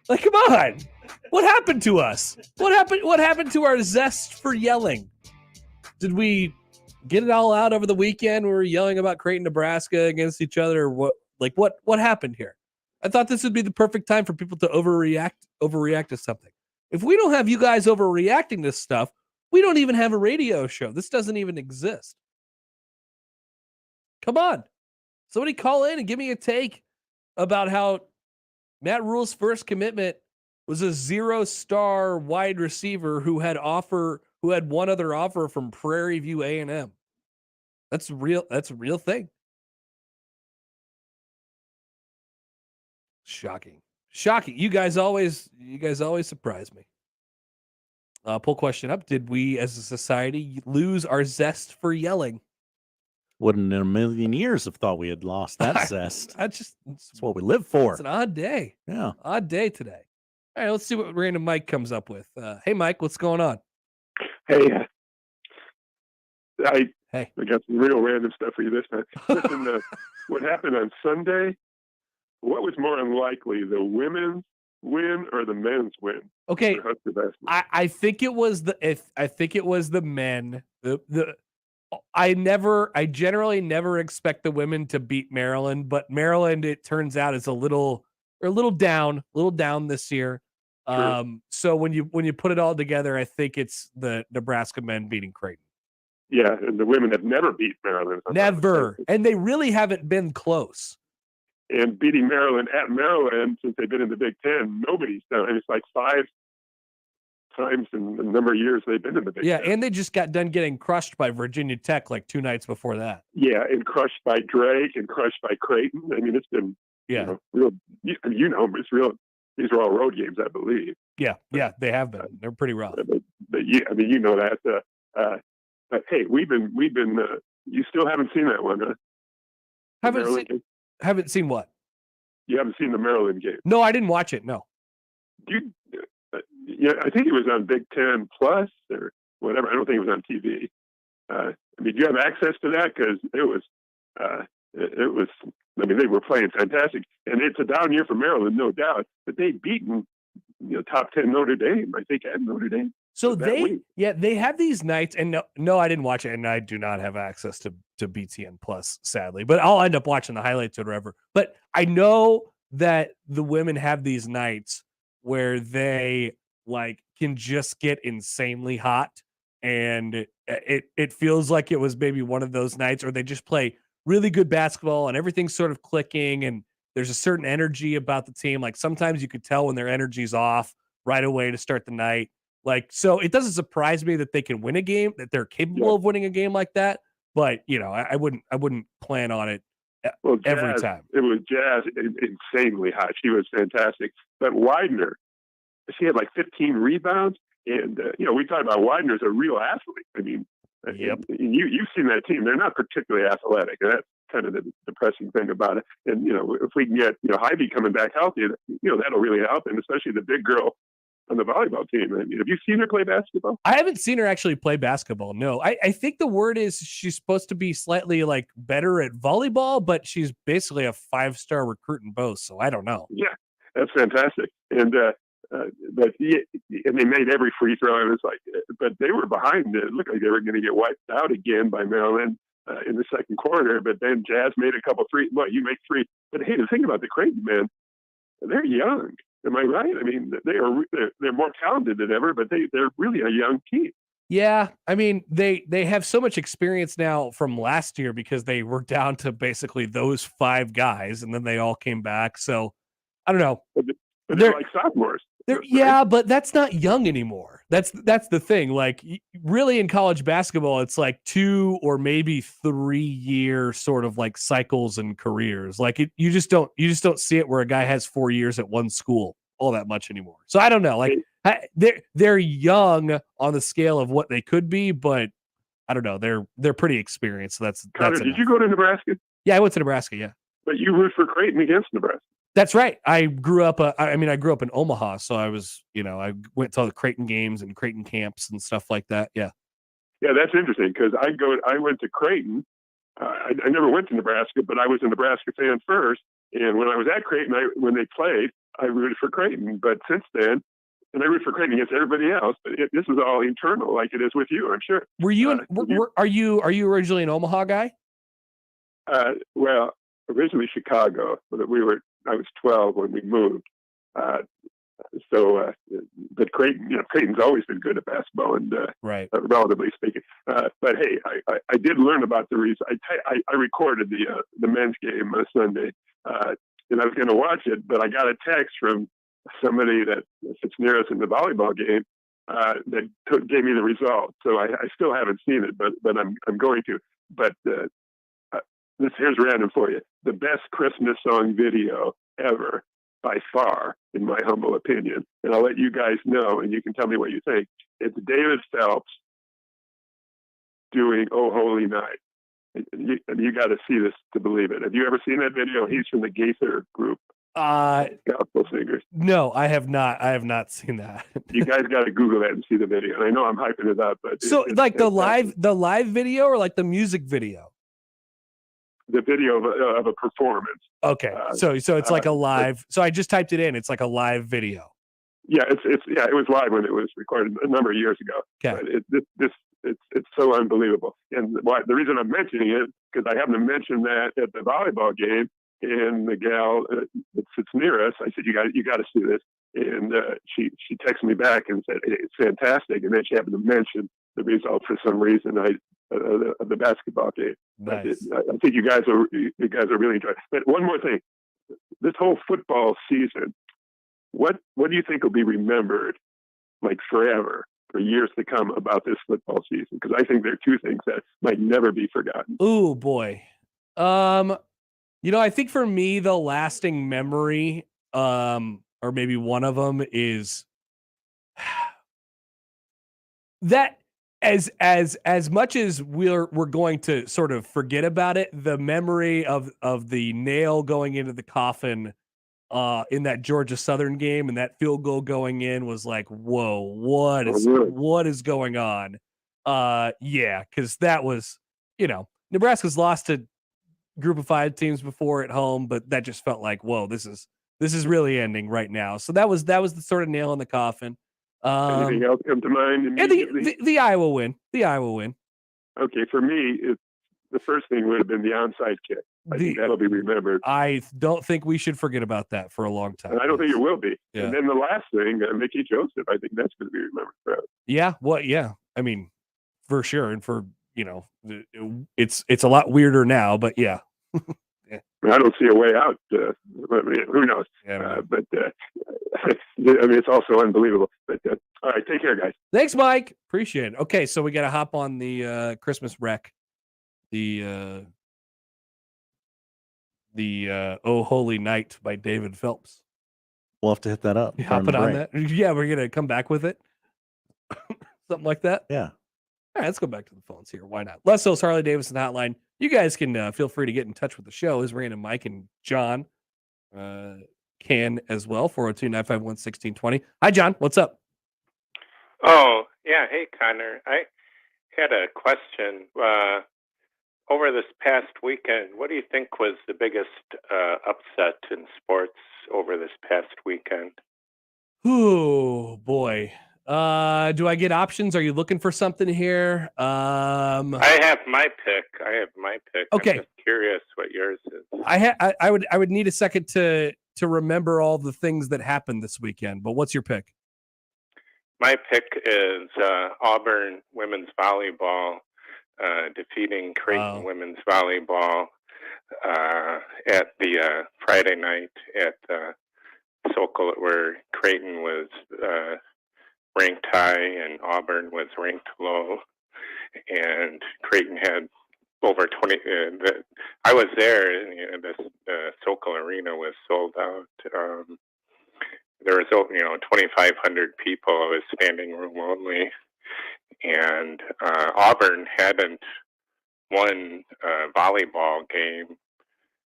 Like, come on. What happened to us? What happened to our zest for yelling? Did we get it all out over the weekend? We were yelling about Creighton, Nebraska against each other. Or what happened here? I thought this would be the perfect time for people to overreact to something. If we don't have you guys overreacting to stuff, we don't even have a radio show. This doesn't even exist. Come on. Somebody call in and give me a take about how Matt Rhule's first commitment was a 0-star wide receiver who had one other offer from Prairie View A&M. That's a real thing. Shocking. You guys always surprise me. Poll question up. Did we as a society lose our zest for yelling? Wouldn't in a million years have thought we had lost that zest. That's what we live for. It's an odd day. Yeah. Odd day today. All right, let's see what random Mike comes up with. Hey, Mike, what's going on? Hey, I got some real random stuff for you this time. Listen, what happened on Sunday? What was more unlikely, the women's win or the men's win? Okay, I think it was the men. I generally never expect the women to beat Maryland, but Maryland, it turns out, is a little down this year. Sure. So when you put it all together, I think it's the Nebraska men beating Creighton. Yeah, and the women have never beat Maryland. Never, and they really haven't been close. And beating Maryland at Maryland since they've been in the Big Ten, nobody's done. And it's like 5 times in the number of years they've been in the Big Ten. Yeah, and they just got done getting crushed by Virginia Tech like 2 nights before that. Yeah, and crushed by Drake and crushed by Creighton. I mean, it's been real. It's real. These are all road games, I believe. Yeah, they have been. They're pretty rough. But yeah, I mean, you know that. But hey, we've been. You still haven't seen that one, huh? Haven't seen what? You haven't seen the Maryland game? No, I didn't watch it. No. yeah, I think it was on Big Ten Plus or whatever. I don't think it was on TV. I mean, do you have access to that? Because it was. I mean, they were playing fantastic, and it's a down year for Maryland, no doubt. But they've beaten, top 10 Notre Dame, I think, at Notre Dame. So they have these nights, and no, I didn't watch it, and I do not have access to BTN Plus, sadly. But I'll end up watching the highlights or whatever. But I know that the women have these nights where they can just get insanely hot, and it feels like it was maybe one of those nights, or they just play really good basketball and everything's sort of clicking, and there's a certain energy about the team. Like sometimes you could tell when their energy's off right away to start the night. So it doesn't surprise me that they can win a game, that they're capable of winning a game like that. But I wouldn't plan on it every time. It was Jazz insanely hot. She was fantastic. But Widener, she had 15 rebounds. And, we talk about Widener as a real athlete. I mean, you've seen that team. They're not particularly athletic. And that's kind of the depressing thing about it. And, if we can get, Hyvee coming back healthy, that'll really help. And especially the big girl on the volleyball team. I mean, have you seen her play basketball? I haven't seen her actually play basketball. No, I think the word is she's supposed to be slightly better at volleyball, but she's basically a 5-star recruit in both. So I don't know. Yeah, that's fantastic. And, but and they made every free throw. It was but they were behind. It looked like they were going to get wiped out again by Maryland in the second quarter. But then Jazz made a couple three. Well, you make three. But hey, the thing about the Creighton men, they're young. Am I right? I mean, they're more talented than ever, but they're really a young team. Yeah, I mean, they have so much experience now from last year because they were down to basically those 5 guys, and then they all came back. So I don't know. But they're like sophomores. Yeah, but that's not young anymore. That's the thing. Really in college basketball, it's 2 or maybe 3 year sort of cycles and careers. You just don't see it where a guy has 4 years at one school all that much anymore. So I don't know. They're young on the scale of what they could be, but I don't know. They're pretty experienced. So Connor, did you go to Nebraska? Yeah, I went to Nebraska. Yeah, but you root for Creighton against Nebraska. That's right. I grew up in Omaha, so I was, I went to all the Creighton games and Creighton camps and stuff like that. Yeah. Yeah, that's interesting because I went to Creighton. I never went to Nebraska, but I was a Nebraska fan first. And when I was at Creighton, when they played, I rooted for Creighton. But since then, and I root for Creighton against everybody else. But this is all internal, like it is with you, I'm sure. Were you? Are you originally an Omaha guy? Well, originally Chicago, but I was 12 when we moved. But Creighton's always been good at basketball, and relatively speaking. But hey, I did learn about the reason. I recorded the men's game on Sunday, and I was going to watch it, but I got a text from somebody that sits near us in the volleyball game that gave me the result. So I still haven't seen it, but I'm going to. But here's random for you. The best Christmas song video ever, by far, in my humble opinion. And I'll let you guys know, and you can tell me what you think. It's David Phelps doing "Oh Holy Night." And you got to see this to believe it. Have you ever seen that video? He's from the Gaither group. Gospel singers. No, I have not. I have not seen that. You guys got to Google that and see the video. And I know I'm hyping it up, but so it's the live video or the music video? The video of a performance. Okay, so it's a live. So I just typed it in. It's like a live video. Yeah, it was live when it was recorded a number of years ago. Okay, but it's so unbelievable. And the reason I'm mentioning it because I happened to mention that at the volleyball game, and the gal that sits near us, I said, "You got to see this." And she texted me back and said, "Hey, it's fantastic." And then she happened to mention the result for some reason of the basketball game. Nice. I think you guys are really enjoying it. But one more thing, this whole football season, what do you think will be remembered forever, for years to come, about this football season? Because I think there are 2 things that might never be forgotten. Ooh, boy. I think for me, the lasting memory, or maybe one of them, is that as much as we're going to sort of forget about it, the memory of the nail going into the coffin in that Georgia Southern game, and that field goal going in was like, whoa, what is going on? Yeah, because that was, Nebraska's lost to Group of 5 teams before at home, but that just felt like, whoa, this is really ending right now. So that was the sort of nail in the coffin. Anything else come to mind immediately? The Iowa win. The Iowa win. Okay, for me, the first thing would have been the onside kick. I think that'll be remembered. I don't think we should forget about that for a long time. And I don't think it will be. Yeah. And then the last thing, Mickey Joseph, I think that's going to be remembered forever. Yeah, yeah. I mean, for sure, and for it's a lot weirder now, but yeah. I don't see a way out. Who knows? Yeah, but I mean, it's also unbelievable. But all right, take care, guys. Thanks, Mike. Appreciate it. Okay, so we got to hop on the Christmas wreck. The Oh Holy Night by David Phelps. We'll have to hit that up. You hop it on that. Yeah, we're gonna come back with it. Something like that. Yeah. All right, let's go back to the phones here. Why not? Les Hills Harley Davidson Hotline. You guys can feel free to get in touch with the show. As Rand and Mike and John can as well. 402-951-1620. Hi, John. What's up? Oh, yeah. Hey, Connor. I had a question. Over this past weekend, what do you think was the biggest upset in sports over this past weekend? Oh, boy. Do I get options? Are you looking for something here? I have my pick. Okay. I'm just curious what yours is. I would need a second to remember all the things that happened this weekend, but what's your pick? My pick is Auburn women's volleyball defeating Creighton women's volleyball at the Friday night at Sokol, where Creighton was ranked high and Auburn was ranked low, and Creighton had over 20. I was there. The Sokol Arena was sold out. There was 2,500 people. It was standing room only, and Auburn hadn't won a volleyball game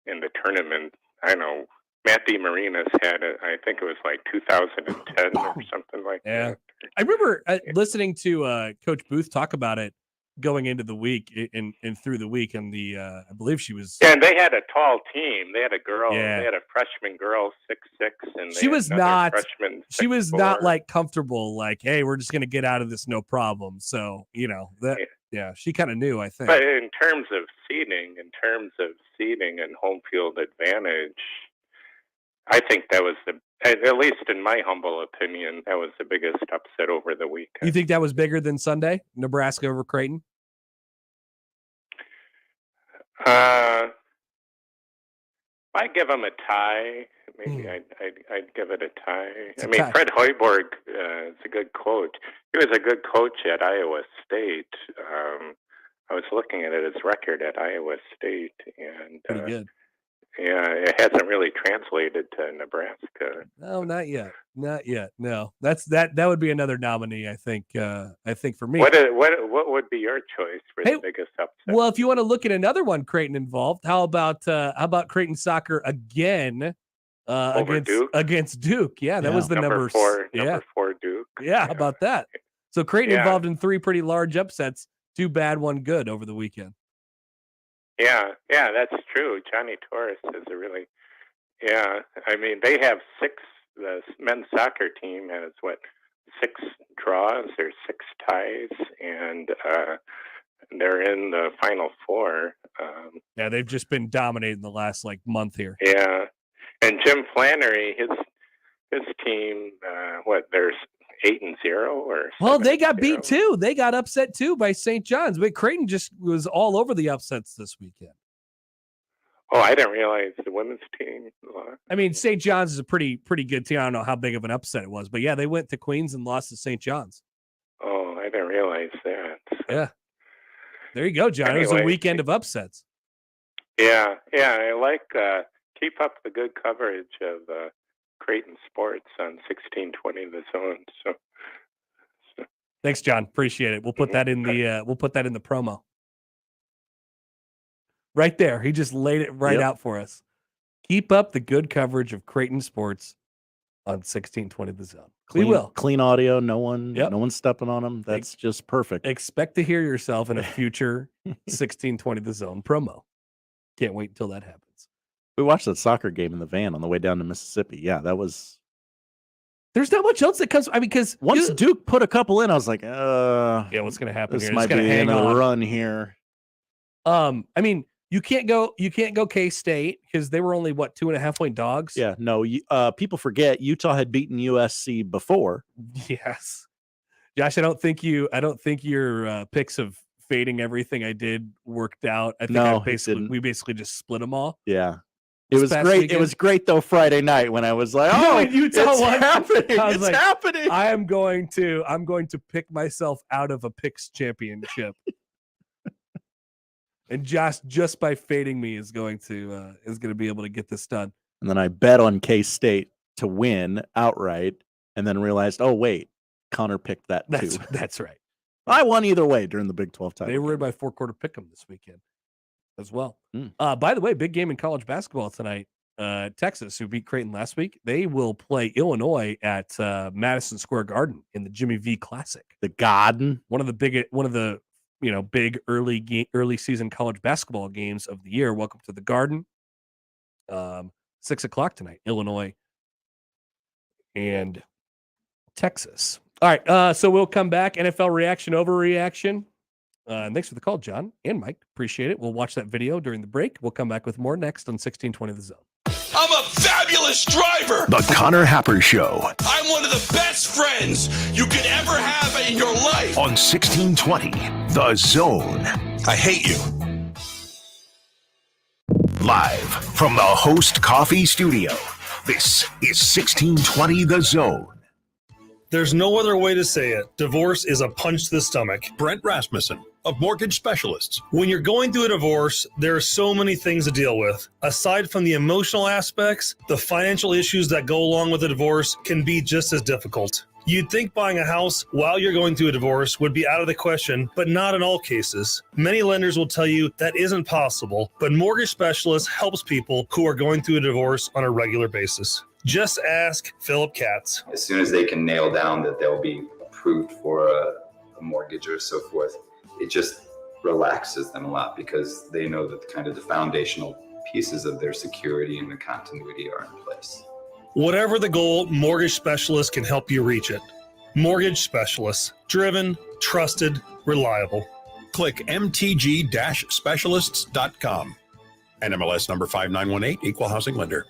in the tournament. I know Matt DeMarinis had it. I think it was like 2010 or something like that. I remember listening to Coach Booth talk about it going into the week and through the week, and I believe she was. Yeah, and they had a tall team. They had a girl. Yeah. They had a freshman girl, 6'6", and She was not. Freshman, She was 6'4". not like comfortable. Like, hey, we're just gonna get out of this, no problem. So that. Yeah, she kind of knew. I think. But in terms of seeding and home field advantage, I think that was at least in my humble opinion, that was the biggest upset over the weekend. You think that was bigger than Sunday, Nebraska over Creighton? I'd give them a tie. Maybe I'd give it a tie. Fred Hoiberg is a good coach. He was a good coach at Iowa State. I was looking at his record at Iowa State, and pretty good. Yeah, it hasn't really translated to Nebraska. No, not yet. Not yet. No, that would be another nominee. I think for me. What would be your choice for the biggest upset? Well, if you want to look at another one, Creighton involved. How about Creighton soccer again against Duke? Yeah, that was the number 4 Duke. Yeah, how about that? So Creighton involved in 3 pretty large upsets. 2 bad, 1 good over the weekend. Yeah, that's true. Johnny Torres is a really, they have 6. The men's soccer team has 6 draws or 6 ties, and they're in the Final Four. They've just been dominating the last month here. Yeah, and Jim Flannery, his team, they're 8-0 or. Well, they got beat too. They got upset too by St. John's, but Creighton just was all over the upsets this weekend. Oh, I didn't realize the women's team lost. St. John's is a pretty good team. I don't know how big of an upset it was, but yeah, they went to Queens and lost to St. John's. Oh, I didn't realize that. Yeah. There you go, John. Anyway, it was a weekend of upsets. Yeah. I like keep up the good coverage of Creighton sports on 1620 The Zone. So. Thanks, John. Appreciate it. We'll put that in the promo. Right there. He just laid it out for us. keep up the good coverage of Creighton sports on 1620 The Zone. Clean, We will. Clean audio. No one's stepping on them. That's just perfect. Expect to hear yourself in a future 1620 The Zone promo. Can't wait until that happens. We watched that soccer game in the van on the way down to Mississippi. Yeah, that was. There's not much else that comes. I mean, because once Duke put a couple in, I was like, yeah, what's going to happen this here? might be the end of the run here. I mean, you can't go K-State because they were only 2.5 point dogs. Yeah, no. People forget Utah had beaten USC before. Yes, Josh. I don't think your picks of fading everything I did worked out. I think we basically just split them all. Yeah. It was great. Weekend. It was great though. Friday night when I was like, "Oh, Utah it's happening! It's like, happening!" I'm going to pick myself out of a picks championship, and Josh, just by fading me, is going to be able to get this done. And then I bet on K-State to win outright, and then realized, oh wait, Connor picked that too. That's right. I won either way during the Big 12 title. They were in my 4-quarter pick'em this weekend as well. By the way, big game in college basketball tonight. Texas, who beat Creighton last week, they will play Illinois at Madison Square Garden in the Jimmy V Classic. The Garden, one of the big early season college basketball games of the year. Welcome to the Garden. 6:00 tonight, Illinois and Texas. All right, so we'll come back. NFL reaction, overreaction. And thanks for the call, John and Mike. Appreciate it. We'll watch that video during the break. We'll come back with more next on 1620 The Zone. I'm a fabulous driver. The Connor Happer Show. I'm one of the best friends you could ever have in your life. On 1620 The Zone. I hate you. Live from the Host Coffee Studio. This is 1620 The Zone. There's no other way to say it. Divorce is a punch to the stomach. Brent Rasmussen of Mortgage Specialists. When you're going through a divorce, there are so many things to deal with. Aside from the emotional aspects, the financial issues that go along with a divorce can be just as difficult. You'd think buying a house while you're going through a divorce would be out of the question, but not in all cases. Many lenders will tell you that isn't possible, but Mortgage Specialists helps people who are going through a divorce on a regular basis. Just ask Philip Katz. As soon as they can nail down that they'll be approved for a mortgage or so forth, it just relaxes them a lot because they know that the foundational pieces of their security and the continuity are in place. Whatever the goal, Mortgage Specialists can help you reach it. Mortgage Specialists. Driven, trusted, reliable. Click mtg-specialists.com. NMLS number 5918, Equal Housing Lender.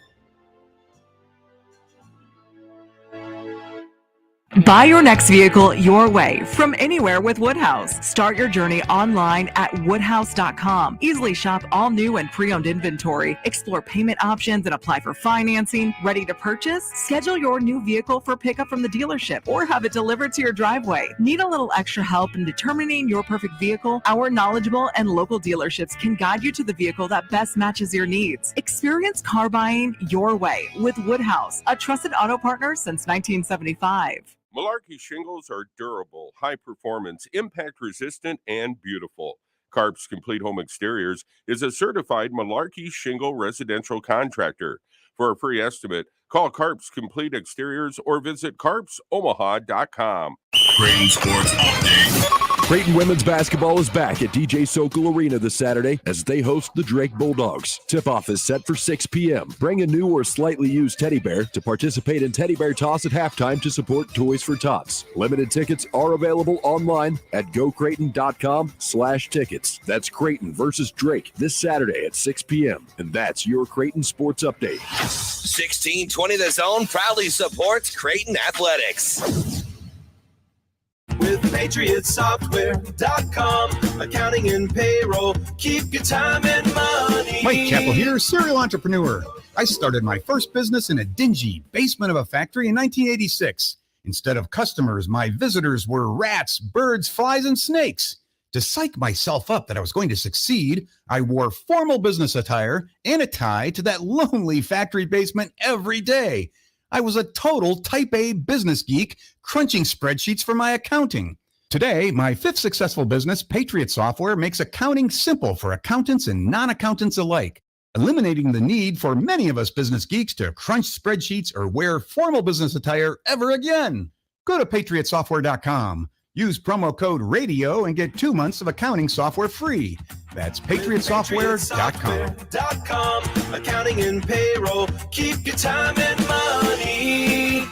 Buy your next vehicle your way from anywhere with Woodhouse. Start your journey online at woodhouse.com. Easily shop all new and pre-owned inventory. Explore payment options and apply for financing. Ready to purchase? Schedule your new vehicle for pickup from the dealership or have it delivered to your driveway. Need a little extra help in determining your perfect vehicle? Our knowledgeable and local dealerships can guide you to the vehicle that best matches your needs. Experience car buying your way with Woodhouse, a trusted auto partner since 1975. Malarkey shingles are durable, high-performance, impact-resistant, and beautiful. Carp's Complete Home Exteriors is a certified Malarkey shingle residential contractor. For a free estimate, call Carp's Complete Exteriors or visit carpsomaha.com. Creighton Sports Update. Creighton women's basketball is back at DJ Sokol Arena this Saturday as they host the Drake Bulldogs. Tip-off is set for 6 p.m. Bring a new or slightly used teddy bear to participate in Teddy Bear Toss at halftime to support Toys for Tots. Limited tickets are available online at gocreighton.com/tickets. That's Creighton versus Drake this Saturday at 6 p.m. And that's your Creighton Sports Update. 1620 The Zone proudly supports Creighton Athletics. With PatriotSoftware.com, accounting and payroll, keep your time and money. Mike Chappell here, serial entrepreneur. I started my first business in a dingy basement of a factory in 1986. Instead of customers, my visitors were rats, birds, flies, and snakes. To psych myself up that I was going to succeed, I wore formal business attire and a tie to that lonely factory basement every day. I was a total type A business geek, crunching spreadsheets for my accounting. Today, my fifth successful business, Patriot Software, makes accounting simple for accountants and non-accountants alike. eliminating the need for many of us business geeks to crunch spreadsheets or wear formal business attire ever again. Go to patriotsoftware.com. Use promo code RADIO and get 2 months of accounting software free. That's patriotsoftware.com. Accounting and payroll. Keep your time and money.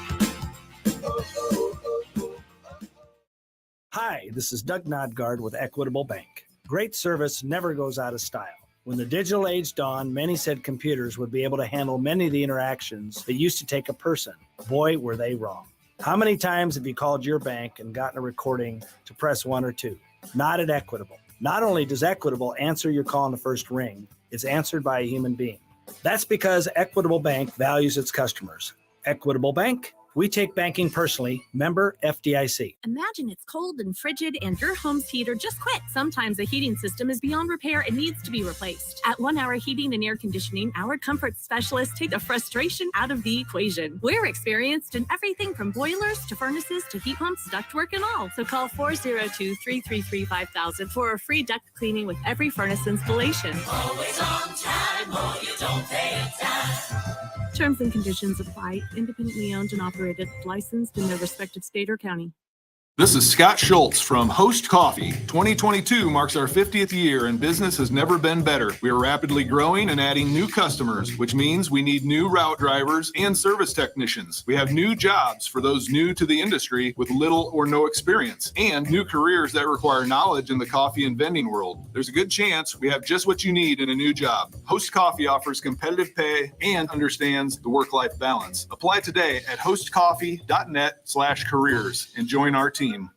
Hi, this is Doug Nodgard with Equitable Bank. Great service never goes out of style. When the digital age dawned, many said computers would be able to handle many of the interactions that used to take a person. Boy, were they wrong. How many times have you called your bank and gotten a recording to press 1 or 2? Not at Equitable. Not only does Equitable answer your call in the first ring, it's answered by a human being. That's because Equitable Bank values its customers. Equitable Bank, we take banking personally. Member FDIC. Imagine it's cold and frigid and your home's heater just quit. Sometimes the heating system is beyond repair and needs to be replaced. At 1 Hour Heating and Air Conditioning, our comfort specialists take the frustration out of the equation. We're experienced in everything from boilers to furnaces to heat pumps, ductwork, and all. So call 402-333-5000 for a free duct cleaning with every furnace installation. Always on time, or you don't pay a dime. Terms and conditions apply. Independently owned and operated, licensed in their respective state or county. This is Scott Schultz from Host Coffee. 2022 marks our 50th year and business has never been better. We are rapidly growing and adding new customers, which means we need new route drivers and service technicians. We have new jobs for those new to the industry with little or no experience, and new careers that require knowledge in the coffee and vending world. There's a good chance we have just what you need in a new job. Host Coffee offers competitive pay and understands the work-life balance. Apply today at hostcoffee.net/careers and join our team. All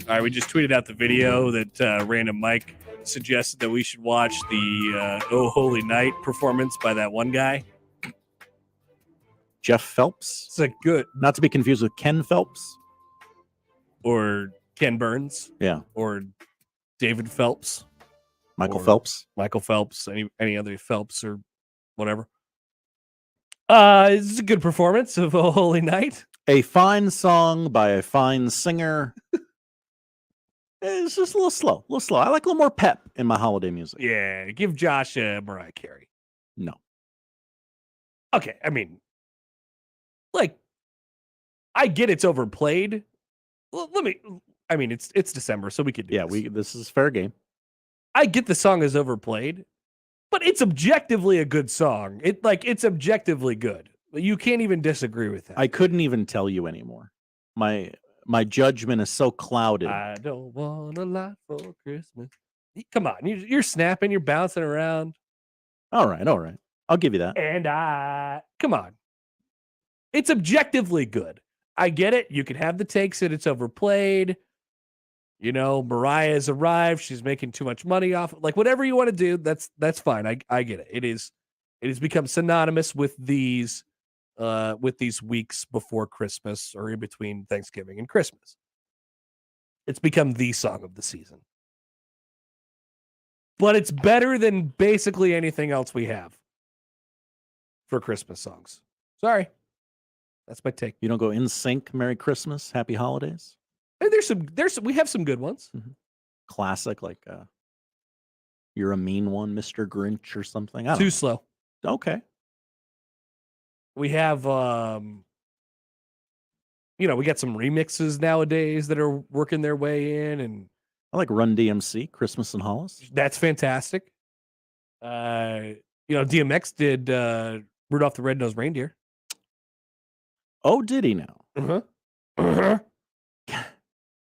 right, we just tweeted out the video that Random Mike suggested that we should watch the Oh Holy Night performance by that one guy. Jeff Phelps. It's like good. Not to be confused with Ken Phelps. Or Ken Burns. Yeah. Or David Phelps. Michael Phelps. Michael Phelps. Any other Phelps or whatever. It's a good performance of Oh Holy Night. A fine song by a fine singer. It's just a little slow. I like a little more pep in my holiday music. Yeah, give Josh Mariah Carey. No. Okay, I mean, like, I get it's overplayed. Well, it's December, so we could do this. This is fair game. I get the song is overplayed, but it's objectively a good song. It's objectively good. You can't even disagree with that. I couldn't even tell you anymore. My judgment is so clouded. I don't want a lot for Christmas. Come on, you're snapping, you're bouncing around. All right. I'll give you that. And come on. It's objectively good. I get it. You can have the takes that it's overplayed. You know, Mariah's arrived. She's making too much money off. Like, whatever you want to do, that's fine. I get it. It has become synonymous with these weeks before Christmas or in between Thanksgiving and Christmas. It's become the song of the season. But it's better than basically anything else we have for Christmas songs. Sorry. That's my take. You don't go in sync, Merry Christmas, Happy Holidays? We have some good ones. Mm-hmm. Classic, like You're a Mean One, Mr. Grinch or something. Too slow. Okay. We have we got some remixes nowadays that are working their way in, and I like Run DMC, Christmas and Hollis. That's fantastic. DMX did Rudolph the Red-Nosed Reindeer. Oh, did he now? Uh-huh.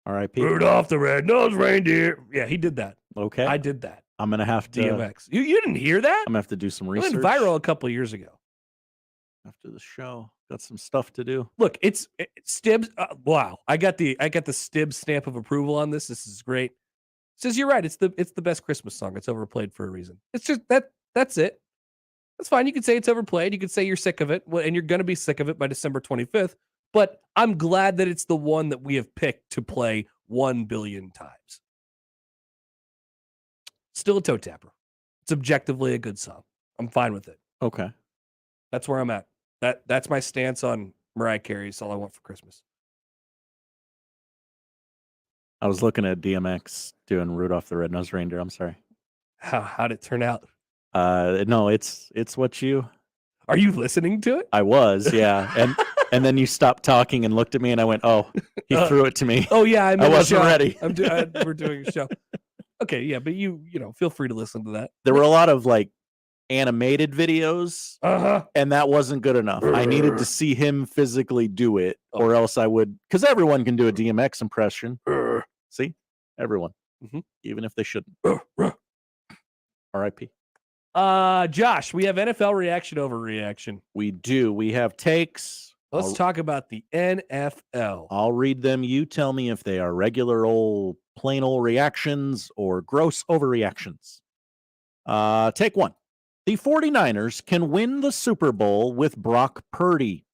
R.I.P. Rudolph the Red-Nosed Reindeer. Yeah, he did that. Okay. I did that. I'm going to have to... DMX. You didn't hear that? I'm going to have to do some research. It went viral a couple of years ago. After the show. Got some stuff to do. Look, it's Stibbs. Wow. I got the Stibbs stamp of approval on this. This is great. It says you're right. It's the best Christmas song. It's overplayed for a reason. It's just that's it. That's fine. You can say it's overplayed. You can say you're sick of it. And you're going to be sick of it by December 25th. But I'm glad that it's the one that we have picked to play 1 billion times. Still a toe tapper. It's objectively a good song. I'm fine with it. Okay. That's where I'm at. That's my stance on Mariah Carey. It's all I want for Christmas. I was looking at DMX doing Rudolph the Red-Nosed Reindeer. I'm sorry. How'd it turn out? No, it's what you. Are you listening to it? I was, yeah. And then you stopped talking and looked at me, and I went, "Oh, he threw it to me." Oh yeah, I wasn't ready. We're doing a show. Okay, yeah, but you feel free to listen to that. There were a lot of like animated videos, and that wasn't good enough. I needed to see him physically do it, or else I would, because everyone can do a DMX impression. See, everyone, even if they shouldn't. R.I.P. Josh, we have NFL reaction overreaction. We do. We have takes. Let's talk about the NFL. I'll read them. You tell me if they are regular old, plain old reactions or gross overreactions. Take one. The 49ers can win the Super Bowl with Brock Purdy.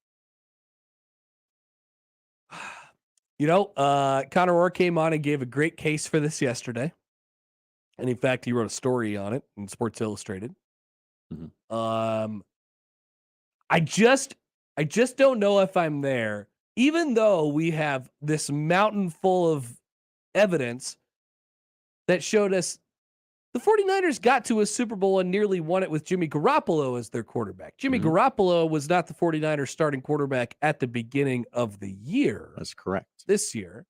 Connor Orr came on and gave a great case for this yesterday. And in fact, he wrote a story on it in Sports Illustrated. I just don't know if I'm there, even though we have this mountain full of evidence that showed us the 49ers got to a Super Bowl and nearly won it with Jimmy Garoppolo as their quarterback. Jimmy Garoppolo was not the 49ers starting quarterback at the beginning of the year. That's correct. This year.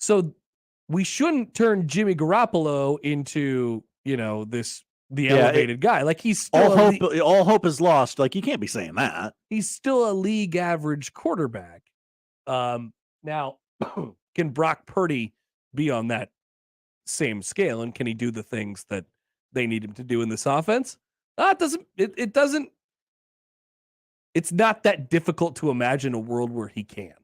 So we shouldn't turn Jimmy Garoppolo into, the elevated guy. Like he's still all hope is lost. Like you can't be saying that. He's still a league average quarterback. Now, can Brock Purdy be on that same scale, and can he do the things that they need him to do in this offense? It doesn't. It's not that difficult to imagine a world where he can.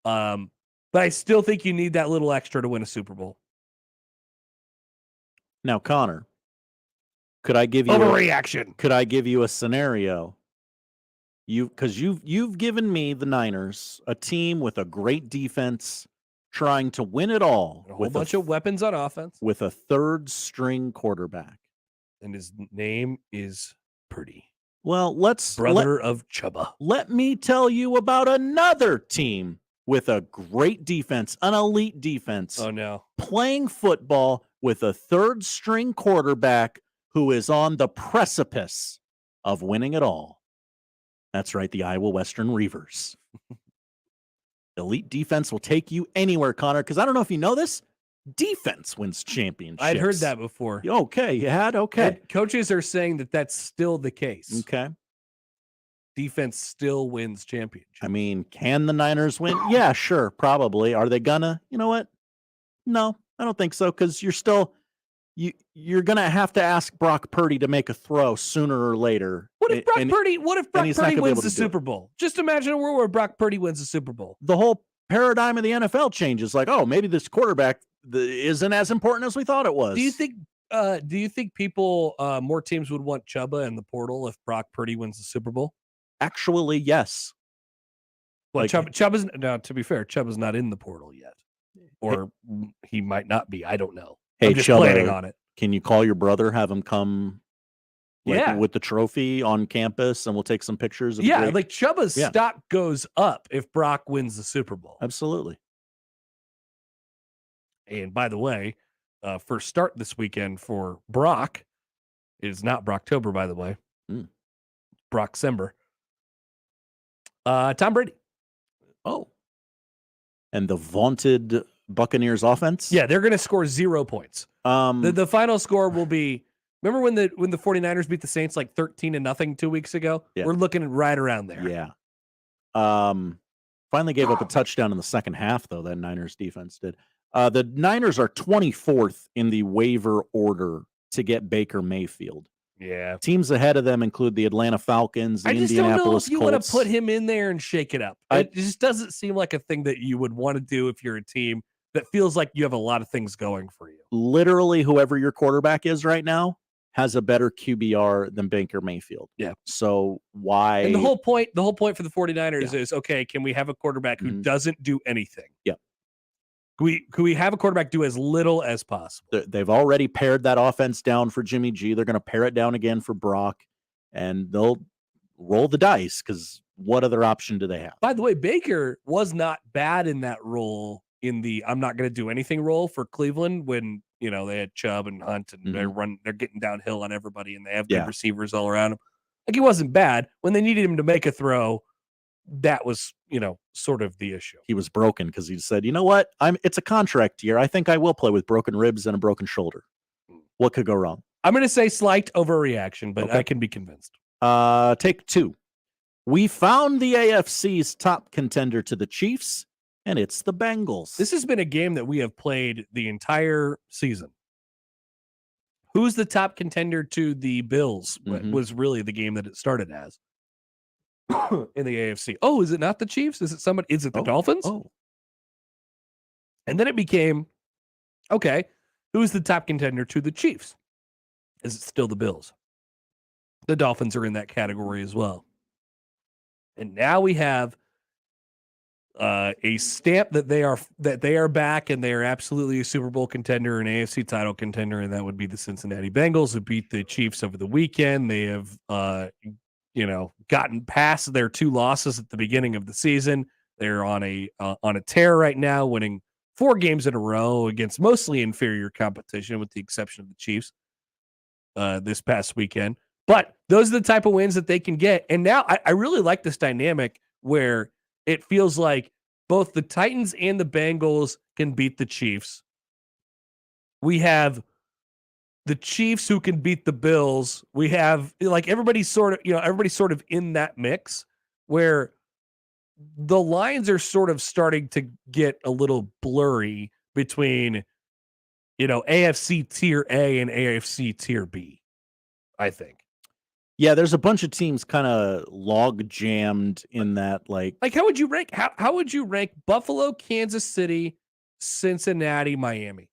But I still think you need that little extra to win a Super Bowl. Now, Connor, could I give you overreaction? Could I give you a scenario? You've given me the Niners, a team with a great defense, trying to win it all, a whole bunch of weapons on offense, with a third string quarterback, and his name is Purdy. Well, brother of Chubba. Let me tell you about another team with a great defense, an elite defense. Oh no, playing football with a third string quarterback who is on the precipice of winning it all. That's right, the Iowa Western Reavers. Elite defense will take you anywhere, Connor, because I don't know if you know this, defense wins championships. I'd heard that before. Okay, you had? Okay. And coaches are saying that that's still the case. Okay. Defense still wins championships. I mean, can the Niners win? Yeah, sure, probably. Are they gonna? You know what? No, I don't think so, because you're gonna have to ask Brock Purdy to make a throw sooner or later. What if Brock Purdy wins the Super it. Bowl? Just imagine a world where Brock Purdy wins the Super Bowl. The whole paradigm of the NFL changes. Like, oh, maybe this quarterback isn't as important as we thought it was. Do you think people, more teams would want Chubba in the portal if Brock Purdy wins the Super Bowl? Actually, yes. Well, Chubba's now. To be fair, Chubba's not in the portal yet, or he might not be. I don't know. Hey, I'm just Chubba, planning on it. Can you call your brother, have him come with the trophy on campus, and we'll take some pictures of like Chubba's stock goes up if Brock wins the Super Bowl. Absolutely. And by the way, first start this weekend for Brock is not Brocktober, by the way. Brockcember. Tom Brady. Oh. And the vaunted Buccaneers offense? Yeah, they're going to score 0 points. The final score will be, remember when the 49ers beat the Saints like 13-0 2 weeks ago? Yeah. We're looking right around there. Yeah. Finally gave up a touchdown in the second half, though, that Niners defense did. The Niners are 24th in the waiver order to get Baker Mayfield. Yeah. Teams ahead of them include the Atlanta Falcons, the Indianapolis Colts. I just don't know if you want to put him in there and shake it up. It just doesn't seem like a thing that you would want to do if you're a team that feels like you have a lot of things going for you. Literally, whoever your quarterback is right now has a better QBR than Baker Mayfield. Yeah. So why? And the whole point for the 49ers is, okay, can we have a quarterback who doesn't do anything? Yeah. Could we have a quarterback do as little as possible? They've already pared that offense down for Jimmy G. They're going to pare it down again for Brock, and they'll roll the dice because what other option do they have? By the way, Baker was not bad in that role in the I'm not going to do anything role for Cleveland when, they had Chubb and Hunt and they're getting downhill on everybody and they have good receivers all around him. Like, he wasn't bad. When they needed him to make a throw, that was, sort of the issue. He was broken because he said, you know what? It's a contract year. I think I will play with broken ribs and a broken shoulder. What could go wrong? I'm going to say slight overreaction, but I can be convinced. Take 2. We found the AFC's top contender to the Chiefs, and it's the Bengals. This has been a game that we have played the entire season. Who's the top contender to the Bills was really the game that it started as in the AFC. Oh, is it not the Chiefs? Is it somebody? Is it the Dolphins? Oh. And then it became, okay, who's the top contender to the Chiefs? Is it still the Bills? The Dolphins are in that category as well. And now we have a stamp that they are back and they are absolutely a Super Bowl contender, an AFC title contender, and that would be the Cincinnati Bengals, who beat the Chiefs over the weekend. They have gotten past their 2 losses at the beginning of the season. They're on a tear right now, winning 4 games in a row against mostly inferior competition, with the exception of the Chiefs this past weekend. But those are the type of wins that they can get. And now I really like this dynamic where it feels like both the Titans and the Bengals can beat the Chiefs. We have the Chiefs who can beat the Bills. We have everybody's sort of in that mix where the lines are sort of starting to get a little blurry between, AFC tier A and AFC tier B, I think. Yeah, there's a bunch of teams kind of log jammed in that. Like how would you rank? How would you rank Buffalo, Kansas City, Cincinnati, Miami?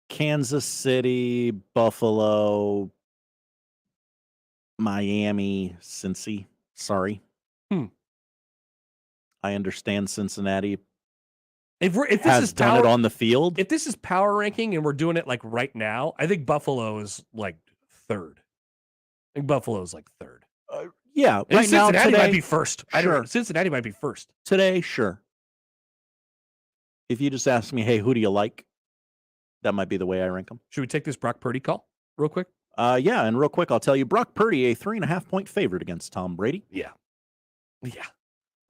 Kansas City, Buffalo, Miami, Cincy. Sorry. I understand Cincinnati. If this has is done it on the field. If this is power ranking and we're doing it like right now, I think Buffalo is like 3rd. I think Buffalo is like 3rd. Yeah, right now Cincinnati today might be 1st. I don't know. Cincinnati might be 1st. Today, sure. If you just ask me, hey, who do you like? That might be the way I rank them. Should we take this Brock Purdy call real quick? Yeah, and real quick, I'll tell you, Brock Purdy, a 3.5-point favorite against Tom Brady. Yeah.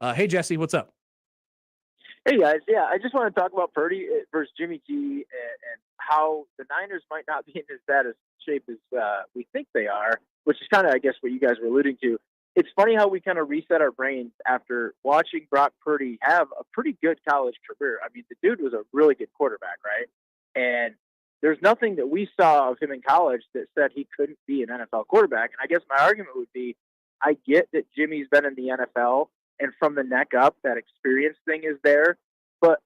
Hey, Jesse, what's up? Hey, guys. Yeah, I just want to talk about Purdy versus Jimmy G and how the Niners might not be in as bad a shape as we think they are, which is kind of, I guess, what you guys were alluding to. It's funny how we kind of reset our brains after watching Brock Purdy have a pretty good college career. I mean, the dude was a really good quarterback, right? And there's nothing that we saw of him in college that said he couldn't be an NFL quarterback. And I guess my argument would be, I get that Jimmy's been in the NFL, and from the neck up, that experience thing is there. But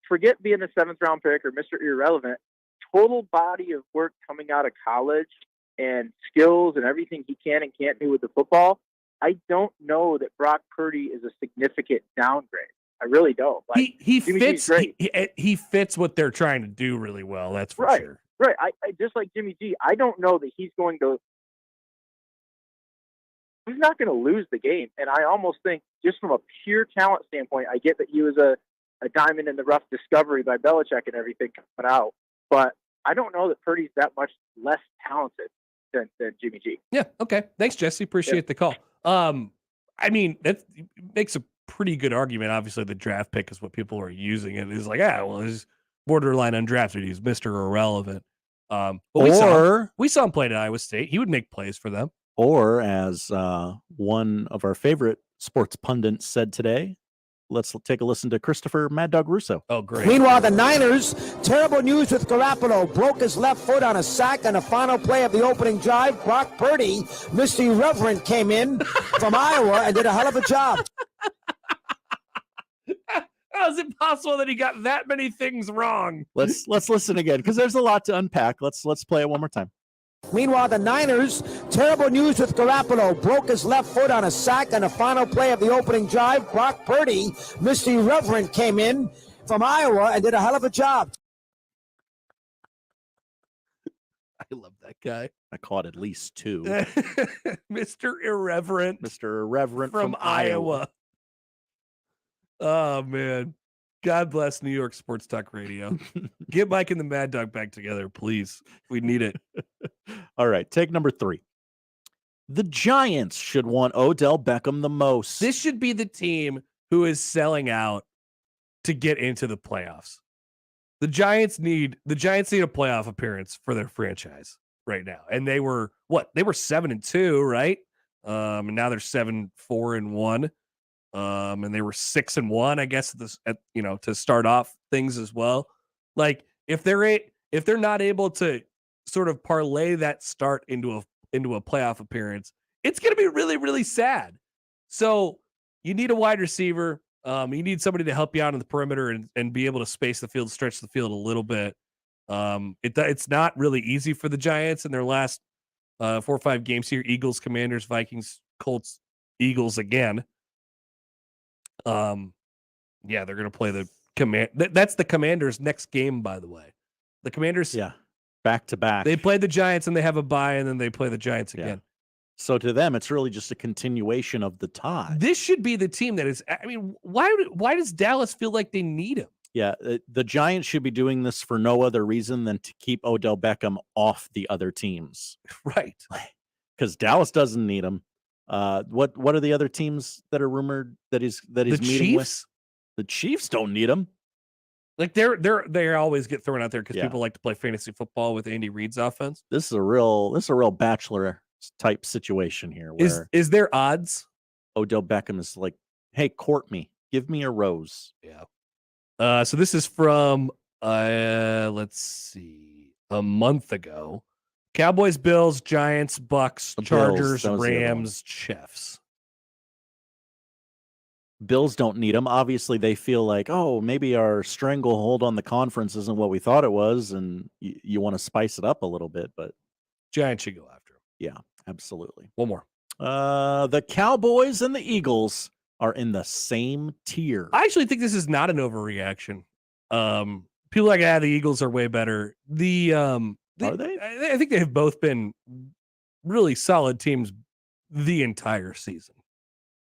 forget being a 7th-round pick or Mr. Irrelevant. Total body of work coming out of college and skills and everything he can and can't do with the football, I don't know that Brock Purdy is a significant downgrade. I really don't. Like, he fits. He fits what they're trying to do really well. That's for sure. Right. I just like Jimmy G. I don't know that he's going to. He's not going to lose the game, and I almost think, just from a pure talent standpoint, I get that he was a diamond in the rough discovery by Belichick and everything coming out, but I don't know that Purdy's that much less talented than Jimmy G. Yeah. Okay. Thanks, Jesse. Appreciate the call. I mean, that makes a pretty good argument. Obviously, the draft pick is what people are using. And it's like, he's borderline undrafted. He's Mr. Irrelevant. But we saw him play at Iowa State. He would make plays for them. Or as one of our favorite sports pundits said today, let's take a listen to Christopher Mad Dog Russo. Oh, great. Meanwhile, the Niners, terrible news with Garoppolo. Broke his left foot on a sack on the final play of the opening drive. Brock Purdy, Mr. Irreverent, came in from Iowa and did a hell of a job. How is it possible that he got that many things wrong? Let's listen again, because there's a lot to unpack. Let's play it one more time. Meanwhile, the Niners, terrible news with Garoppolo. Broke his left foot on a sack on the final play of the opening drive. Brock Purdy, Mr. Irreverent, came in from Iowa and did a hell of a job. I love that guy. I caught at least 2. Mr. Irreverent. Mr. Irreverent from Iowa. Oh, man. God bless New York Sports Talk Radio. Get Mike and the Mad Dog back together, please. We need it. All right, take number 3. The Giants should want Odell Beckham the most. This should be the team who is selling out to get into the playoffs. The Giants need a playoff appearance for their franchise right now. And they were 7-2, right? And now they're 7-4-1. And they were 6-1, I guess, to start off things as well. Like if they're not able to sort of parlay that start into a playoff appearance, it's going to be really, really sad. So you need a wide receiver. You need somebody to help you out on the perimeter and be able to space the field, stretch the field a little bit. It's not really easy for the Giants in their last 4 or 5 games here. Eagles, Commanders, Vikings, Colts, Eagles again. They're going to play the that's the Commanders' next game, by the way. The Commanders, back to back. They play the Giants and they have a bye, and then they play the Giants again. So to them, it's really just a continuation of the tie. This should be the team that is. I mean, why does Dallas feel like they need him? Yeah, the Giants should be doing this for no other reason than to keep Odell Beckham off the other teams, right? Because Dallas doesn't need him. What are the other teams that are rumored that he's meeting Chiefs? with? The Chiefs don't need him. Like they always get thrown out there because people like to play fantasy football with Andy Reid's offense. This is a real bachelor type situation here. Where Is there odds? Odell Beckham is like, hey, court me, give me a rose. Yeah. So this is from let's see, a month ago. Cowboys, Bills, Giants, Bucks, Chargers, Rams, Chiefs. Bills don't need him. Obviously, they feel like, oh, maybe our stranglehold on the conference isn't what we thought it was, and you want to spice it up a little bit. But Giants should go after him. Yeah, absolutely. One more. The Cowboys and the Eagles are in the same tier. I actually think this is not an overreaction. People like, the Eagles are way better. Are they? I think they have both been really solid teams the entire season,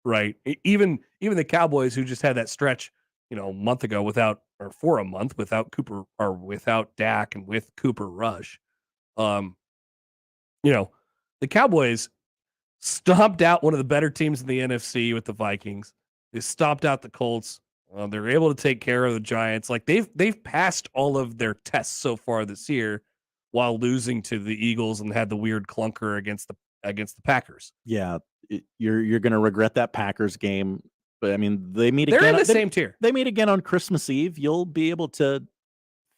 right? Even the Cowboys, who just had that stretch, a month ago for a month without Cooper or without Dak and with Cooper Rush. The Cowboys stomped out one of the better teams in the NFC with the Vikings. They stomped out the Colts. They're able to take care of the Giants. Like they've passed all of their tests so far this year, while losing to the Eagles and had the weird clunker against the Packers. Yeah, you're going to regret that Packers game. But I mean, they meet They're again. in the same tier. They meet again on Christmas Eve. You'll be able to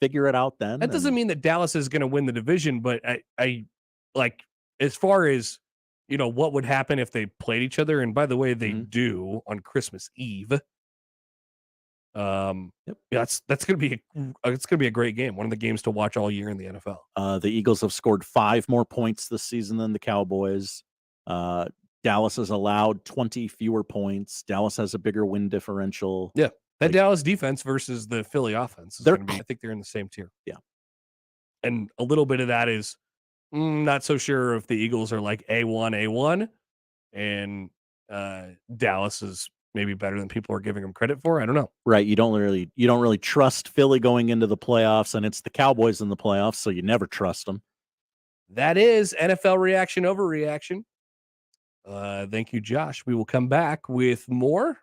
figure it out then. That doesn't mean that Dallas is going to win the division, but I like as far as what would happen if they played each other. And by the way, they do on Christmas Eve. That's going to be a great game. One of the games to watch all year in the NFL. The Eagles have scored 5 more points this season than the Cowboys. Dallas has allowed 20 fewer points. Dallas has a bigger win differential. Yeah, that Dallas defense versus the Philly offense is going to be. I think they're in the same tier. Yeah, and a little bit of that is not so sure if the Eagles are like A1, and Dallas is maybe better than people are giving them credit for. I don't know. Right. You don't really trust Philly going into the playoffs, and it's the Cowboys in the playoffs, so you never trust them. That is NFL reaction overreaction. Thank you, Josh. We will come back with more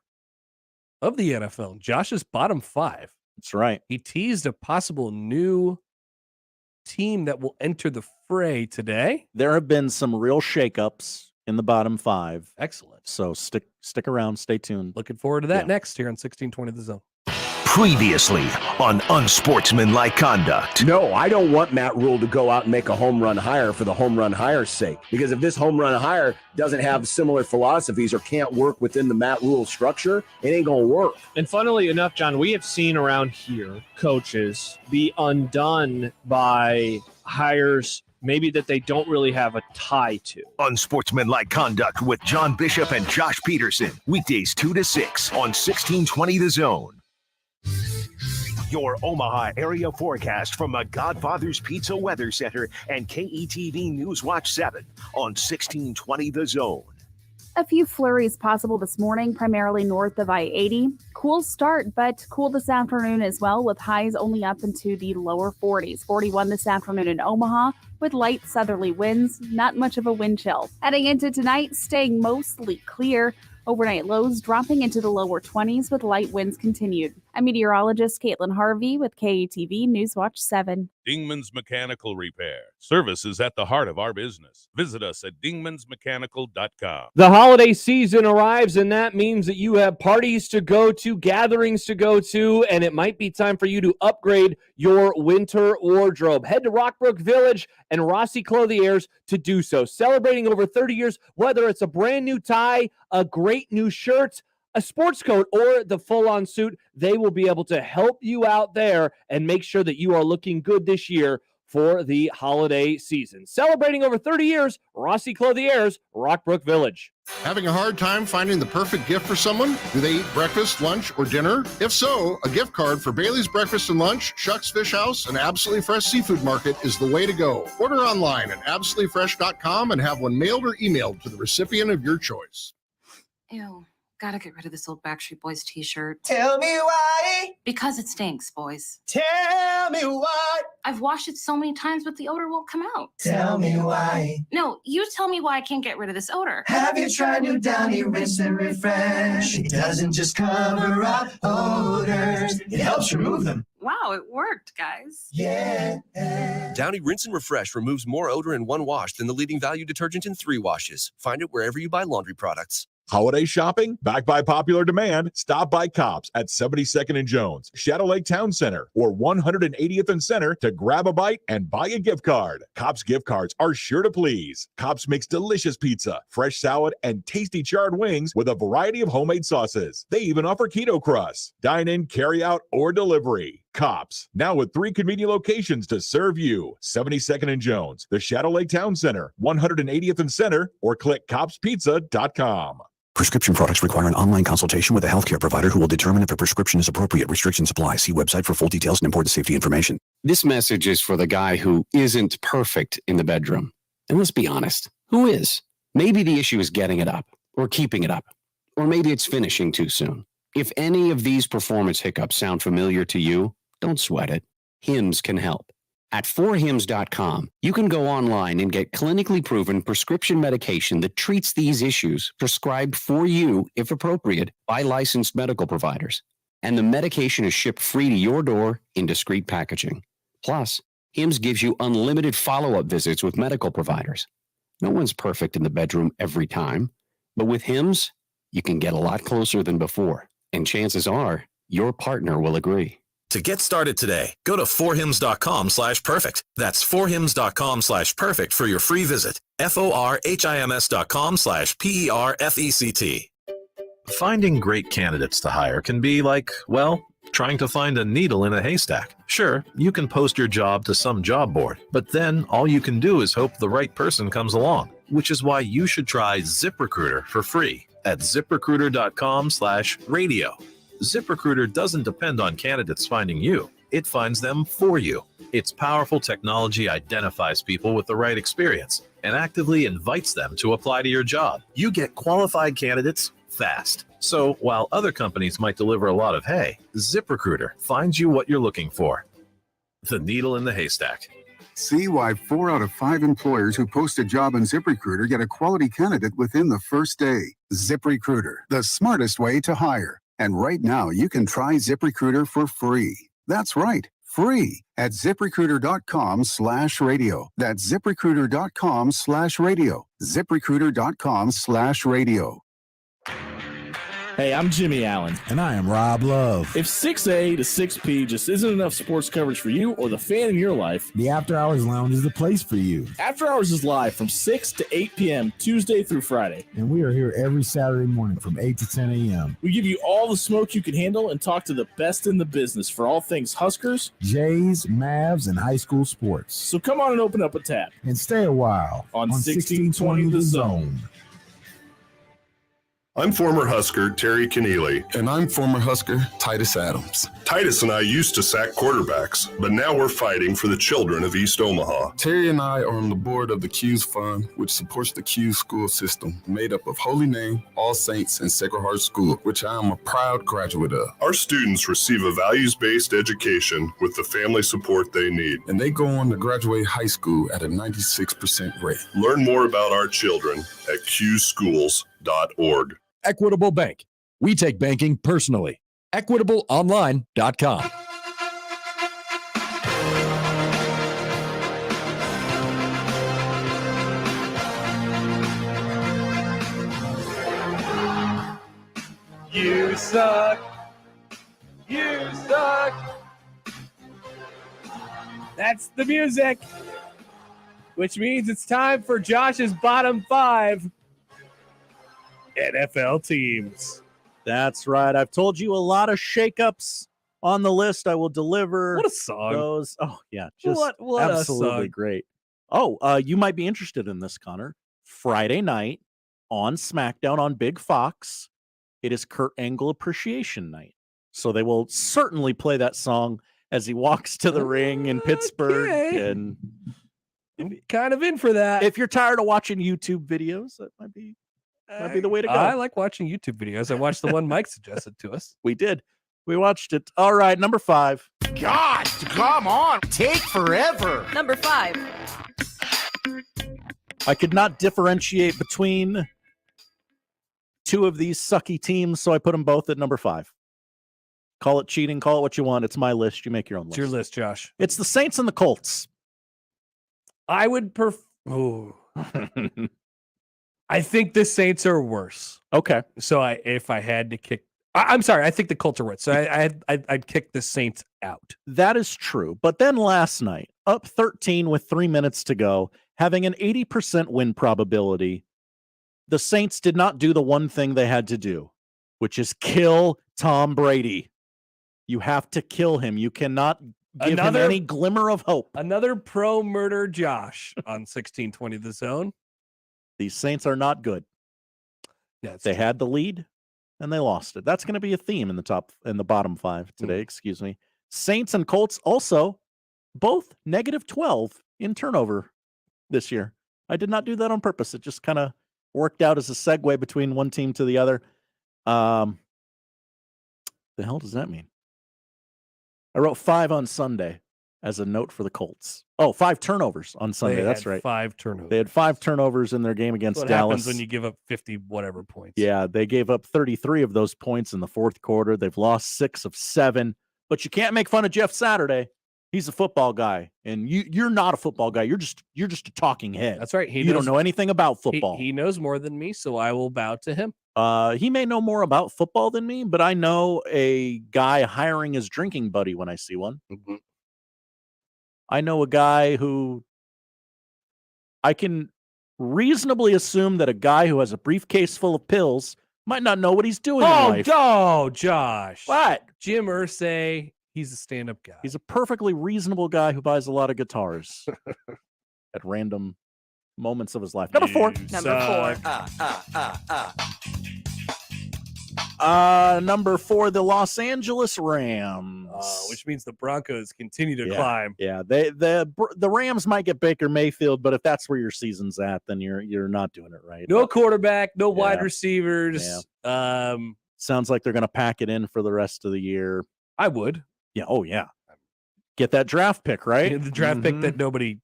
of the NFL. Josh's bottom 5. That's right. He teased a possible new team that will enter the fray today. There have been some real shakeups in the bottom 5. Excellent. So stick around, stay tuned. Looking forward to that next here on 1620 The Zone. Previously on Unsportsmanlike Conduct. No, I don't want Matt Rhule to go out and make a home run hire for the home run hire's sake. Because if this home run hire doesn't have similar philosophies or can't work within the Matt Rhule structure, it ain't going to work. And funnily enough, John, we have seen around here coaches be undone by hires maybe that they don't really have a tie to. Unsportsmanlike Conduct with John Bishop and Josh Peterson. Weekdays 2 to 6 on 1620 The Zone. Your Omaha area forecast from the Godfather's Pizza Weather Center and KETV Newswatch 7 on 1620 The Zone. A few flurries possible this morning, primarily north of I-80. Cool start, but cool this afternoon as well, with highs only up into the lower 40s. 41 this afternoon in Omaha, with light southerly winds, not much of a wind chill. Heading into tonight, staying mostly clear. Overnight lows dropping into the lower 20s with light winds continued. I'm meteorologist Caitlin Harvey with KATV Newswatch 7. Dingman's Mechanical Repair. Service is at the heart of our business. Visit us at dingmansmechanical.com. The holiday season arrives, and that means that you have parties to go to, gatherings to go to, and it might be time for you to upgrade your winter wardrobe. Head to Rockbrook Village and Rossi Clothiers to do so. Celebrating over 30 years, whether it's a brand new tie, a great new shirt, a sports coat, or the full-on suit, they will be able to help you out there and make sure that you are looking good this year for the holiday season. Celebrating over 30 years, Rossi Clothiers, Rockbrook Village. Having a hard time finding the perfect gift for someone? Do they eat breakfast, lunch, or dinner? If so, a gift card for Bailey's Breakfast and Lunch, Shuck's Fish House, and Absolutely Fresh Seafood Market is the way to go. Order online at absolutelyfresh.com and have one mailed or emailed to the recipient of your choice. Ew, gotta get rid of this old Backstreet Boys t-shirt. Tell me why. Because it stinks, boys. Tell me why. I've washed it so many times, but the odor won't come out. Tell me why. No, you tell me why I can't get rid of this odor. Have you tried new Downy Rinse and Refresh? It doesn't just cover up odors, it helps remove them. Wow, it worked, guys. Yeah. Downy Rinse and Refresh removes more odor in one wash than the leading value detergent in 3 washes. Find it wherever you buy laundry products. Holiday shopping? Back by popular demand, stop by Kopp's at 72nd and Jones, Shadow Lake Town Center, or 180th and Center to grab a bite and buy a gift card. Kopp's gift cards are sure to please. Kopp's makes delicious pizza, fresh salad, and tasty charred wings with a variety of homemade sauces. They even offer keto crusts. Dine in, carry out, or delivery. Kopp's, now with 3 convenient locations to serve you. 72nd and Jones, the Shadow Lake Town Center, 180th and Center, or click koppspizza.com. Prescription products require an online consultation with a healthcare provider who will determine if a prescription is appropriate. Restrictions apply. See website for full details and important safety information. This message is for the guy who isn't perfect in the bedroom. And let's be honest, who is? Maybe the issue is getting it up or keeping it up, or maybe it's finishing too soon. If any of these performance hiccups sound familiar to you, don't sweat it. Hims can help. At 4hims.com, you can go online and get clinically proven prescription medication that treats these issues prescribed for you, if appropriate, by licensed medical providers. And the medication is shipped free to your door in discreet packaging. Plus, Hims gives you unlimited follow-up visits with medical providers. No one's perfect in the bedroom every time, but with Hims, you can get a lot closer than before. And chances are, your partner will agree. To get started today, go to 4hims.com/perfect. That's 4hims.com/perfect for your free visit. forhims.com/perfect. Finding great candidates to hire can be like, well, trying to find a needle in a haystack. Sure, you can post your job to some job board, but then all you can do is hope the right person comes along, which is why you should try ZipRecruiter for free at ziprecruiter.com/radio. ZipRecruiter doesn't depend on candidates finding you. It finds them for you. Its powerful technology identifies people with the right experience and actively invites them to apply to your job. You get qualified candidates fast. So while other companies might deliver a lot of hay, ZipRecruiter finds you what you're looking for. The needle in the haystack. See why 4 out of 5 employers who post a job on ZipRecruiter get a quality candidate within the first day. ZipRecruiter, the smartest way to hire. And right now, you can try ZipRecruiter for free. That's right, free at ZipRecruiter.com/radio. That's ZipRecruiter.com/radio. ZipRecruiter.com/radio. Hey, I'm Jimmy Allen. And I am Rob Love. If 6A to 6P just isn't enough sports coverage for you or the fan in your life, the After Hours Lounge is the place for you. After Hours is live from 6 to 8 p.m. Tuesday through Friday. And we are here every Saturday morning from 8 to 10 a.m. We give you all the smoke you can handle and talk to the best in the business for all things Huskers, Jays, Mavs, and high school sports. So come on and open up a tab. And stay a while on 1620 The Zone. I'm former Husker Terry Keneally. And I'm former Husker Titus Adams. Titus and I used to sack quarterbacks, but now we're fighting for the children of East Omaha. Terry and I are on the board of the Q's Fund, which supports the Q's school system, made up of Holy Name, All Saints, and Sacred Heart School, which I am a proud graduate of. Our students receive a values-based education with the family support they need. And they go on to graduate high school at a 96% rate. Learn more about our children at qschools.org. Equitable Bank. We take banking personally. EquitableOnline.com. You suck. You suck. That's the music, which means it's time for Josh's bottom 5 NFL teams. That's right. I've told you a lot of shakeups on the list. I will deliver. What a song. Those. Oh, yeah. Just what absolutely a song. Great. Oh, you might be interested in this, Connor. Friday night on SmackDown on Big Fox, it is Kurt Angle Appreciation Night. So they will certainly play that song as he walks to the ring in Pittsburgh. And I'm kind of in for that. If you're tired of watching YouTube videos, that might be the way to go. I like watching YouTube videos. I watched the one Mike suggested to us. We did. We watched it. All right, number 5. God, come on. Take forever. Number 5. I could not differentiate between two of these sucky teams, so I put them both at number 5. Call it cheating. Call it what you want. It's my list. You make your own list. It's your list, Josh. It's the Saints and the Colts. I would I think the Saints are worse. Okay. So if I had to kick, I'm sorry. I think the Colts are worse. So I'd kick the Saints out. That is true. But then last night, up 13 with 3 minutes to go, having an 80% win probability, the Saints did not do the one thing they had to do, which is kill Tom Brady. You have to kill him. You cannot give him any glimmer of hope. Another pro-murder Josh on 1620 The Zone. These Saints are not good. Yeah, they had the lead and they lost it. That's going to be a theme in the bottom 5 today. Excuse me. Saints and Colts also both -12 in turnover this year. I did not do that on purpose. It just kind of worked out as a segue between one team to the other. The hell does that mean? I wrote 5 on Sunday as a note for the Colts. Oh, 5 turnovers on Sunday. That's right. 5 turnovers. They had 5 turnovers in their game against What Dallas. happens when you give up 50 whatever points? Yeah, they gave up 33 of those points in the fourth quarter. They've lost 6 of 7. But you can't make fun of Jeff Saturday. He's a football guy, and you're not a football guy. You're just a talking head. That's right. You don't know anything about football. He knows more than me, so I will bow to him. He may know more about football than me, but I know a guy hiring his drinking buddy when I see one. Mm-hmm. I know a guy who I can reasonably assume that a guy who has a briefcase full of pills might not know what he's doing in life. Oh, Josh. What? Jim Irsay, he's a stand-up guy. He's a perfectly reasonable guy who buys a lot of guitars at random moments of his life. Number 4. Number 4. Number 4, the Los Angeles Rams. Which means the Broncos continue to Yeah. climb. Yeah, the Rams might get Baker Mayfield, but if that's where your season's at, then you're not doing it right. No quarterback, no Yeah. wide receivers. Sounds like they're going to pack it in for the rest of the year. I would. Yeah. Oh, yeah. Get that draft pick, right? The draft pick that nobody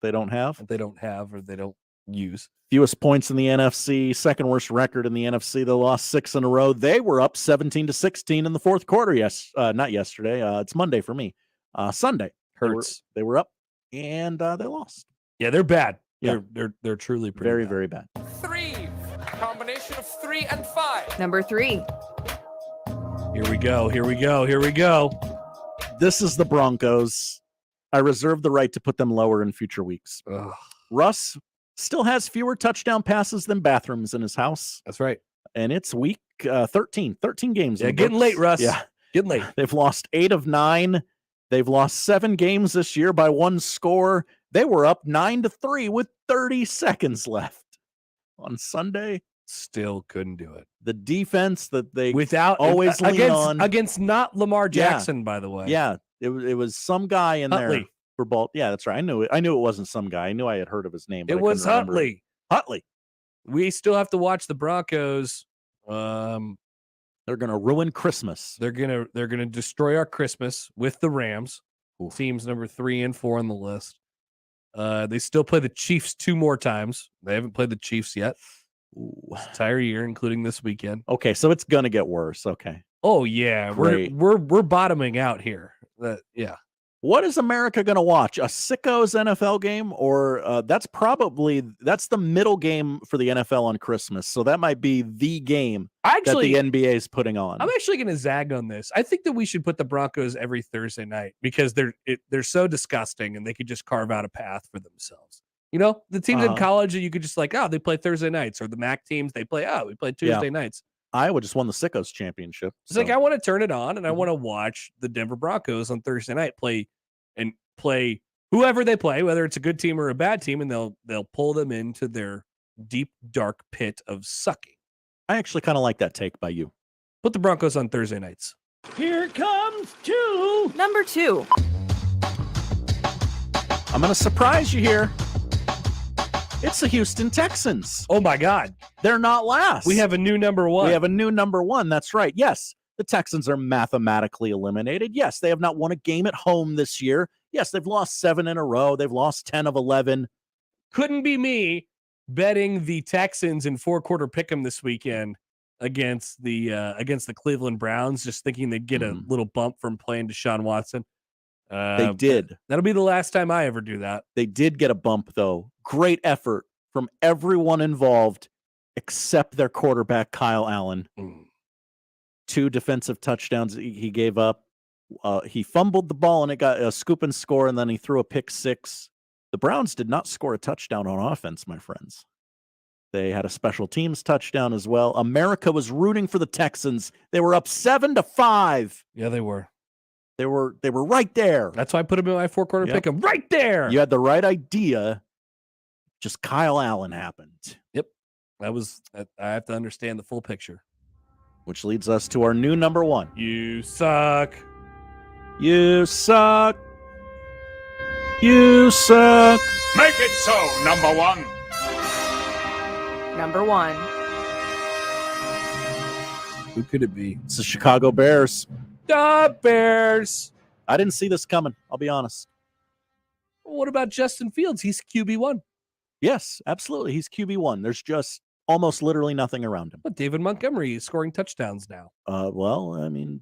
they don't have. They don't have or they don't use. Fewest points in the NFC, second worst record in the NFC. They lost 6 in a row. They were up 17-16 in the fourth quarter. Not yesterday. It's Monday for me. Sunday hurts. They were up and they lost. Yeah, they're bad. Yeah. They're truly pretty very, bad. very bad. 3. Combination of 3 and 5. Number 3. Here we go. Here we go. Here we go. This is the Broncos. I reserve the right to put them lower in future weeks. Ugh. Russ still has fewer touchdown passes than bathrooms in his house. That's right. And it's week 13. 13 games. Yeah, getting late, Russ. Yeah. Getting late. They've lost 8 of 9. They've lost 7 games this year by 1 score. They were up 9-3 with 30 seconds left. On Sunday, Still couldn't do it. The defense that they Without always lean on against not Lamar Jackson, by the way. Yeah, it was some guy in there Huntley. for Bolt. Yeah, that's right. I knew it wasn't some guy. I knew I had heard of his name. But It was Huntley. Huntley. We still have to watch the Broncos. They're gonna ruin Christmas. They're gonna destroy our Christmas with the Rams. Teams number 3 and 4 on the list. They still play the Chiefs 2 more times. They haven't played the Chiefs yet. This entire year, including this weekend. Okay, so it's gonna get worse. Okay. Oh yeah, Great. we're bottoming out here. Yeah. What is America going to watch? A sicko's NFL game, or that's the middle game for the NFL on Christmas. So that might be the game that the NBA is putting on. I'm actually going to zag on this. I think that we should put the Broncos every Thursday night because they're so disgusting and they could just carve out a path for themselves. You know, the teams in college that you could just they play Thursday nights, or the MAC teams, they play, we play Tuesday nights. Iowa just won the Sickos championship. It's like I want to turn it on and I want to watch the Denver Broncos on Thursday night play whoever they play, whether it's a good team or a bad team, and they'll pull them into their deep, dark pit of sucking. I actually kind of like that take by you. Put the Broncos on Thursday nights. Here comes Number 2. I'm going to surprise you here. It's the Houston Texans. Oh, my God. They're not last. We have a new number 1. We have a new number 1. That's right. Yes, the Texans are mathematically eliminated. Yes, they have not won a game at home this year. Yes, they've lost 7 in a row. They've lost 10 of 11. Couldn't be me betting the Texans in 4-quarter pick'em this weekend against the Cleveland Browns, just thinking they'd get a little bump from playing Deshaun Watson. They did. That'll be the last time I ever do that. They did get a bump, though. Great effort from everyone involved except their quarterback, Kyle Allen. 2 defensive touchdowns he gave up. He fumbled the ball, and it got a scoop and score, and then he threw a pick 6. The Browns did not score a touchdown on offense, my friends. They had a special teams touchdown as well. America was rooting for the Texans. They were up 7-5. Yeah, they were. They were right there. That's why I put them in my 4-quarter pick'em right there. You had the right idea. Just Kyle Allen happened. Yep. I have to understand the full picture. Which leads us to our new number 1. You suck. You suck. You suck. Make it so, number 1. Number 1. Who could it be? It's the Chicago Bears. The Bears. I didn't see this coming. I'll be honest. What about Justin Fields? He's QB1. Yes, absolutely. He's QB1. There's just almost literally nothing around him. But David Montgomery is scoring touchdowns now. Well, I mean,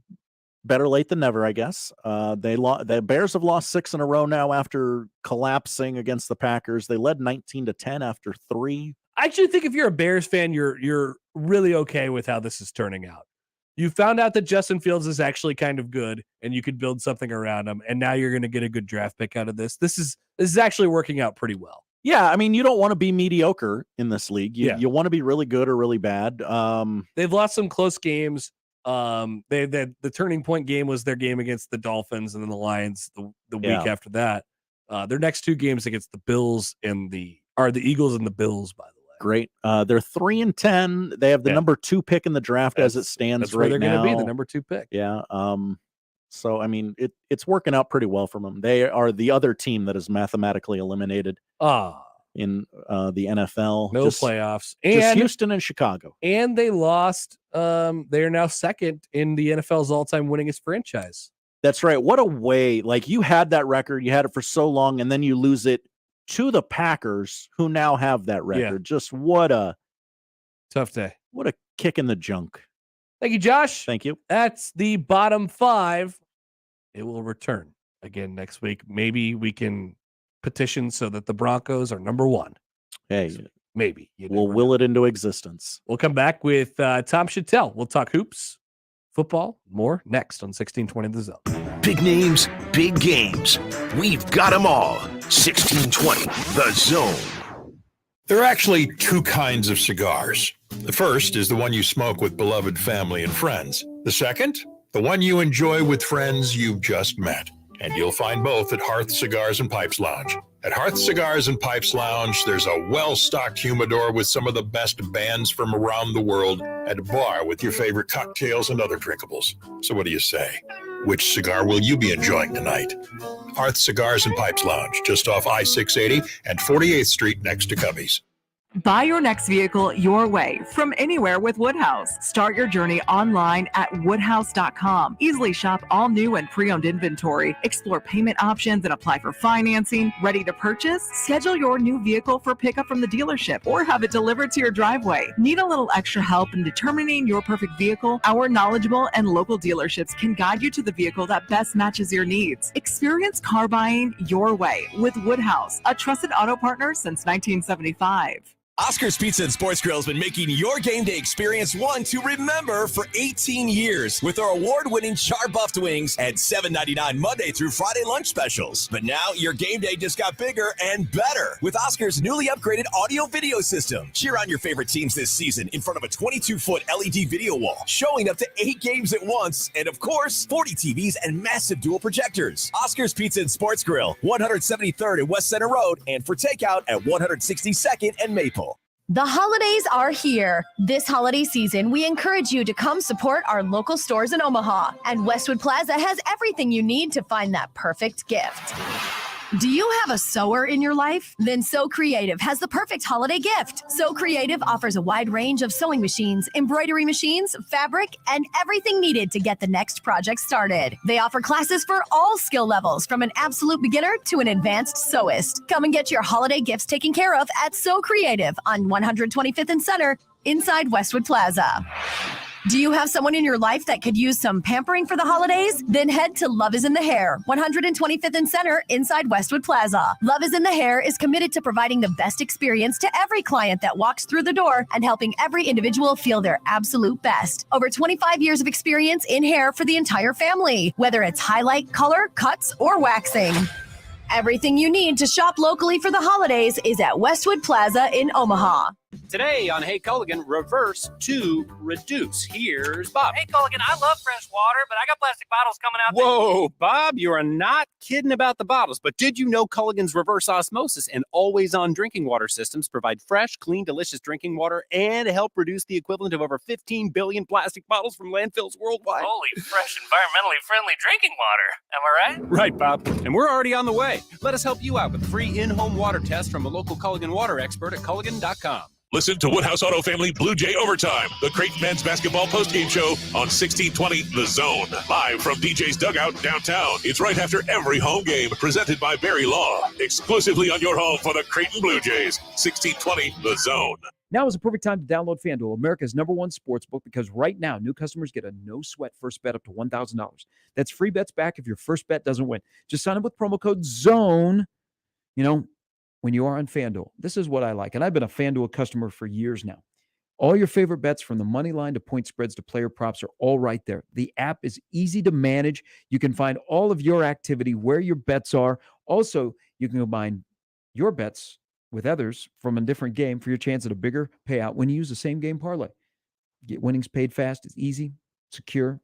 better late than never, I guess. The Bears have lost 6 in a row now after collapsing against the Packers. They led 19-10 after 3. I actually think if you're a Bears fan, you're really okay with how this is turning out. You found out that Justin Fields is actually kind of good, and you could build something around him, and now you're going to get a good draft pick out of this. This is actually working out pretty well. Yeah, I mean, you don't want to be mediocre in this league. You want to be really good or really bad. They've lost some close games. The turning point game was their game against the Dolphins and then the Lions the week after that. Their next 2 games against the Bills and the Eagles and the Bills, by the way. Great. They're 3-10. They have the number 2 pick in the draft as it stands that's right where they're now. going to be, the number 2 pick. Yeah. So, I mean, it's working out pretty well for them. They are the other team that is mathematically eliminated in the NFL. No playoffs. Just Houston and Chicago. And they lost. They are now second in the NFL's all-time winningest franchise. That's right. What a way. Like, you had that record. You had it for so long, and then you lose it to the Packers, who now have that record. Just what a tough day. What a kick in the junk. Thank you, Josh. Thank you. That's the bottom 5. It will return again next week. Maybe we can petition so that the Broncos are number 1. Hey, maybe. We'll will it into existence. We'll come back with Tom Shatel. We'll talk hoops, football, more next on 1620 The Zone. Big names, big games. We've got them all. 1620 The Zone. There are actually 2 kinds of cigars. The first is the one you smoke with beloved family and friends. The second, the one you enjoy with friends you've just met. And you'll find both at Hearth Cigars and Pipes Lounge. At Hearth Cigars and Pipes Lounge, there's a well-stocked humidor with some of the best bands from around the world and a bar with your favorite cocktails and other drinkables. So what do you say? Which cigar will you be enjoying tonight? Hearth Cigars and Pipes Lounge, just off I-680 and 48th Street next to Cubby's. Buy your next vehicle your way from anywhere with Woodhouse. Start your journey online at woodhouse.com. Easily shop all new and pre-owned inventory. Explore payment options and apply for financing. Ready to purchase? Schedule your new vehicle for pickup from the dealership or have it delivered to your driveway. Need a little extra help in determining your perfect vehicle? Our knowledgeable and local dealerships can guide you to the vehicle that best matches your needs. Experience car buying your way with Woodhouse, a trusted auto partner since 1975. Oscar's Pizza and Sports Grill has been making your game day experience one to remember for 18 years with our award-winning char-buffed wings and $7.99 Monday through Friday lunch specials. But now your game day just got bigger and better with Oscar's newly upgraded audio-video system. Cheer on your favorite teams this season in front of a 22-foot LED video wall, showing up to 8 games at once, and of course, 40 TVs and massive dual projectors. Oscar's Pizza and Sports Grill, 173rd and West Center Road, and for takeout at 162nd and Maple. The holidays are here. This holiday season, we encourage you to come support our local stores in Omaha. And Westwood Plaza has everything you need to find that perfect gift. Do you have a sewer in your life? Then So Creative has the perfect holiday gift. So Creative offers a wide range of sewing machines, embroidery machines, fabric, and everything needed to get the next project started. They offer classes for all skill levels, from an absolute beginner to an advanced sewist. Come and get your holiday gifts taken care of at So Creative on 125th and Center inside Westwood Plaza. Do you have someone in your life that could use some pampering for the holidays? Then head to Love is in the Hair, 125th and Center inside Westwood Plaza. Love is in the Hair is committed to providing the best experience to every client that walks through the door and helping every individual feel their absolute best. Over 25 years of experience in hair for the entire family, whether it's highlight, color, cuts, or waxing. Everything you need to shop locally for the holidays is at Westwood Plaza in Omaha. Today on Hey Culligan, reverse to reduce. Here's Bob. Hey Culligan, I love fresh water, but I got plastic bottles coming out. Whoa, Bob, you are not kidding about the bottles. But did you know Culligan's reverse osmosis and always-on drinking water systems provide fresh, clean, delicious drinking water and help reduce the equivalent of over 15 billion plastic bottles from landfills worldwide? Holy, fresh, environmentally friendly drinking water. Am I right? Right, Bob. And we're already on the way. Let us help you out with a free in-home water test from a local Culligan water expert at Culligan.com. Listen to Woodhouse Auto Family Blue Jay Overtime, the Creighton men's basketball postgame show on 1620 The Zone. Live from DJ's Dugout downtown. It's right after every home game, presented by Barry Law. Exclusively on your home for the Creighton Blue Jays. 1620 The Zone. Now is the perfect time to download FanDuel, America's #1 sportsbook, because right now, new customers get a no-sweat first bet up to $1,000. That's free bets back if your first bet doesn't win. Just sign up with promo code ZONE, when you are on FanDuel. This is what I like, and I've been a FanDuel customer for years now. All your favorite bets, from the money line to point spreads to player props, are all right there. The app is easy to manage. You can find all of your activity, where your bets are. Also, you can combine your bets with others from a different game for your chance at a bigger payout when you use the same game parlay. Get winnings paid fast. It's easy, secure.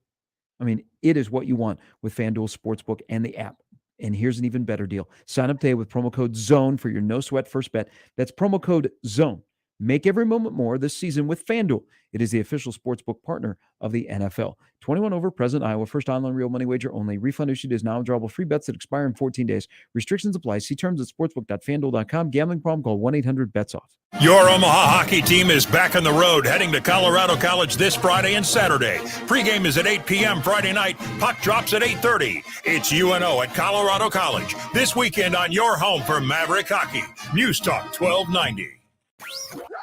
It is what you want with FanDuel Sportsbook and the app. And here's an even better deal. Sign up today with promo code ZONE for your no-sweat first bet. That's promo code ZONE. Make every moment more this season with FanDuel. It is the official sportsbook partner of the NFL. 21 over, present Iowa. First online real money wager only. Refund issued is now withdrawable. Free bets that expire in 14 days. Restrictions apply. See terms at sportsbook.fanduel.com. Gambling problem? Call 1-800-BETS-OFF. Your Omaha hockey team is back on the road, heading to Colorado College this Friday and Saturday. Pregame is at 8 p.m. Friday night. Puck drops at 8:30. It's UNO at Colorado College this weekend on your home for Maverick Hockey. News Talk 1290.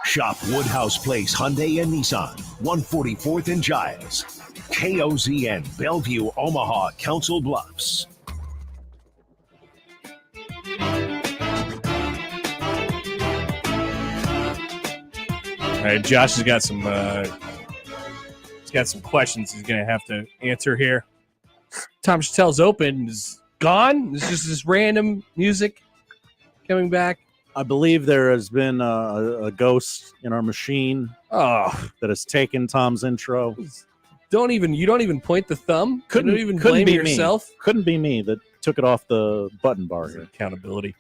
Shop Woodhouse Place Hyundai and Nissan, 144th and Giles. KOZN, Bellevue, Omaha, Council Bluffs. All right, Josh has got some questions he's going to have to answer here. Tom Shatel's Open is gone. It's just this random music coming back. I believe there has been a ghost in our machine that has taken Tom's intro. You don't even point the thumb. Couldn't even blame be yourself. Me. Couldn't be me that took it off the button bar here. Accountability.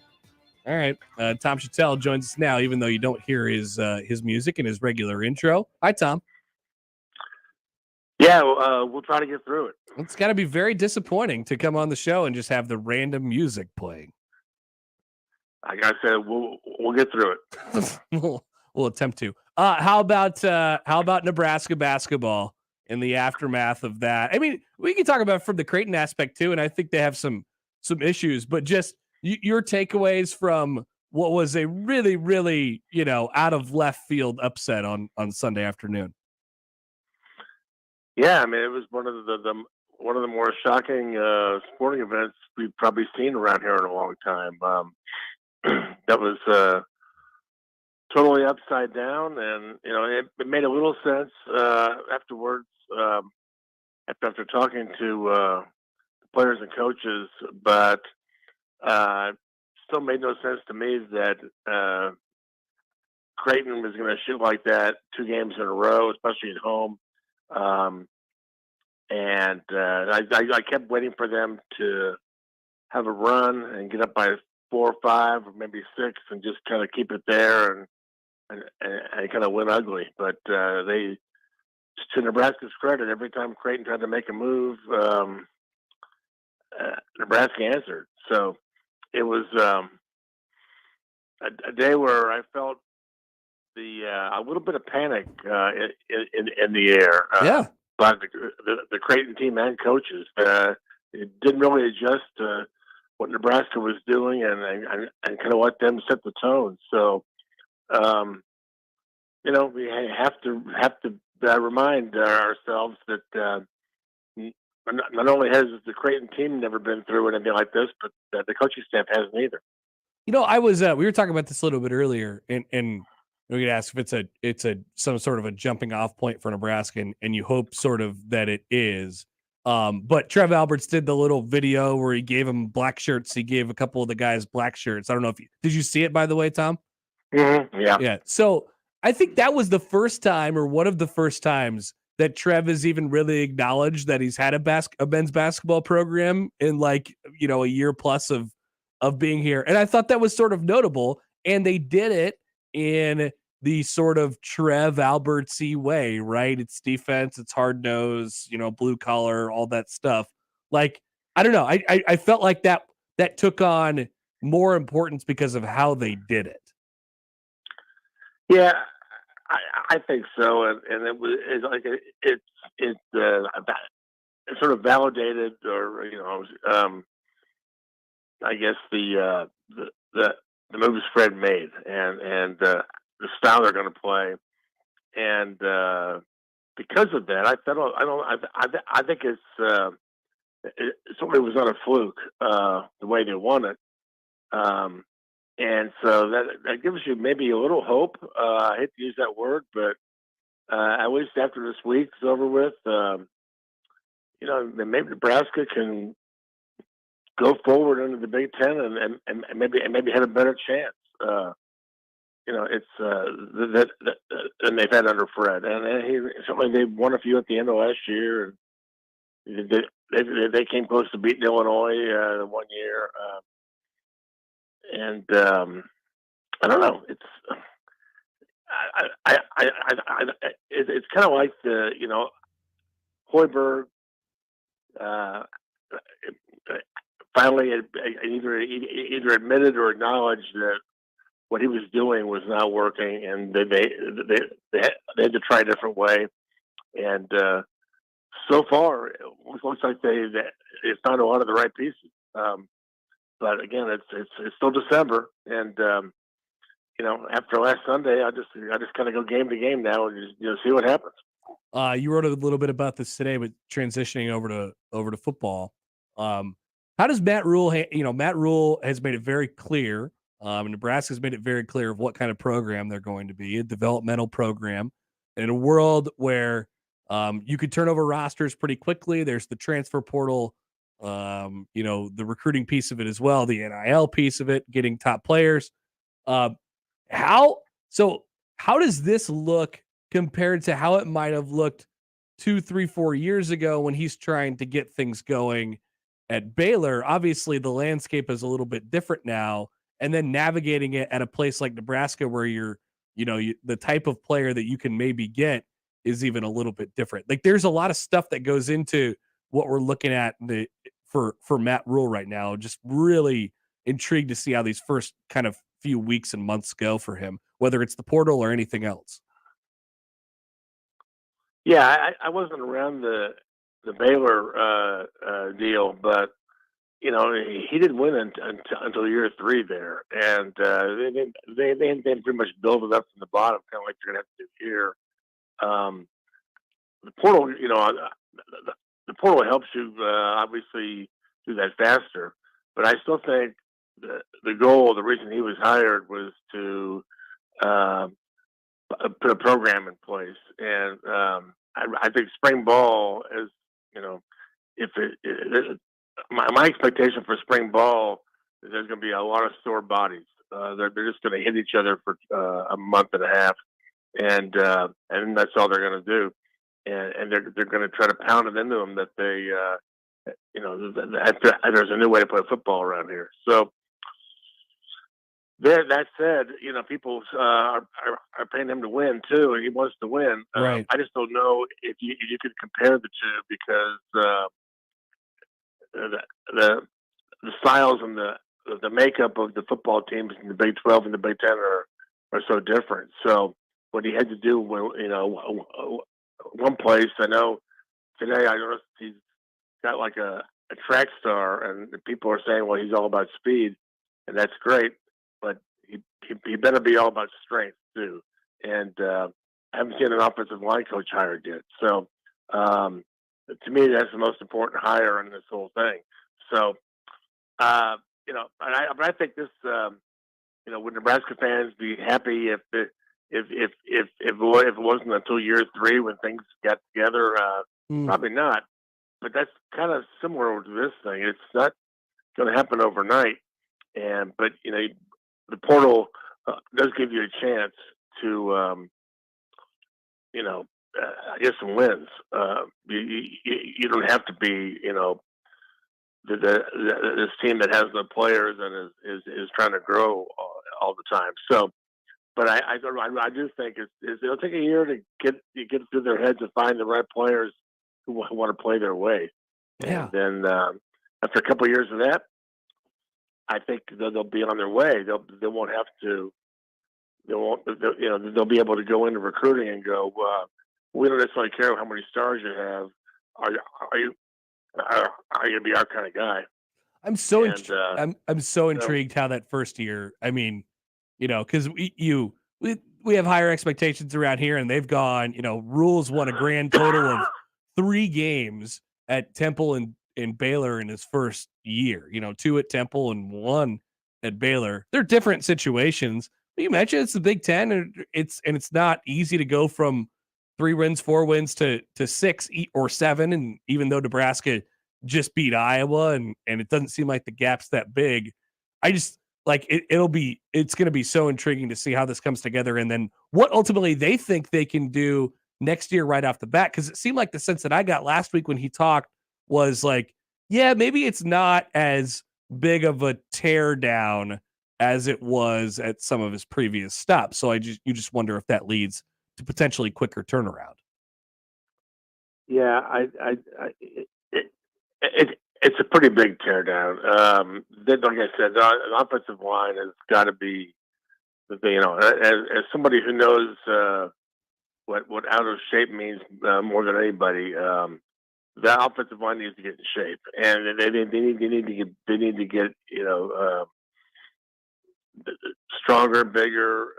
All All right. Tom Shatel joins us now, even though you don't hear his music in his regular intro. Hi, Tom. Yeah, we'll try to get through it. It's got to be very disappointing to come on the show and just have the random music playing. Like I said, we'll get through it. We'll attempt to. How about Nebraska basketball in the aftermath of that? I mean, we can talk about it from the Creighton aspect too, and I think they have some issues, but just your takeaways from what was a really, really, out of left field upset on Sunday afternoon. Yeah, I mean, it was one of the more shocking sporting events we've probably seen around here in a long time. That was totally upside down, and it made a little sense afterwards. After talking to the players and coaches, but still made no sense to me that Creighton was going to shoot like that 2 games in a row, especially at home. And I kept waiting for them to have a run and get up by 4 or 5 or maybe 6 and just kind of keep it there and kind of went ugly. But they, to Nebraska's credit, every time Creighton tried to make a move, Nebraska answered. So it was a day where I felt a little bit of panic in the air. Yeah. By the Creighton team and coaches. It didn't really adjust to what Nebraska was doing and kind of let them set the tone. So, we have to remind ourselves that not only has the Creighton team never been through anything like this, but the coaching staff hasn't either. I was we were talking about this a little bit earlier, and we could ask if it's some sort of a jumping off point for Nebraska, and you hope sort of that it is. But Trev Alberts did the little video where he gave them black shirts. He gave a couple of the guys black shirts. I don't know did you see it, by the way, Tom? Mm-hmm. Yeah. Yeah. So I think that was the first time, or one of the first times, that Trev has even really acknowledged that he's had a men's basketball program in a year plus of being here. And I thought that was sort of notable. And they did it in the sort of Trev Albertsy way, right? It's defense, it's hard nose, blue collar, all that stuff. Like, I don't know. I felt like that took on more importance because of how they did it. Yeah, I think so, and it's sort of validated, or I guess the moves Fred made, and the style they're going to play, and because of that, I think it certainly was not a fluke the way they won it. And so that gives you maybe a little hope. I hate to use that word, but at least after this week's over with, maybe Nebraska can go forward into the Big Ten and maybe have a better chance. It's than they've had under Fred, and certainly they won a few at the end of last year, and they came close to beating Illinois 1 year. And I don't know. It's it's kind of like the Hoiberg finally either admitted or acknowledged that what he was doing was not working, and they had to try a different way. And so far, it looks like they found a lot of the right pieces. But again, it's still December, and after last Sunday, I just kind of go game to game now and just see what happens. You wrote a little bit about this today, but transitioning over to football. How does Matt Rhule? Matt Rhule has made it very clear. Nebraska's made it very clear of what kind of program they're going to be, a developmental program in a world where you could turn over rosters pretty quickly. There's the transfer portal. The recruiting piece of it as well, the NIL piece of it, getting top players. How does this look compared to how it might have looked 2, 3, 4 years ago when he's trying to get things going at Baylor? Obviously, the landscape is a little bit different now, and then navigating it at a place like Nebraska where the type of player that you can maybe get is even a little bit different. Like there's a lot of stuff that goes into what we're looking at for Matt Rhule right now. Just really intrigued to see how these first kind of few weeks and months go for him, whether it's the portal or anything else. Yeah, I wasn't around the Baylor deal, but he didn't win until year 3 there, and they pretty much built it up from the bottom, kind of like they're going to have to do here. The portal, the portal helps you obviously do that faster, but I still think the goal, the reason he was hired, was to put a program in place, and I think spring ball is, my expectation for spring ball is there's going to be a lot of sore bodies. They're just going to hit each other for a month and a half, and that's all they're going to do, and they're going to try to pound it into them that they, there's a new way to play football around here. So. That said, people are paying him to win too, and he wants to win. Right. I just don't know if you could compare the two, because the styles and the makeup of the football teams in the Big 12 and the Big 10 are so different. So what he had to do, one place, I know today I noticed he's got like a track star, and people are saying, well, he's all about speed, and that's great. But he better be all about strength too. And I haven't seen an offensive line coach hired yet. So to me, that's the most important hire in this whole thing. So but I think this, would Nebraska fans be happy if it wasn't until year 3 when things got together? Probably not. But that's kind of similar to this thing. It's not going to happen overnight. But the portal does give you a chance to, get some wins. You don't have to be, this team that has the players and is trying to grow all the time. So, but I do think it'll take a year to get through their heads and find the right players who want to play their way. Yeah. And then after a couple of years of that, I think they'll be on their way. They won't have to. They'll be able to go into recruiting and go, we don't necessarily care how many stars you have. Are you going to be our kind of guy? I'm so I'm so intrigued how that first year. I mean, because we have higher expectations around here, and they've gone. Rhule's won a grand total of 3 games at Temple and Baylor in his first year. 2 at Temple and 1 at Baylor. They're different situations. But you mentioned it's the Big Ten, and it's not easy to go from 3 wins, 4 wins to 6 or 7. And even though Nebraska just beat Iowa, and it doesn't seem like the gap's that big, I just like it's going to be so intriguing to see how this comes together, and then what ultimately they think they can do next year right off the bat. Because it seemed like the sense that I got last week when he talked was like, yeah, maybe it's not as big of a tear down as it was at some of his previous stops. So you just wonder if that leads to potentially quicker turnaround. Yeah, it's a pretty big tear down. Like I said, the offensive line has got to be, as somebody who knows what out of shape means more than anybody. That offensive line needs to get in shape, and they need to get stronger, bigger,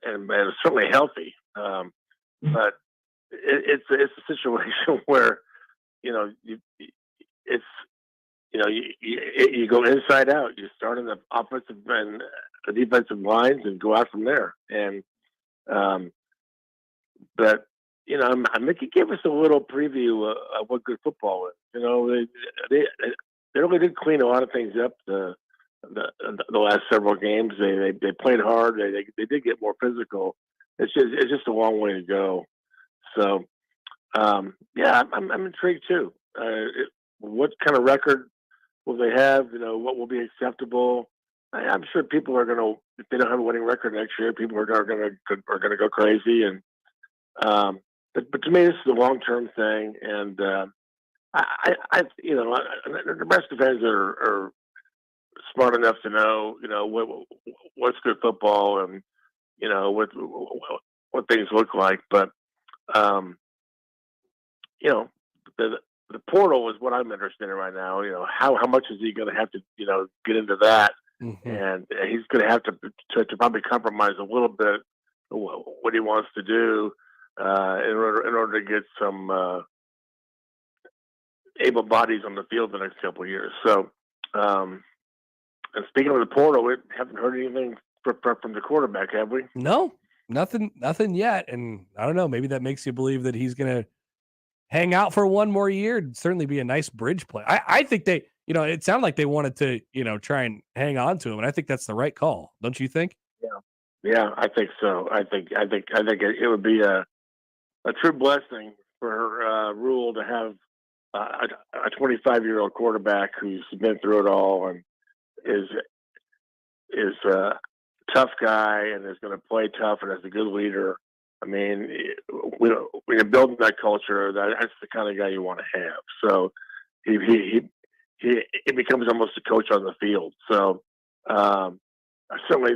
and certainly healthy. But it's a situation where you go inside out. You start in the offensive and the defensive lines and go out from there. And but Mickey gave us a little preview of what good football is. They really did clean a lot of things up the last several games. They played hard. They did get more physical. It's just a long way to go. So yeah, I'm intrigued too. What kind of record will they have? What will be acceptable? I'm sure people are going to, if they don't have a winning record next year, people are going to go crazy. And but to me, this is a long term thing, and Nebraska fans are smart enough to know, what's good football and what things look like. But the portal is what I'm interested in right now. How much is he going to have to get into that? Mm-hmm. And he's going to have to probably compromise a little bit what he wants to do in order to get some able bodies on the field the next couple of years. So, and speaking of the portal, we haven't heard anything from the quarterback, have we? No, nothing yet. And I don't know, maybe that makes you believe that he's going to hang out for one more year. It'd certainly be a nice bridge play. I think they, it sounded like they wanted to, try and hang on to him. And I think that's the right call. Don't you think? Yeah, I think so. I think it would be a true blessing for Rhule to have a 25-year-old quarterback who's been through it all and is a tough guy and is going to play tough and is a good leader. I mean, when you're building that culture, that's the kind of guy you want to have. So he becomes almost a coach on the field. So certainly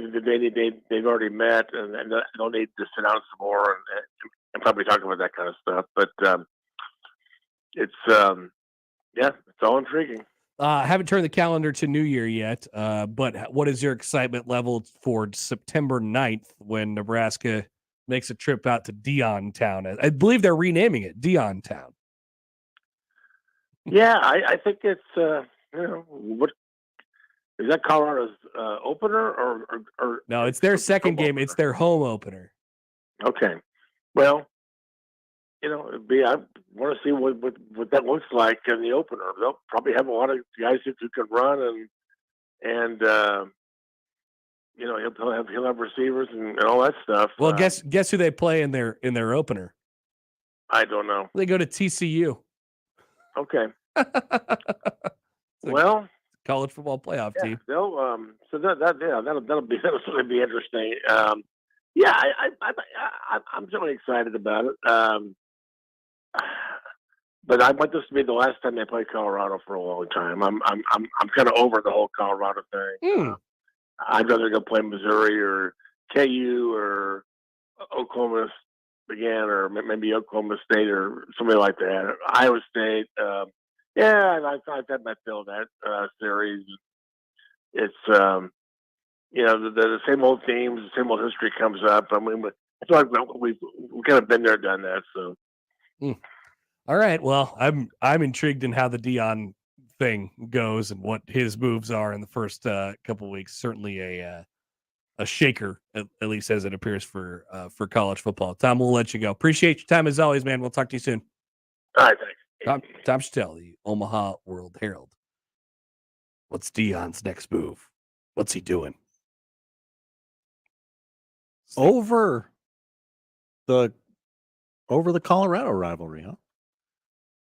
they've already met and they'll need to sit down some more and probably talk about that kind of stuff. But it's all intriguing. I haven't turned the calendar to New Year yet, but what is your excitement level for September 9th when Nebraska makes a trip out to Deion Town? I believe they're renaming it Deion Town. Yeah, I think it's what is that Colorado's opener or no? It's their second game. It's their home opener. Okay, well, I want to see what that looks like in the opener. They'll probably have a lot of guys who can run and he'll have receivers and all that stuff. Well, guess who they play in their opener? I don't know. They go to TCU. Okay. Well, college football playoff team. They'll so that'll certainly be interesting. I'm certainly excited about it. But I want this to be the last time they play Colorado for a long time. I'm kind of over the whole Colorado thing. I'd rather go play Missouri or KU or Oklahoma again, or maybe Oklahoma State or somebody like that. Iowa State. I've had my fill of that series. It's the same old themes, the same old history comes up. I mean, I feel like we've kind of been there, done that. So. All right. Well, I'm intrigued in how the Deion thing goes and what his moves are in the first couple of weeks. Certainly a shaker, at least as it appears for college football. Tom, we'll let you go. Appreciate your time as always, man. We'll talk to you soon. All right, thanks. Tom Shatel, the Omaha World Herald. What's Deion's next move? What's he doing? Over the Colorado rivalry, huh?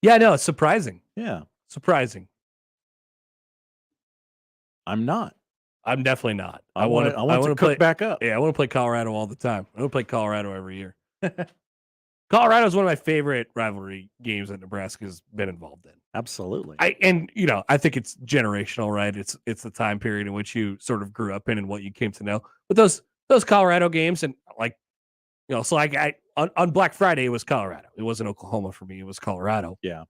Yeah, no, it's surprising. Yeah. Surprising. I'm not. I'm definitely not. I want to cook back up. Yeah, I want to play Colorado all the time. I want to play Colorado every year. Colorado is one of my favorite rivalry games that Nebraska's been involved in. Absolutely. I think it's generational, right? It's the time period in which you sort of grew up in and what you came to know. But those Colorado games and on Black Friday it was Colorado. It wasn't Oklahoma for me. It was Colorado. Yeah.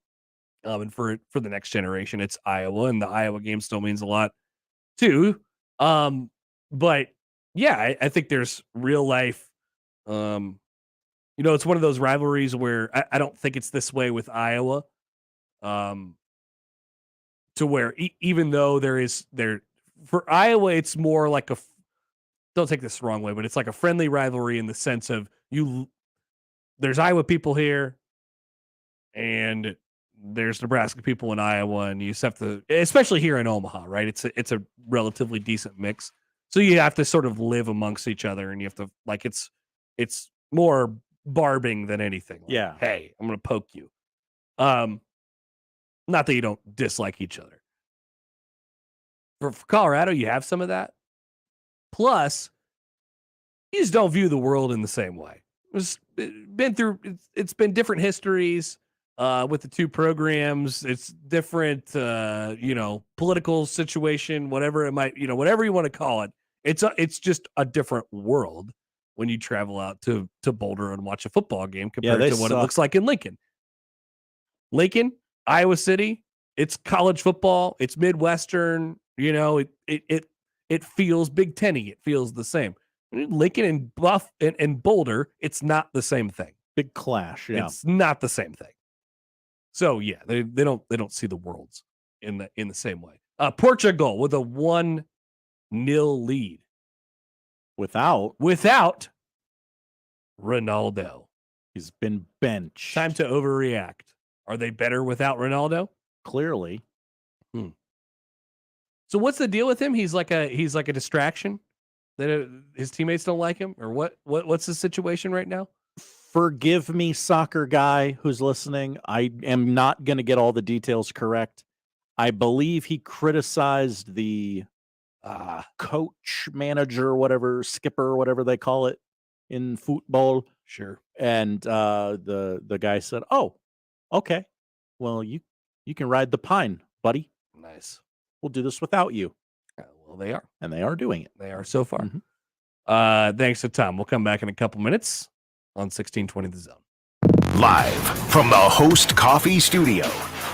And for the next generation, it's Iowa, and the Iowa game still means a lot too. But yeah, I think there's real life. It's one of those rivalries where I don't think it's this way with Iowa. To where even though for Iowa, it's more like don't take this the wrong way, but it's like a friendly rivalry in the sense of there's Iowa people here and there's Nebraska people in Iowa, and you just have to, especially here in Omaha, right? It's a relatively decent mix. So you have to sort of live amongst each other, and you have to it's more barbing than anything. Like, yeah. Hey, I'm going to poke you. Not that you don't dislike each other. For Colorado, you have some of that. Plus, you just don't view the world in the same way. It's been different histories with the two programs. It's different, political situation, whatever it might, whatever you want to call it. It's just a different world when you travel out to Boulder and watch a football game compared to what it looks like in Lincoln. Lincoln, Iowa City, it's college football. It's Midwestern. It feels Big Ten-y. It feels the same. Lincoln and Boulder, it's not the same thing. Big clash. Yeah, it's not the same thing. So yeah, they don't see the worlds in the same way. Portugal with a 1-0 lead without Ronaldo. He's been benched. Time to overreact. Are they better without Ronaldo? Clearly. So what's the deal with him? He's like a distraction. That his teammates don't like him, or what's the situation right now? Forgive me, soccer guy who's listening. I am not going to get all the details correct. I believe he criticized the coach, manager, whatever, skipper, whatever they call it in football. Sure. And the guy said, "Oh, okay. Well, you can ride the pine, buddy. Nice. We'll do this without you." Well, they are. And they are doing it. They are so far. Thanks to Tom. We'll come back in a couple minutes on 1620 The Zone. Live from the Host Coffee Studio,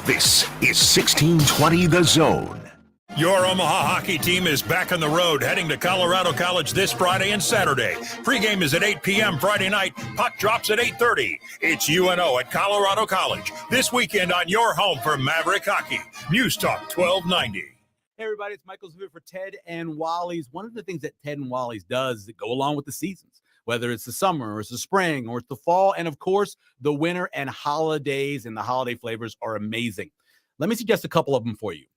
this is 1620 The Zone. Your Omaha hockey team is back on the road, heading to Colorado College this Friday and Saturday. Pregame is at 8 p.m. Friday night. Puck drops at 8:30. It's UNO at Colorado College this weekend on your home for Maverick Hockey. News Talk 1290. Hey everybody, it's Michael Zuvir for Ted and Wally's. One of the things that Ted and Wally's does is go along with the seasons, whether it's the summer or it's the spring or it's the fall, and of course, the winter and holidays, and the holiday flavors are amazing. Let me suggest a couple of them for you.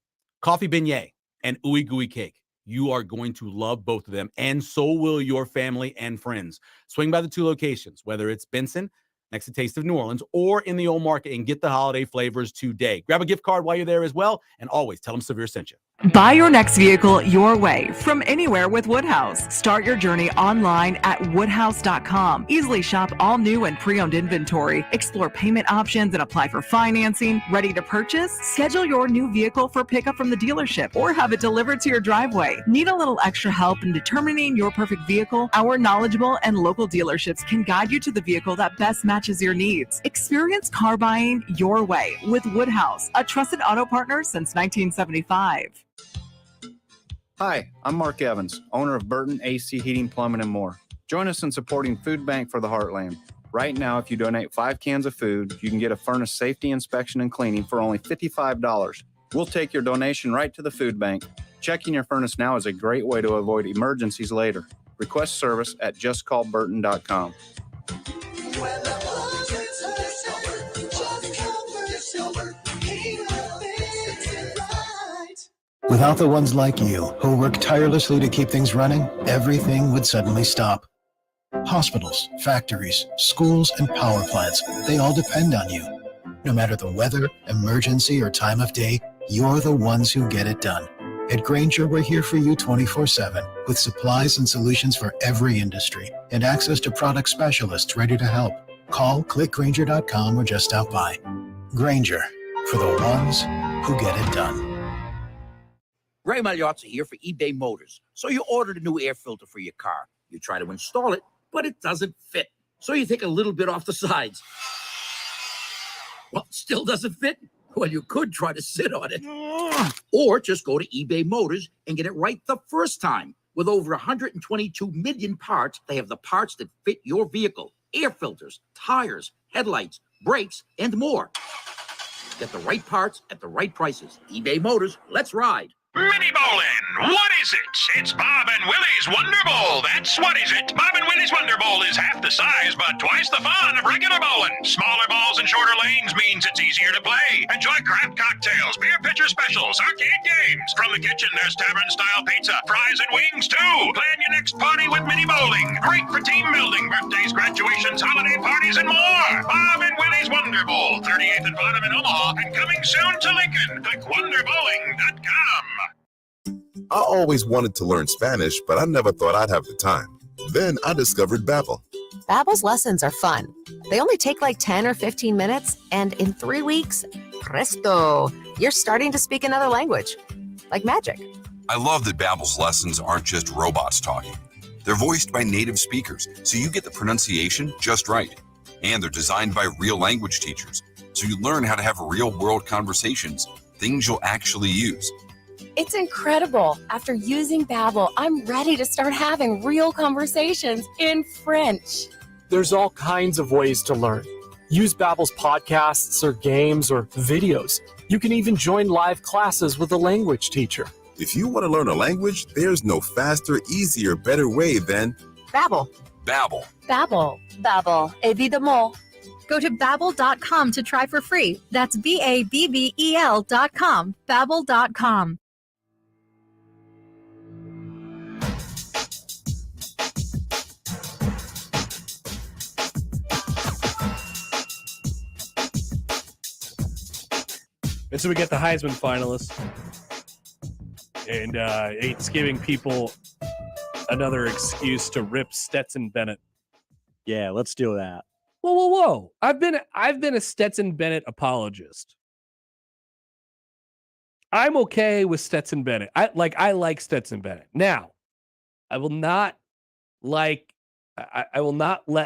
Coffee beignet and ooey gooey cake. You are going to love both of them, and so will your family and friends. Swing by the two locations, whether it's Benson, next to Taste of New Orleans, or in the Old Market, and get the holiday flavors today. Grab a gift card while you're there as well, and always tell them Severe sent you. Buy your next vehicle your way from anywhere with Woodhouse. Start your journey online at woodhouse.com. Easily shop all new and pre-owned inventory. Explore payment options and apply for financing. Ready to purchase? Schedule your new vehicle for pickup from the dealership or have it delivered to your driveway. Need a little extra help in determining your perfect vehicle? Our knowledgeable and local dealerships can guide you to the vehicle that best matches your needs. Experience car buying your way with Woodhouse, a trusted auto partner since 1975. Hi, I'm Mark Evans, owner of Burton AC Heating, Plumbing, and more. Join us in supporting Food Bank for the Heartland. Right now, if you donate 5 cans of food, you can get a furnace safety inspection and cleaning for only $55. We'll take your donation right to the food bank. Checking your furnace now is a great way to avoid emergencies later. Request service at justcallburton.com. Without the ones like you, who work tirelessly to keep things running, everything would suddenly stop. Hospitals, factories, schools, and power plants, they all depend on you. No matter the weather, emergency, or time of day, you're the ones who get it done. At Grainger, we're here for you 24/7, with supplies and solutions for every industry, and access to product specialists ready to help. Call, click Grainger.com, or just stop by. Grainger, for the ones who get it done. Ray Magliozzi here for eBay Motors. So you ordered a new air filter for your car. You try to install it, but it doesn't fit. So you take a little bit off the sides. Well, it still doesn't fit? Well, you could try to sit on it. Or just go to eBay Motors and get it right the first time. With over 122 million parts, they have the parts that fit your vehicle. Air filters, tires, headlights, brakes, and more. Get the right parts at the right prices. eBay Motors, let's ride. Mini bowling, what is it? It's Bob and Willie's Wonder Bowl. That's what is it. Bob and Willie's Wonder Bowl is half the size, but twice the fun of regular bowling. Smaller balls and shorter lanes means it's easier to play. Enjoy craft cocktails, beer pitcher specials, arcade games. From the kitchen, there's tavern-style pizza, fries, and wings, too. Plan your next party with mini bowling. Great for team building, birthdays, graduations, holiday parties, and more. Bob and Willie's Wonder Bowl, 38th and Bottom in Omaha, and coming soon to Lincoln. Click wonderbowling.com. I always wanted to learn Spanish, but I never thought I'd have the time. Then I discovered Babbel. Babbel's lessons are fun. They only take like 10 or 15 minutes, and in 3 weeks, presto, you're starting to speak another language. Like magic. I love that Babbel's lessons aren't just robots talking. They're voiced by native speakers, so you get the pronunciation just right. And they're designed by real language teachers, so you learn how to have real-world conversations, things you'll actually use. It's incredible. After using Babbel, I'm ready to start having real conversations in French. There's all kinds of ways to learn. Use Babbel's podcasts or games or videos. You can even join live classes with a language teacher. If you want to learn a language, there's no faster, easier, better way than Babbel. Babbel. Babbel. Babbel, évidemment. Go to babbel.com to try for free. That's BABBEL.com. Babbel.com. And so we get the Heisman finalists. And it's giving people another excuse to rip Stetson Bennett. Yeah, let's do that. Whoa. I've been a Stetson Bennett apologist. I'm okay with Stetson Bennett. I like Stetson Bennett. Now, I will not let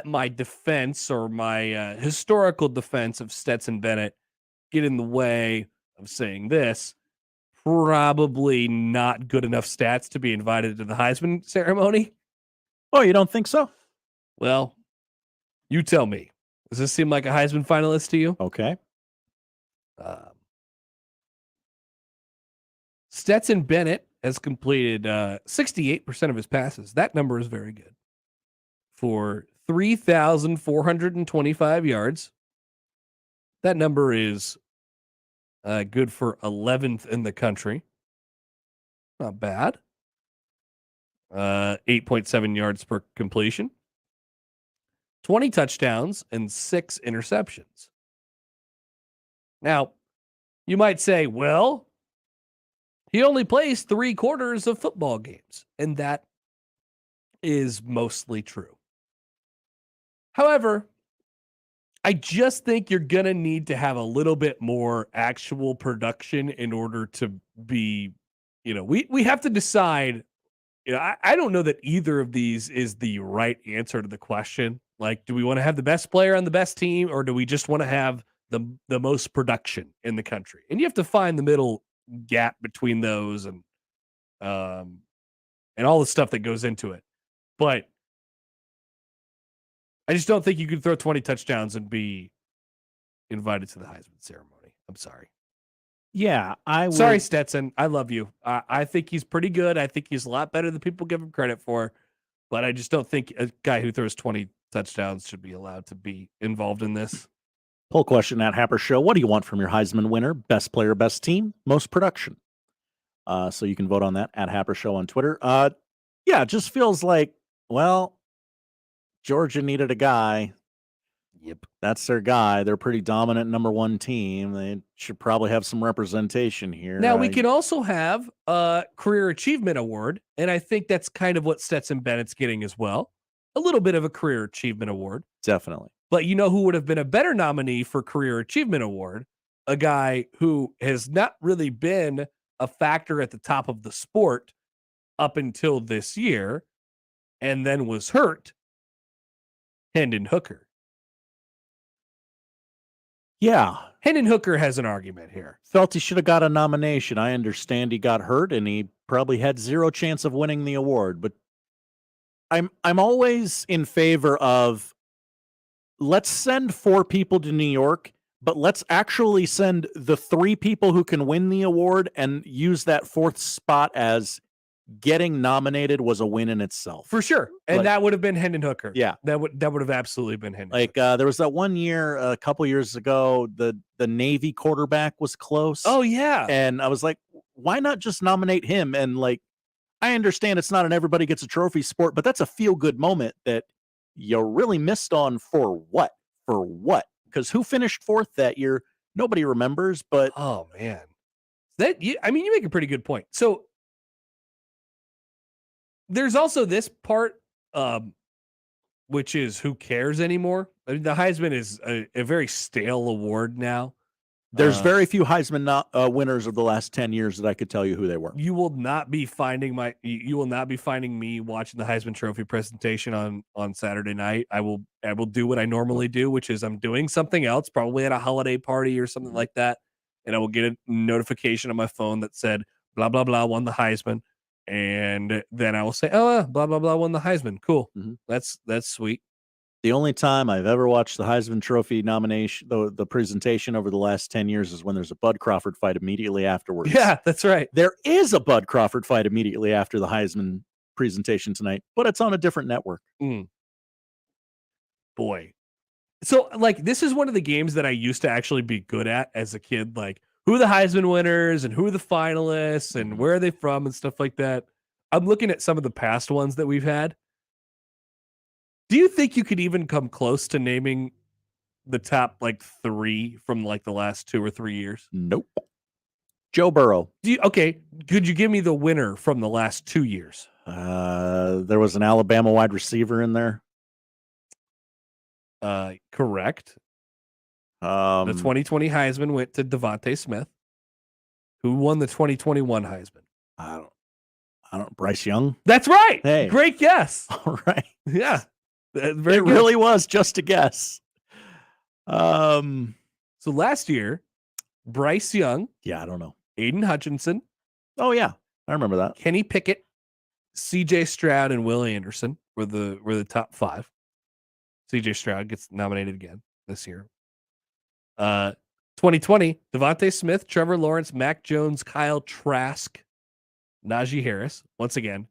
my defense or my historical defense of Stetson Bennett get in the way of saying this. Probably not good enough stats to be invited to the Heisman ceremony. Oh, you don't think so? Well, you tell me. Does this seem like a Heisman finalist to you? Okay. Stetson Bennett has completed 68% of his passes. That number is very good. For 3,425 yards. That number is good for 11th in the country. Not bad. 8.7 yards per completion. 20 touchdowns and 6 interceptions. Now, you might say, well, he only plays 3 quarters of football games, and that is mostly true. However, I just think you're going to need to have a little bit more actual production in order to be, we have to decide. I don't know that either of these is the right answer to the question. Like, do we want to have the best player on the best team, or do we just want to have the most production in the country? And you have to find the middle gap between those and all the stuff that goes into it. But I just don't think you could throw 20 touchdowns and be invited to the Heisman ceremony. I'm sorry. Yeah, Sorry, Stetson. I love you. I think he's pretty good. I think he's a lot better than people give him credit for. But I just don't think a guy who throws 20 touchdowns should be allowed to be involved in this. Poll question at Happer Show. What do you want from your Heisman winner? Best player, best team, most production? So you can vote on that at Happer Show on Twitter. Yeah, it just feels like, well, Georgia needed a guy. Yep. That's their guy. They're pretty dominant number 1 team. They should probably have some representation here. Now, we can also have a Career Achievement Award, and I think that's kind of what Stetson Bennett's getting as well. A little bit of a Career Achievement Award. Definitely. But you know who would have been a better nominee for Career Achievement Award? A guy who has not really been a factor at the top of the sport up until this year and then was hurt. Hendon Hooker. Yeah. Hendon Hooker has an argument here. Felt he should have got a nomination. I understand he got hurt and he probably had 0 chance of winning the award, but I'm always in favor of let's send 4 people to New York, but let's actually send the 3 people who can win the award and use that 4th spot as getting nominated was a win in itself. For sure. And that would have been Hendon Hooker. Yeah. That would have absolutely been Hendon. Like there was that one year, a couple years ago, the Navy quarterback was close. Oh, yeah. And I was like, why not just nominate him? And like, I understand it's not an everybody gets a trophy sport, but that's a feel-good moment that you really missed on for what? For what? Because who finished 4th that year? Nobody remembers, but... Oh, man. You make a pretty good point. So there's also this part, which is who cares anymore. I mean, the Heisman is a very stale award now. There's very few Heisman winners of the last 10 years that I could tell you who they were. You will not be finding me watching the Heisman Trophy presentation on Saturday night. I will do what I normally do, which is I'm doing something else, probably at a holiday party or something like that, and I will get a notification on my phone that said blah blah blah won the Heisman, and then I will say, oh, blah blah blah won the Heisman. Cool, that's sweet. The only time I've ever watched the Heisman Trophy nomination, the presentation over the last 10 years, is when there's a Bud Crawford fight immediately afterwards. Yeah, that's right. There is a Bud Crawford fight immediately after the Heisman presentation tonight, but it's on a different network. Boy. So, like, this is one of the games that I used to actually be good at as a kid, like, who are the Heisman winners and who are the finalists and where are they from and stuff like that. I'm looking at some of the past ones that we've had. Do you think you could even come close to naming the top, like, 3 from, like, the last 2 or 3 years? Nope. Joe Burrow. Okay, could you give me the winner from the last 2 years? There was an Alabama wide receiver in there. Correct. The 2020 Heisman went to Devontae Smith. Who won the 2021 Heisman? I don't. Bryce Young. That's right. Hey, great guess. All right. Yeah, it really was just a guess. So last year, Bryce Young. Yeah, I don't know. Aiden Hutchinson. Oh yeah, I remember that. Kenny Pickett, C.J. Stroud, and Will Anderson were the top 5. C.J. Stroud gets nominated again this year. 2020, Devontae Smith, Trevor Lawrence, Mac Jones, Kyle Trask, Najee Harris. Once again,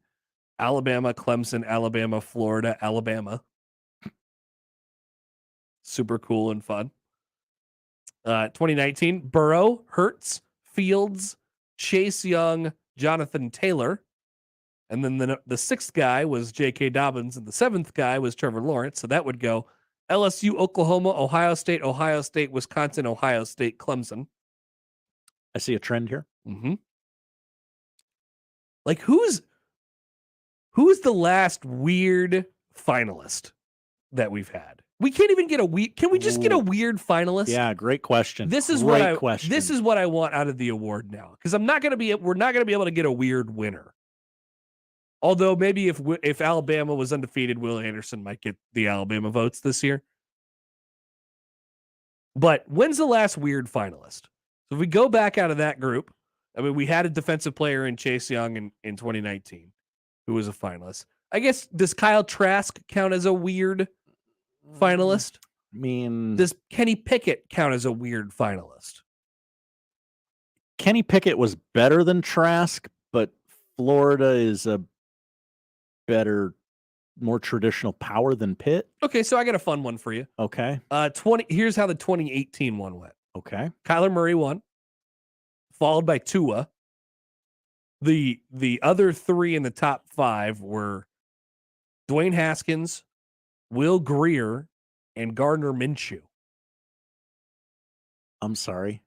Alabama, Clemson, Alabama, Florida, Alabama. Super cool and fun. 2019, Burrow, Hurts, Fields, Chase Young, Jonathan Taylor. And then the 6th guy was J.K. Dobbins, and the 7th guy was Trevor Lawrence. So that would go LSU, Oklahoma, Ohio State, Wisconsin, Ohio State, Clemson. I see a trend here. Like, who's the last weird finalist that we've had? We can't even get a weird. Can we just get a weird finalist? Yeah, great question. This is what I want out of the award now, because we're not going to be able to get a weird winner. Although maybe if Alabama was undefeated, Will Anderson might get the Alabama votes this year. But when's the last weird finalist? So if we go back out of that group, I mean, we had a defensive player in Chase Young in 2019 who was a finalist. I guess, does Kyle Trask count as a weird finalist? I mean, does Kenny Pickett count as a weird finalist? Kenny Pickett was better than Trask, but Florida is a better, more traditional power than Pitt. Okay, so I got a fun one for you. Okay. Here's how the 2018 one went. Okay. Kyler Murray won, followed by Tua. The other 3 in the top 5 were Dwayne Haskins, Will Grier, and Gardner Minshew. I'm sorry.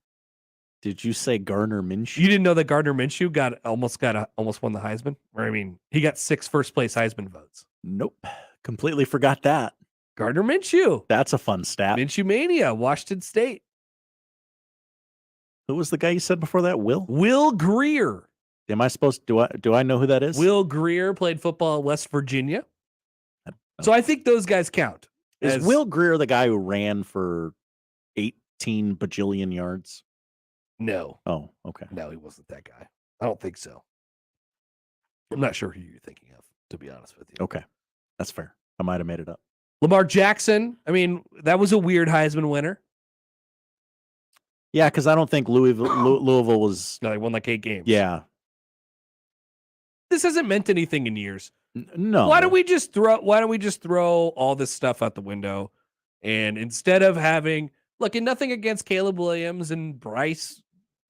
Did you say Gardner Minshew? You didn't know that Gardner Minshew almost won the Heisman? Or, I mean, he got 6 first place Heisman votes. Nope. Completely forgot that. Gardner Minshew. That's a fun stat. Minshew Mania, Washington State. Who was the guy you said before that? Will Grier. Am I supposed to, do I know who that is? Will Grier played football at West Virginia. So I think those guys count. Is Will Grier the guy who ran for 18 bajillion yards? No. Oh, okay. No, he wasn't that guy. I don't think so. I'm not sure who you're thinking of, to be honest with you. Okay. That's fair. I might have made it up. Lamar Jackson. I mean, that was a weird Heisman winner. Yeah, because I don't think Louisville was. No, they won like 8 games. Yeah. This hasn't meant anything in years. No. Why don't we just throw all this stuff out the window, and instead of having, look, and nothing against Caleb Williams and Bryce,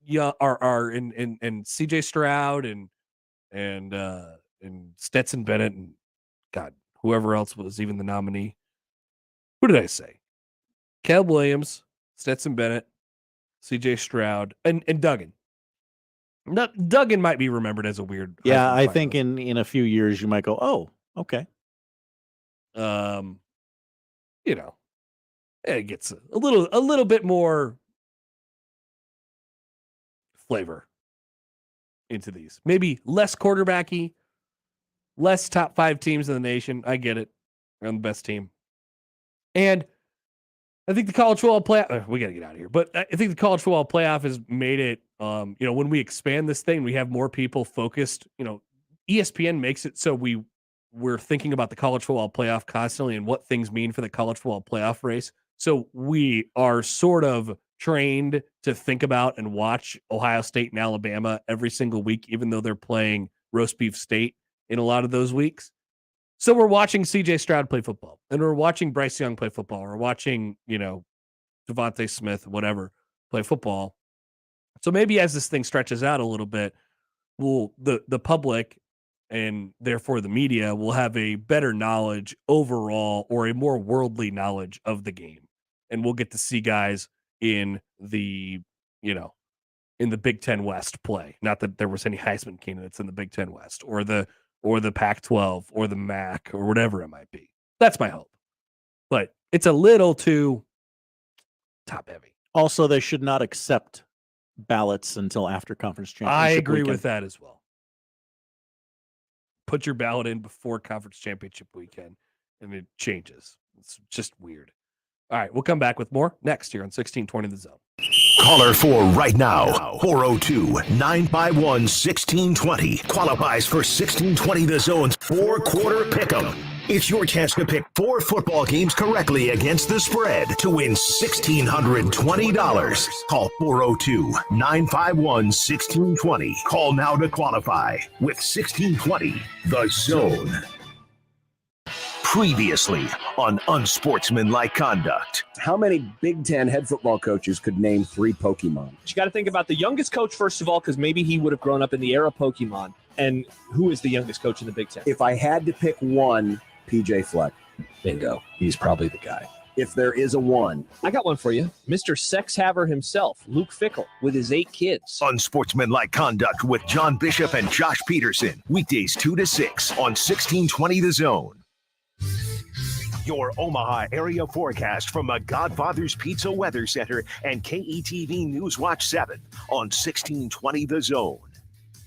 and C.J. Stroud and Stetson Bennett and God, whoever else was even the nominee. Who did I say? Caleb Williams, Stetson Bennett, C.J. Stroud, and Duggan. Duggan might be remembered as a weird. Yeah, Heisman I finalist. think in a few years you might go, oh, okay. It gets a little bit more flavor into these. Maybe less quarterbacky, less top 5 teams in the nation. I get it. We're on the best team. And I think the college football playoff, we got to get out of here, but I think the college football playoff has made it, when we expand this thing, we have more people focused. ESPN makes it so we're thinking about the college football playoff constantly and what things mean for the college football playoff race. So we are sort of trained to think about and watch Ohio State and Alabama every single week, even though they're playing roast beef state in a lot of those weeks. So we're watching CJ Stroud play football, and we're watching Bryce Young play football. We're watching, Devontae Smith, whatever, play football. So maybe as this thing stretches out a little bit, the public and therefore the media will have a better knowledge overall, or a more worldly knowledge of the game. And we'll get to see guys in the Big Ten West play. Not that there was any Heisman candidates in the Big Ten West or the Pac-12 or the MAC or whatever it might be. That's my hope. But it's a little too top heavy. Also, they should not accept ballots until after conference championship I agree weekend. with that as well. Put your ballot in before conference championship weekend, and it changes. It's just weird. All right, we'll come back with more next here on 1620 The Zone. Caller 4 right now, 402-951-1620. Qualifies for 1620 The Zone's 4-quarter pick'em. It's your chance to pick 4 football games correctly against the spread to win $1,620. Call 402-951-1620. Call now to qualify with 1620 The Zone. Previously on Unsportsmanlike Conduct. How many Big Ten head football coaches could name 3 Pokemon? You got to think about the youngest coach, first of all, because maybe he would have grown up in the era of Pokemon. And who is the youngest coach in the Big Ten? If I had to pick one, PJ Fleck. Bingo. He's probably the guy. If there is a one. I got one for you. Mr. Sex Haver himself, Luke Fickell, with his 8 kids. Unsportsmanlike Conduct with John Bishop and Josh Peterson. Weekdays 2 to 6 on 1620 The Zone. Your Omaha area forecast from the Godfather's Pizza Weather Center and KETV News Watch 7 on 1620 The Zone.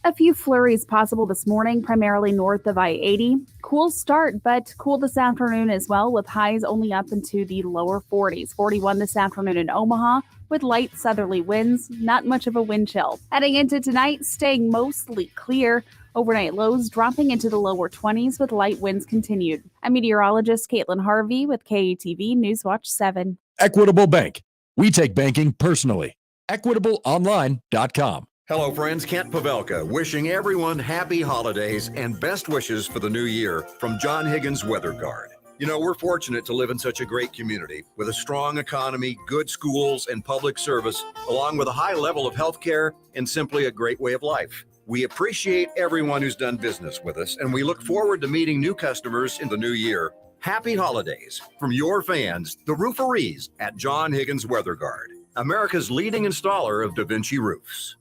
A few flurries possible this morning, primarily north of I-80. Cool start, but cool this afternoon as well, with highs only up into the lower 40s. 41 this afternoon in Omaha, with light southerly winds, not much of a wind chill. Heading into tonight, staying mostly clear. Overnight lows dropping into the lower 20s with light winds continued. I'm meteorologist Caitlin Harvey with KETV Newswatch 7. Equitable Bank. We take banking personally. EquitableOnline.com. Hello, friends. Kent Pavelka wishing everyone happy holidays and best wishes for the new year from John Higgins Weather Guard. You know, we're fortunate to live in such a great community with a strong economy, good schools, and public service, along with a high level of health care and simply a great way of life. We appreciate everyone who's done business with us, and we look forward to meeting new customers in the new year. Happy holidays from your fans, the rooferees at John Higgins Weather Guard, America's leading installer of Da Vinci roofs.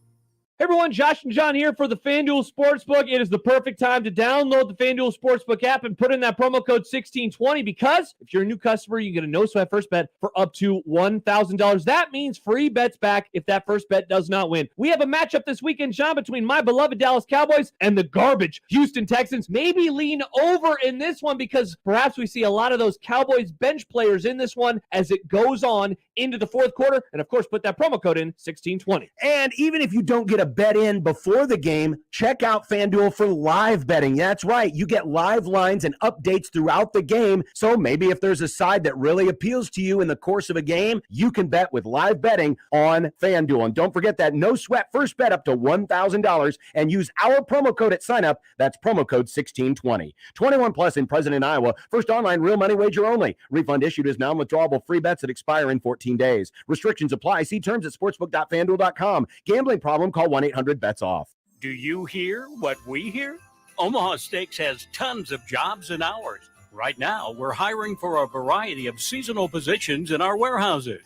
Hey everyone, Josh and John here for the FanDuel Sportsbook. It is the perfect time to download the FanDuel Sportsbook app and put in that promo code 1620 because if you're a new customer, you get a no-sweat first bet for up to $1,000. That means free bets back if that first bet does not win. We have a matchup this weekend, John, between my beloved Dallas Cowboys and the garbage Houston Texans. Maybe lean over in this one because perhaps we see a lot of those Cowboys bench players in this one as it goes on into the fourth quarter. And of course, put that promo code in 1620. And even if you don't get a bet in before the game, check out FanDuel for live betting. That's right. You get live lines and updates throughout the game. So maybe if there's a side that really appeals to you in the course of a game, you can bet with live betting on FanDuel. And don't forget that no sweat first bet up to $1,000 and use our promo code at sign up. That's promo code 1620. 21 plus in present in Iowa. First online real money wager only. Refund issued as non-withdrawable free bets that expire in 14 days. Restrictions apply. See terms at sportsbook.fanduel.com. Gambling problem? Call 1-800-BETS-OFF. Do you hear what we hear? Omaha Steaks has tons of jobs and hours. Right now, we're hiring for a variety of seasonal positions in our warehouses.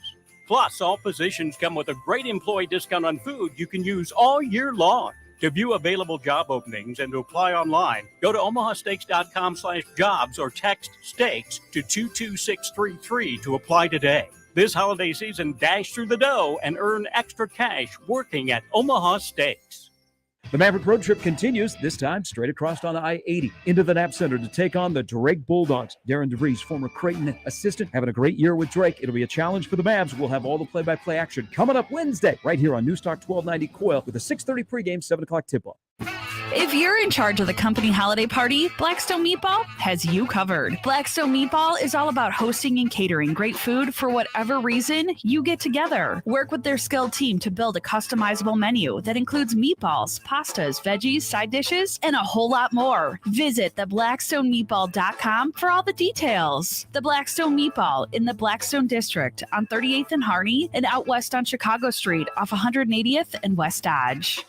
Plus, all positions come with a great employee discount on food you can use all year long. To view available job openings and to apply online, go to omahasteaks.com/jobs or text steaks to 22633 to apply today. This holiday season, dash through the dough and earn extra cash working at Omaha Steaks. The Maverick road trip continues, this time straight across on the I-80 into the Knapp Center to take on the Drake Bulldogs. Darren DeVries, former Creighton assistant, having a great year with Drake. It'll be a challenge for the Mavs. We'll have all the play-by-play action coming up Wednesday right here on Newstalk 1290 Coil with a 6:30 pregame, 7 o'clock tip-off. If you're in charge of the company holiday party, Blackstone Meatball has you covered. Blackstone Meatball is all about hosting and catering great food for whatever reason you get together. Work with their skilled team to build a customizable menu that includes meatballs, pastas, veggies, side dishes, and a whole lot more. Visit theblackstonemeatball.com for all the details. The Blackstone Meatball in the Blackstone District on 38th and Harney and out west on Chicago Street off 180th and West Dodge.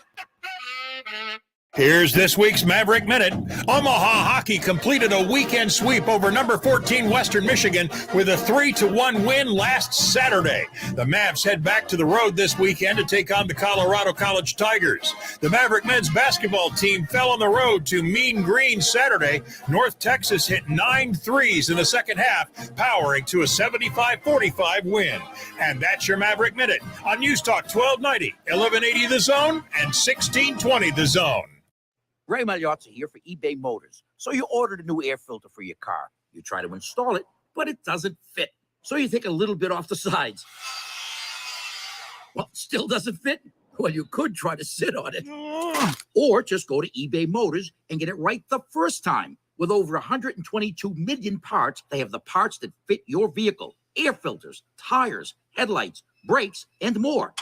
Here's this week's Maverick Minute. Omaha Hockey completed a weekend sweep over number 14 Western Michigan with a 3-1 win last Saturday. The Mavs head back to the road this weekend to take on the Colorado College Tigers. The Maverick men's basketball team fell on the road to Mean Green Saturday. North Texas hit 9 threes in the second half, powering to a 75-45 win. And that's your Maverick Minute on News Talk 1290, 1180 The Zone, and 1620 The Zone. Ray Magliozzi here for eBay Motors. So you ordered a new air filter for your car. You try to install it, but it doesn't fit. So you take a little bit off the sides. Well, still doesn't fit? Well, you could try to sit on it. Or just go to eBay Motors and get it right the first time. With over 122 million parts, they have the parts that fit your vehicle. Air filters, tires, headlights, brakes, and more.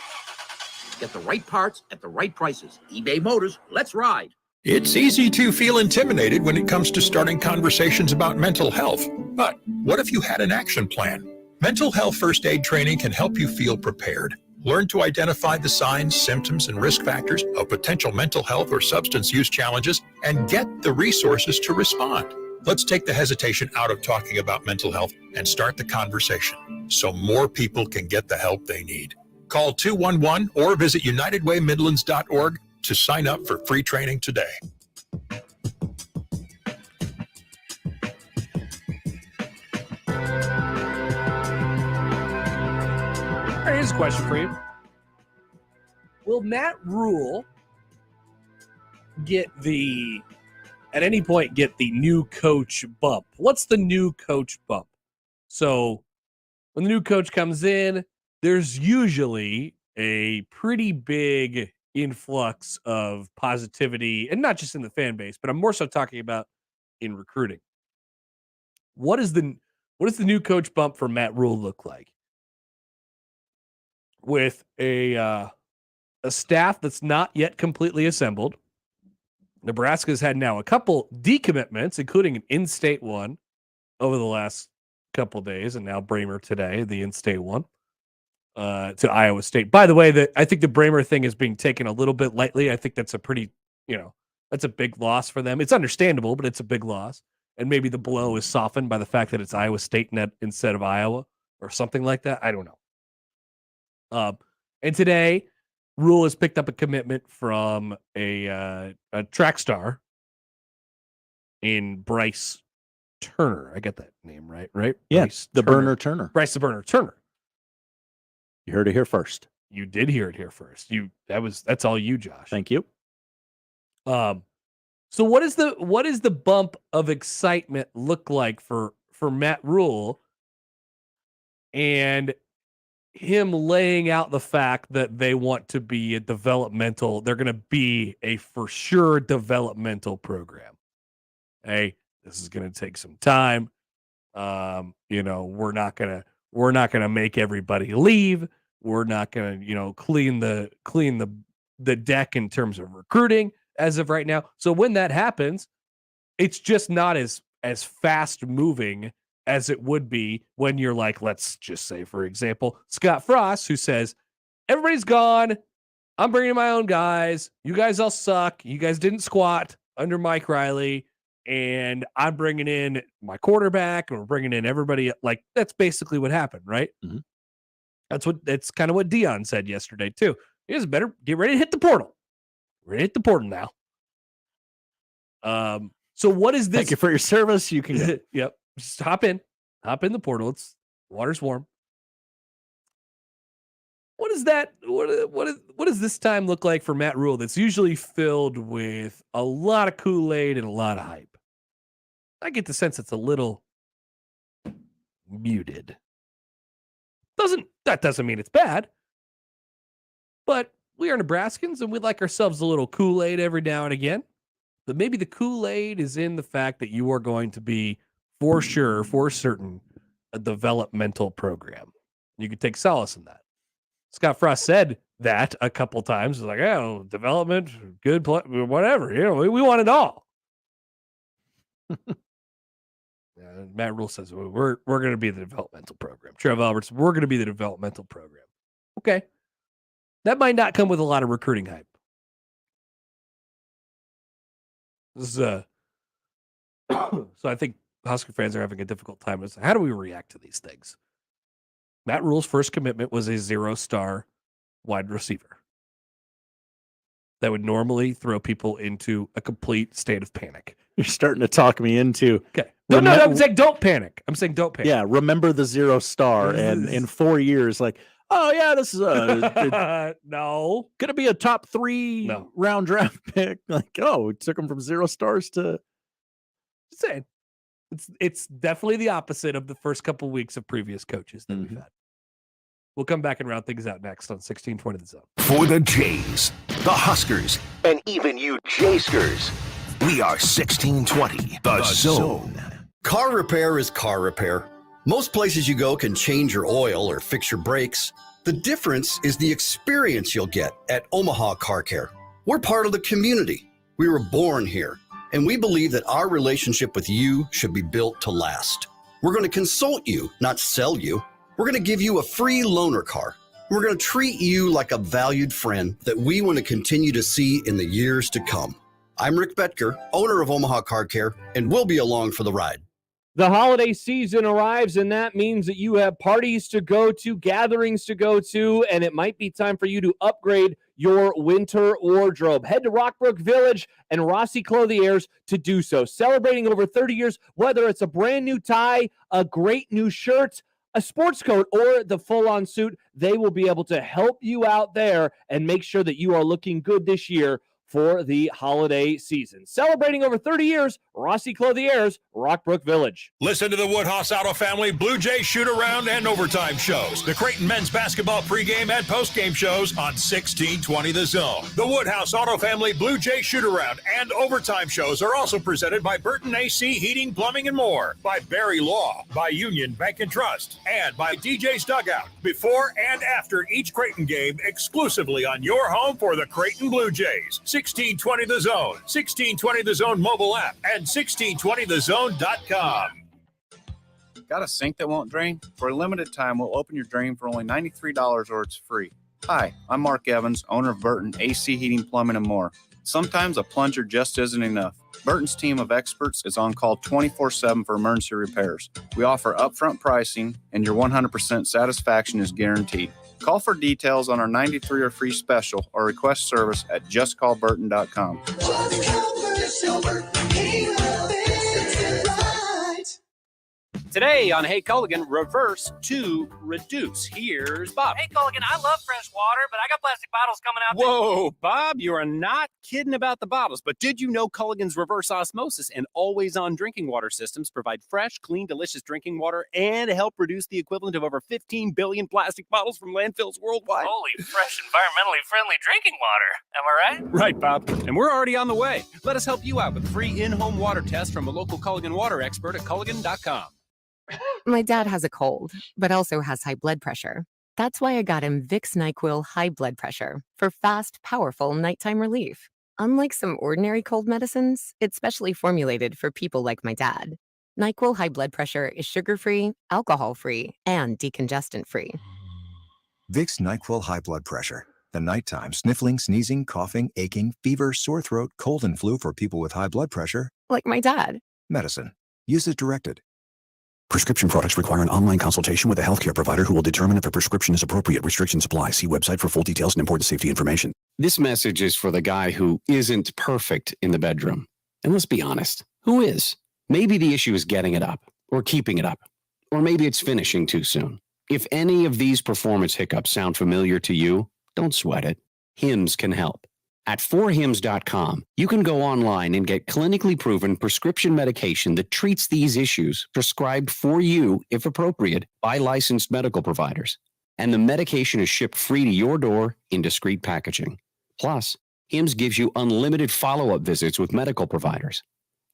Get the right parts at the right prices. eBay Motors, let's ride. It's easy to feel intimidated when it comes to starting conversations about mental health. But what if you had an action plan? Mental health first aid training can help you feel prepared. Learn to identify the signs, symptoms, and risk factors of potential mental health or substance use challenges and get the resources to respond. Let's take the hesitation out of talking about mental health and start the conversation so more people can get the help they need. Call 211 or visit UnitedWayMidlands.org to sign up for free training today. All right, here's a question for you. Will Matt Rhule at any point get the new coach bump? What's the new coach bump? So when the new coach comes in, there's usually a pretty big influx of positivity, and not just in the fan base, but I'm more so talking about in recruiting. What does the new coach bump for Matt Rhule look like? With a staff that's not yet completely assembled. Nebraska's had now a couple decommitments, including an in-state one over the last couple days, and now Bramer today, the in-state one. To Iowa State. By the way, I think the Bramer thing is being taken a little bit lightly. I think that's a pretty, that's a big loss for them. It's understandable, but it's a big loss. And maybe the blow is softened by the fact that it's Iowa State instead of Iowa or something like that. I don't know. And today, Rhule has picked up a commitment from a track star in Bryce Turner. I got that name right? Yeah, Bryce the Burner Turner. Bryce the Burner Turner. You heard it here first. You did hear it here first. That's all you, Josh. Thank you. So what is the bump of excitement look like for Matt Rhule and him laying out the fact that they want to be they're going to be a for sure developmental program. Hey, this is going to take some time. We're not going to make everybody leave. We're not going to, clean the deck in terms of recruiting as of right now. So when that happens, it's just not as fast moving as it would be when you're like, let's just say, for example, Scott Frost, who says, everybody's gone. I'm bringing my own guys. You guys all suck. You guys didn't squat under Mike Riley. And I'm bringing in my quarterback, and we're bringing in everybody. Like, that's basically what happened, right? Mm-hmm. That's kind of what Deion said yesterday too. You guys better get ready to hit the portal. We're gonna hit the portal now. So what is this? Thank you for your service. You can get yep. Just hop in the portal. It's water's warm. What is that? What does this time look like for Matt Rhule? That's usually filled with a lot of Kool-Aid and a lot of hype. I get the sense it's a little muted. That doesn't mean it's bad, but we are Nebraskans and we like ourselves a little Kool-Aid every now and again. But maybe the Kool-Aid is in the fact that you are going to be for certain a developmental program. You could take solace in that. Scott Frost said that a couple times. It's like, oh, development, good play, whatever. You know, we want it all. Matt Rhule says we're going to be the developmental program. Trev Alberts, we're going to be the developmental program. Okay, that might not come with a lot of recruiting hype. This is so I think Husker fans are having a difficult time. How do we react to these things? Matt Rhule's first commitment was a 0-star wide receiver. That would normally throw people into a complete state of panic. You're starting to talk me into. Okay. No, I'm saying don't panic. I'm saying don't panic. Yeah, remember the 0-star, and in 4 years, like, oh yeah, this is no gonna be a top 3 round draft pick. Like, oh, it took him from 0 stars to. Just saying. It's definitely the opposite of the first couple of weeks of previous coaches that we've had. We'll come back and round things out next on 1620 The Zone. For the Jays, the Huskers, and even you Jayskers, we are 1620 The Zone. Car repair is car repair. Most places you go can change your oil or fix your brakes. The difference is the experience you'll get at Omaha Car Care. We're part of the community. We were born here, and we believe that our relationship with you should be built to last. We're going to consult you, not sell you. We're going to give you a free loaner car. We're going to treat you like a valued friend that we want to continue to see in the years to come. I'm Rick Betker, owner of Omaha Car Care, and we'll be along for the ride. The holiday season arrives, and that means that you have parties to go to, gatherings to go to, and it might be time for you to upgrade your winter wardrobe. Head to Rockbrook Village and Rossi Clothiers to do so. Celebrating over 30 years, whether it's a brand new tie, a great new shirt, a sports coat, or the full-on suit, they will be able to help you out there and make sure that you are looking good this year for the holiday season. Celebrating over 30 years, Rossi Clothiers, Rockbrook Village. Listen to the Woodhouse Auto Family Blue Jay shoot-around and overtime shows. The Creighton men's basketball pregame and postgame shows on 1620 The Zone. The Woodhouse Auto Family Blue Jay shoot-around and overtime shows are also presented by Burton AC Heating, Plumbing, and More, by Barry Law, by Union Bank and Trust, and by DJ's Dugout. Before and after each Creighton game, exclusively on your home for the Creighton Blue Jays. 1620 The Zone, 1620 The Zone mobile app, and 1620thezone.com. Got a sink that won't drain? For a limited time, we'll open your drain for only $93 or it's free. Hi, I'm Mark Evans, owner of Burton AC Heating, Plumbing, and More. Sometimes a plunger just isn't enough. Burton's team of experts is on call 24/7 for emergency repairs. We offer upfront pricing, and your 100% satisfaction is guaranteed. Call for details on our 93 or free special or request service at justcallburton.com. Today on Hey Culligan, reverse to reduce. Here's Bob. Hey Culligan, I love fresh water, but I got plastic bottles coming out. Whoa, Bob, you are not kidding about the bottles. But did you know Culligan's reverse osmosis and always-on drinking water systems provide fresh, clean, delicious drinking water and help reduce the equivalent of over 15 billion plastic bottles from landfills worldwide? Holy, fresh, environmentally friendly drinking water. Am I right? Right, Bob. And we're already on the way. Let us help you out with a free in-home water test from a local Culligan water expert at Culligan.com. My dad has a cold, but also has high blood pressure. That's why I got him Vicks NyQuil High Blood Pressure for fast, powerful nighttime relief. Unlike some ordinary cold medicines, it's specially formulated for people like my dad. NyQuil High Blood Pressure is sugar-free, alcohol-free, and decongestant-free. Vicks NyQuil High Blood Pressure. The nighttime sniffling, sneezing, coughing, aching, fever, sore throat, cold, and flu for people with high blood pressure. Like my dad. Medicine. Use as directed. Prescription products require an online consultation with a healthcare provider who will determine if a prescription is appropriate. Restrictions apply. See website for full details and important safety information. This message is for the guy who isn't perfect in the bedroom. And let's be honest, who is? Maybe the issue is getting it up or keeping it up, or maybe it's finishing too soon. If any of these performance hiccups sound familiar to you, don't sweat it. Hims can help. At 4hims.com, you can go online and get clinically proven prescription medication that treats these issues, prescribed for you, if appropriate, by licensed medical providers. And the medication is shipped free to your door in discreet packaging. Plus, Hims gives you unlimited follow-up visits with medical providers.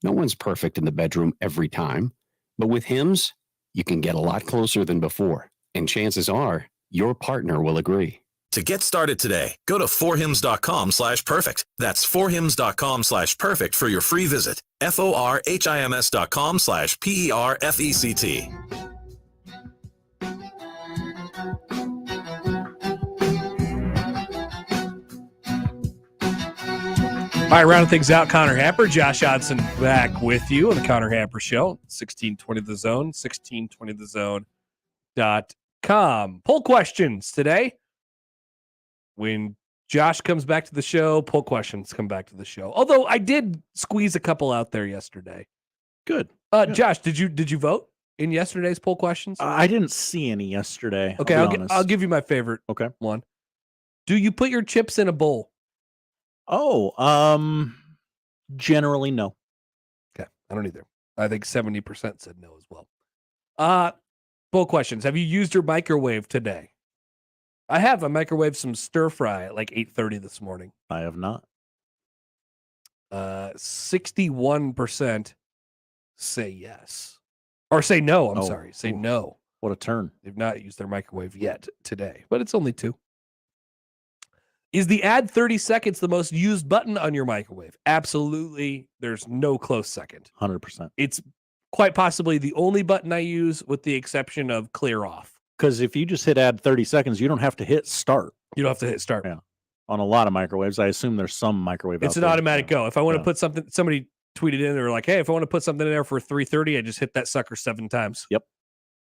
No one's perfect in the bedroom every time, but with Hims, you can get a lot closer than before. And chances are, your partner will agree. To get started today, go to 4hims.com/perfect. That's 4hims.com/perfect for your free visit. forhims.com/perfect. All right, rounding things out, Connor Happer, Josh Odson back with you on the Connor Happer Show, 1620 The Zone, 1620thezone.com. Poll questions today. When Josh comes back to the show, poll questions come back to the show. Although I did squeeze a couple out there yesterday. Good. Josh, did you vote in yesterday's poll questions? I didn't see any yesterday. Okay, I'll give you my favorite one. Do you put your chips in a bowl? Oh, generally no. Okay, I don't either. I think 70% said no as well. Poll questions. Have you used your microwave today? I have. I microwaved some stir fry at like 8:30 this morning. I have not. 61% say yes. Or say no, I'm sorry. Say no. What a turn. They've not used their microwave yet today, but it's only 2. Is the add 30 seconds the most used button on your microwave? Absolutely. There's no close second. 100%. It's quite possibly the only button I use with the exception of clear off. Because if you just hit add 30 seconds, you don't have to hit start. You don't have to hit start. Yeah. On a lot of microwaves, I assume there's some microwave It's out an there. automatic go. If I want to put something, somebody tweeted in, they were like, hey, if I want to put something in there for 3:30, I just hit that sucker 7 times. Yep.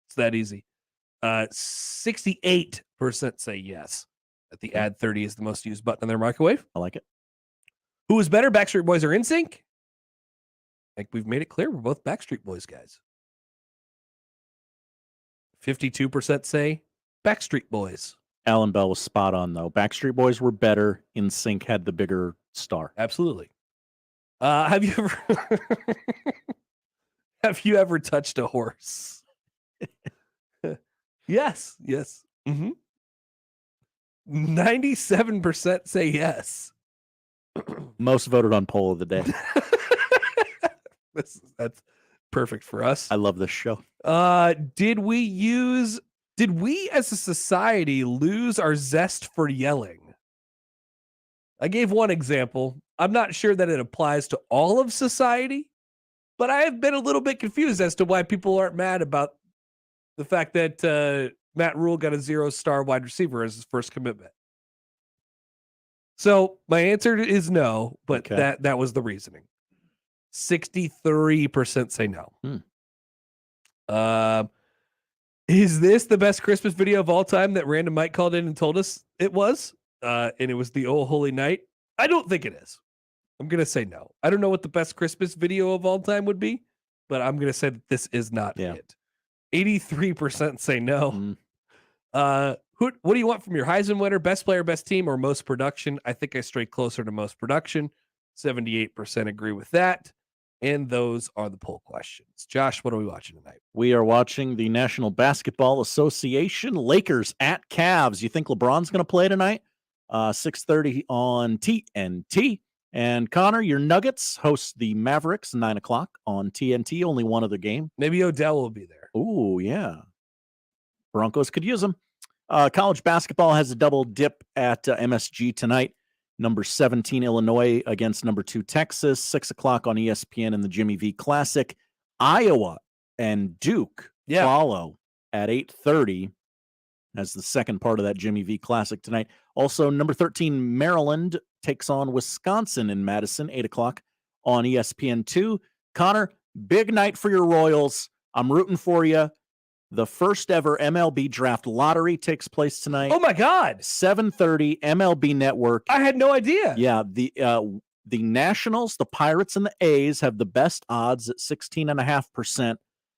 It's that easy. 68% say yes, that the add 30 is the most used button in their microwave. I like it. Who is better, Backstreet Boys or NSYNC? I think we've made it clear we're both Backstreet Boys guys. 52% say Backstreet Boys. Allan Bell was spot on, though. Backstreet Boys were better. NSYNC had the bigger star. Absolutely. Have you ever touched a horse? Yes. 97% say yes. Most voted on poll of the day. That's perfect for us. I love this show. Did we as a society lose our zest for yelling? I gave one example. I'm not sure that it applies to all of society, but I have been a little bit confused as to why people aren't mad about the fact that Matt Rhule got a 0-star wide receiver as his first commitment. So my answer is no, but that was the reasoning. 63% say no. Is this the best Christmas video of all time that Random Mike called in and told us it was? And it was the Oh Holy Night? I don't think it is. I'm going to say no. I don't know what the best Christmas video of all time would be, but I'm going to say that this is not it. 83% say no. What do you want from your Heisman winner? Best player, best team, or most production? I think I stray closer to most production. 78% agree with that. And those are the poll questions. Josh, what are we watching tonight? We are watching the National Basketball Association. Lakers at Cavs. You think LeBron's going to play tonight? 6:30 on TNT. And Connor, your Nuggets host the Mavericks 9 o'clock on TNT. Only one other game. Maybe Odell will be there. Oh, yeah. Broncos could use him. College basketball has a double dip at MSG tonight. Number 17, Illinois against number 2, Texas. 6 o'clock on ESPN in the Jimmy V Classic. Iowa and Duke follow at 8:30 as the second part of that Jimmy V Classic tonight. Also, number 13, Maryland takes on Wisconsin in Madison, 8 o'clock on ESPN2. Connor, big night for your Royals. I'm rooting for you. The first ever MLB draft lottery takes place tonight. Oh my God. 7:30 MLB Network. I had no idea. Yeah, the Nationals, the Pirates, and the A's have the best odds at 16.5%.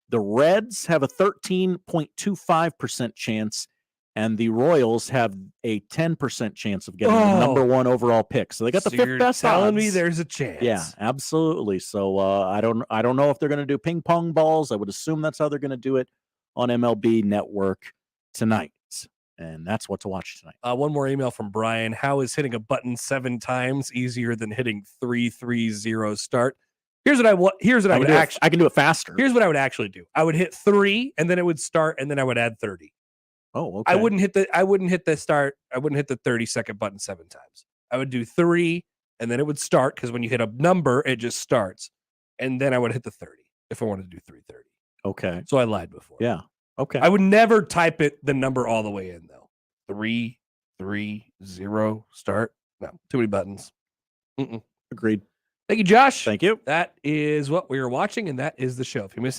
The Reds have a 13.25% chance, and the Royals have a 10% chance of getting the number one overall pick. So they got the fifth best odds. Telling me there's a chance. Yeah, absolutely. So I don't know if they're going to do ping pong balls. I would assume that's how they're going to do it on MLB Network tonight. And that's what to watch tonight. One more email from Brian. How is hitting a button 7 times easier than hitting 3-3-0 start? Here's what I would actually. I can do it faster. Here's what I would actually do. I would hit 3, and then it would start, and then I would add 30. Oh, okay. I wouldn't hit the start. I wouldn't hit the 30-second button 7 times. I would do 3, and then it would start because when you hit a number, it just starts, and then I would hit the 30 if I wanted to do 3:30. Okay. So I lied before. Yeah. Okay. I would never type the number all the way in though. 3-3-0 start. No, too many buttons. Agreed. Thank you, Josh. Thank you. That is what we are watching, and that is the show. If you missed it.